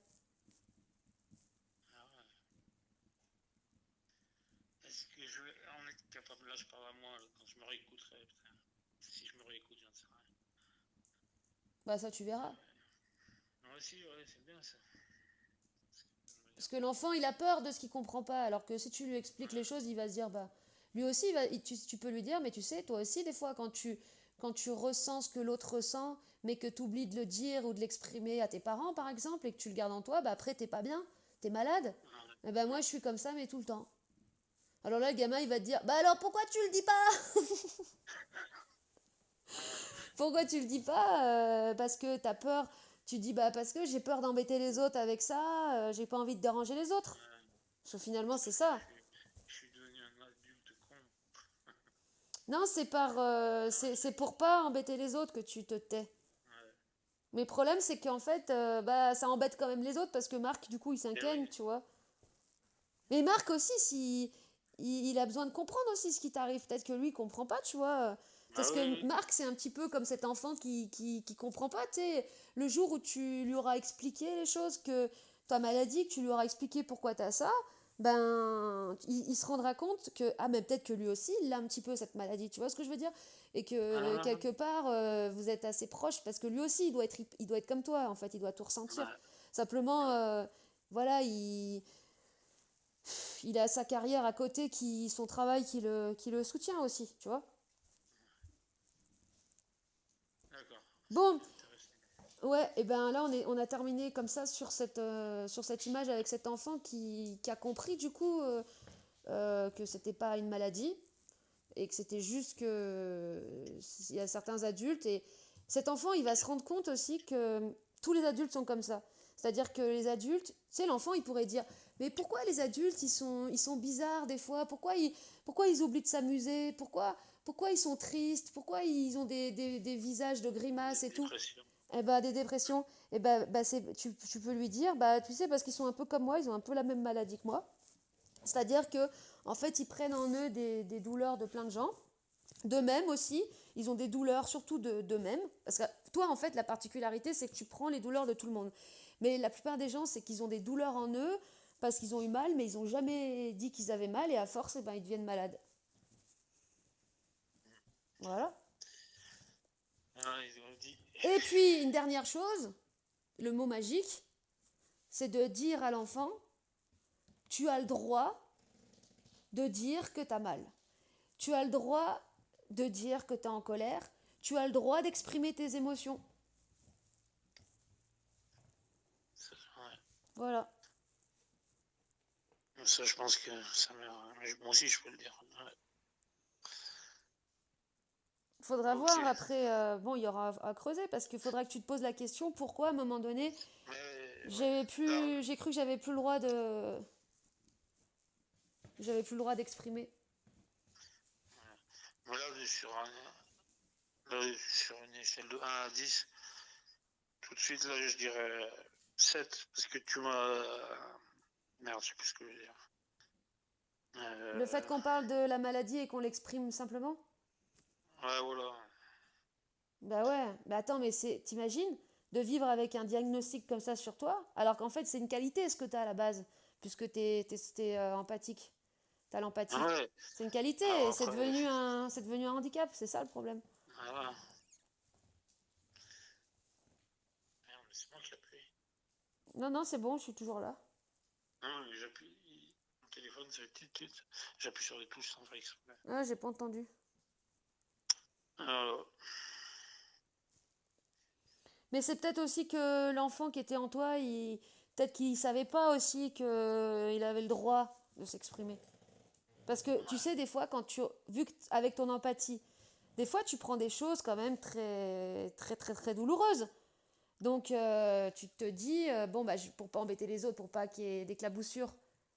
est-ce que je vais en être capable? Là, je parle à moi, quand je me réécouterai, putain. Si je me réécoute, j'en sais rien. Bah ça tu verras. Non, aussi, ouais, c'est bien ça. Parce que l'enfant, il a peur de ce qu'il comprend pas, alors que si tu lui expliques les choses, il va se dire, bah, lui aussi, tu peux lui dire, mais tu sais, toi aussi, des fois, quand tu ressens ce que l'autre ressent, mais que tu oublies de le dire ou de l'exprimer à tes parents, par exemple, et que tu le gardes en toi, bah après, t'es pas bien, t'es malade. Et ben moi, je suis comme ça, mais tout le temps. Alors là, le gamin, il va te dire, bah alors pourquoi tu le dis pas? Pourquoi tu le dis pas? Parce que t'as peur. Tu dis, bah parce que j'ai peur d'embêter les autres avec ça, j'ai pas envie de déranger les autres. Parce que finalement, Parce c'est que ça. je suis devenu un adulte con. Non, c'est pour pas embêter les autres que tu te tais. Ouais. Mais le problème, c'est qu'en fait, bah, ça embête quand même les autres parce que Marc, du coup, il Ben s'inquiète, oui. tu vois. Mais Marc aussi, si, il a besoin de comprendre aussi ce qui t'arrive. Peut-être que lui, il comprend pas, tu vois. Ah Parce que oui, Marc, c'est un petit peu comme cet enfant qui comprend pas, tu sais. Le jour où tu lui auras expliqué les choses, que ta maladie, que tu lui auras expliqué pourquoi t'as ça, ben, il se rendra compte que, ah, mais peut-être que lui aussi, il a un petit peu cette maladie, tu vois ce que je veux dire? Et que ah, quelque part, vous êtes assez proches parce que lui aussi, il doit être comme toi, en fait, il doit tout ressentir. ouais. Simplement, voilà, il a sa carrière à côté, son travail qui le soutient aussi, tu vois. D'accord, Bon, c'est intéressant. Ouais, et ben là on a terminé comme ça sur cette image avec cet enfant qui a compris du coup que c'était pas une maladie et que c'était juste que il y a certains adultes et cet enfant il va se rendre compte aussi que tous les adultes sont comme ça. C'est-à-dire que les adultes, tu sais, l'enfant il pourrait dire mais pourquoi les adultes ils sont bizarres des fois, pourquoi ils oublient de s'amuser, pourquoi ils sont tristes, pourquoi ils ont des visages de grimaces et tout. Dépression. Eh ben, des dépressions, tu peux lui dire, bah, tu sais, parce qu'ils sont un peu comme moi, ils ont un peu la même maladie que moi. C'est-à-dire que, en fait, ils prennent en eux des douleurs de plein de gens. D'eux-mêmes aussi, ils ont des douleurs surtout d'eux-mêmes. Parce que toi, en fait, la particularité, c'est que tu prends les douleurs de tout le monde. Mais la plupart des gens, c'est qu'ils ont des douleurs en eux parce qu'ils ont eu mal, mais ils n'ont jamais dit qu'ils avaient mal et à force, eh ben, ils deviennent malades. Voilà. Ah, ils ont dit. Et puis, une dernière chose, le mot magique, c'est de dire à l'enfant, tu as le droit de dire que tu as mal. Tu as le droit de dire que tu es en colère. Tu as le droit d'exprimer tes émotions. Ouais. Voilà. Ça, je pense que ça m'a. Moi aussi, je peux le dire. Ouais. Faudra Ok. voir après. Bon, il y aura à creuser parce qu'il faudra que tu te poses la question pourquoi à un moment donné Mais ouais. Là, j'ai cru que j'avais plus le droit j'avais plus le droit d'exprimer. voilà, sur une échelle de 1 à 10, tout de suite, là, je dirais 7, parce que tu m'as. Merde, je sais plus ce que je veux dire. Le fait Euh, qu'on parle de la maladie et qu'on l'exprime simplement. Ouais, voilà. Bah ouais, bah attends, mais t'imagines de vivre avec un diagnostic comme ça sur toi, alors qu'en fait c'est une qualité ce que t'as à la base, puisque t'es empathique, t'as l'empathie. Ouais. C'est une qualité, Alors et après, c'est devenu un handicap, c'est ça le problème. voilà. Merde, mais c'est moi qui appuie. Non, non, c'est bon, je suis toujours là. Non, mais j'appuie. Mon téléphone, c'est tit. J'appuie sur les touches sans faire exprès. Ah, j'ai pas entendu. Alors, Mais c'est peut-être aussi que l'enfant qui était en toi, peut-être qu'il savait pas aussi qu'il avait le droit de s'exprimer. Parce que tu sais, des fois, vu que avec ton empathie, des fois tu prends des choses quand même très, très, très, très douloureuses. Donc, tu te dis, bon, bah, pour pas embêter les autres, pour pas qu'il y ait d'éclaboussures,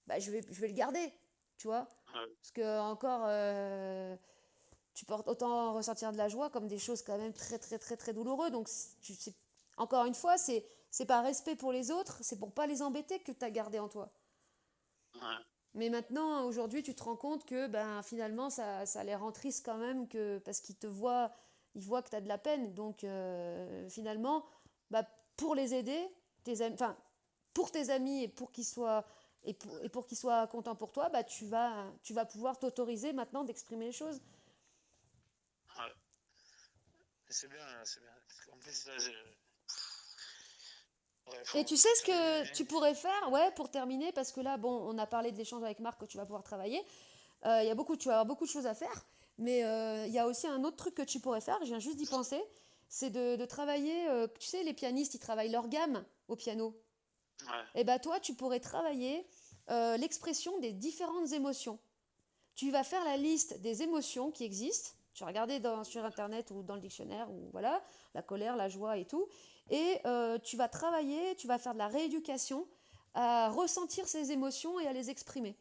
bah, je vais le garder, tu vois. ouais. Parce que, encore, tu peux autant ressentir de la joie comme des choses quand même très, très, très, très douloureuses. Donc, encore une fois, c'est par respect pour les autres, c'est pour pas les embêter que tu as gardé en toi. Ouais. Mais maintenant, aujourd'hui, tu te rends compte que ben, finalement, ça les rend tristes quand même, parce qu'ils te voient, ils voient que tu as de la peine. Donc, finalement, bah, pour les aider, enfin, pour tes amis et pour qu'ils soient contents pour toi, bah, tu vas pouvoir t'autoriser maintenant d'exprimer les choses. Ouais. Mais c'est bien, c'est bien. Parce qu'en plus, là, bref, Et on tu va sais peut-être ce terminer. que tu pourrais faire, ouais, pour terminer, parce que là, bon, on a parlé de l'échange avec Marc que tu vas pouvoir travailler. Tu vas avoir beaucoup de choses à faire, mais il y a aussi un autre truc que tu pourrais faire, je viens juste d'y penser, c'est de travailler, tu sais, les pianistes, ils travaillent leur gamme au piano. Ouais. Et bah toi, tu pourrais travailler l'expression des différentes émotions. Tu vas faire la liste des émotions qui existent. Tu vas regarder sur Internet ou dans le dictionnaire, ou voilà, la colère, la joie et tout. Et tu vas travailler, tu vas faire de la rééducation à ressentir ces émotions et à les exprimer.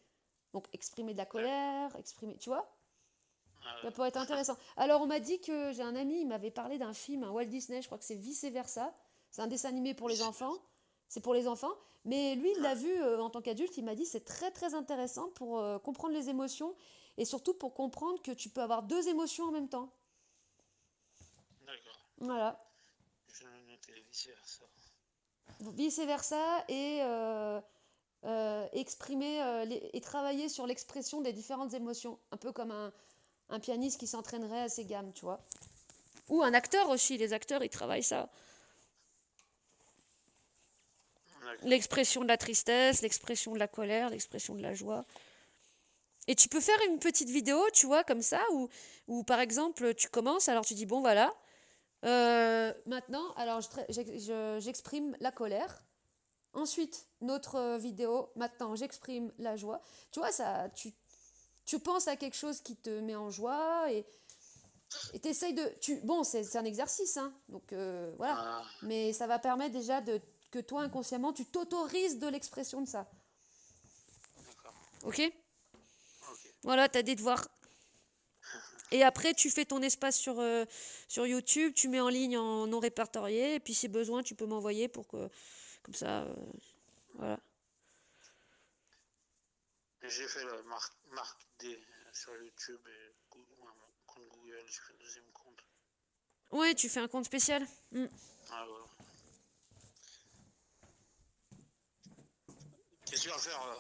Donc exprimer de la D'accord. colère, exprimer, tu vois, ça Ouais. pourrait être intéressant. Alors on m'a dit que j'ai un ami, il m'avait parlé d'un film, un Walt Disney, je crois que c'est Vice Versa. C'est un dessin animé pour les Vice enfants. versa. C'est pour les enfants. Mais lui, il l'a Ouais. vu en tant qu'adulte, il m'a dit c'est très très intéressant pour comprendre les émotions et surtout pour comprendre que tu peux avoir deux émotions en même temps. D'accord. Voilà. Je vais le noter vice versa. Vice versa et exprimer et travailler sur l'expression des différentes émotions. Un peu comme un pianiste qui s'entraînerait à ses gammes, tu vois. Ou un acteur aussi, les acteurs, ils travaillent ça. D'accord. L'expression de la tristesse, l'expression de la colère, l'expression de la joie. Et tu peux faire une petite vidéo, tu vois, comme ça, où par exemple, tu commences, alors tu dis, bon, voilà, Maintenant, alors j'exprime la colère. Ensuite, notre vidéo. Maintenant, j'exprime la joie. Tu vois, tu penses à quelque chose qui te met en joie et t'essayes de. Bon, c'est un exercice, hein, donc voilà. Ah, Mais ça va permettre déjà que toi, inconsciemment, tu t'autorises de l'expression de ça. d'accord. Ok? Ok. Voilà, t'as des devoirs. Et après, tu fais ton espace sur YouTube, tu mets en ligne en non répertorié, et puis si besoin, tu peux m'envoyer pour que. Comme ça, voilà. Et j'ai fait la marque D sur YouTube et Google, mon compte Google, j'ai fait le deuxième compte. Ouais, tu fais un compte spécial. Ah, voilà. Qu'est-ce que tu vas faire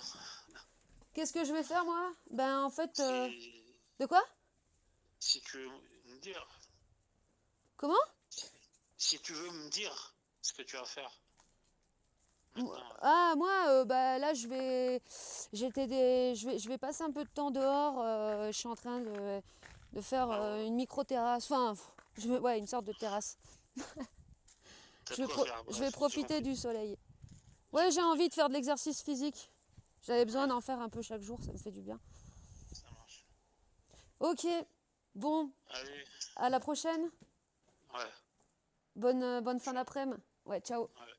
Qu'est-ce que je vais faire, moi? Ben, en fait. si, De quoi? si tu veux me dire, Comment? si tu veux me dire ce que tu vas faire maintenant. Ah, moi, bah là, je vais passer un peu de temps dehors. Je suis en train de faire Ah, voilà. une micro-terrasse. Enfin, ouais, une sorte de terrasse. T'as de quoi faire, Je vais bref, j'ai profiter compris. du soleil. J'ai Ouais, j'ai compris. envie de faire de l'exercice physique. J'avais besoin Ouais, d'en faire un peu chaque jour, ça me fait du bien. ça marche. Ok, bon, Allez, à la prochaine. ouais, Bonne fin ciao. d'après-midi. Ouais, ciao. Ouais.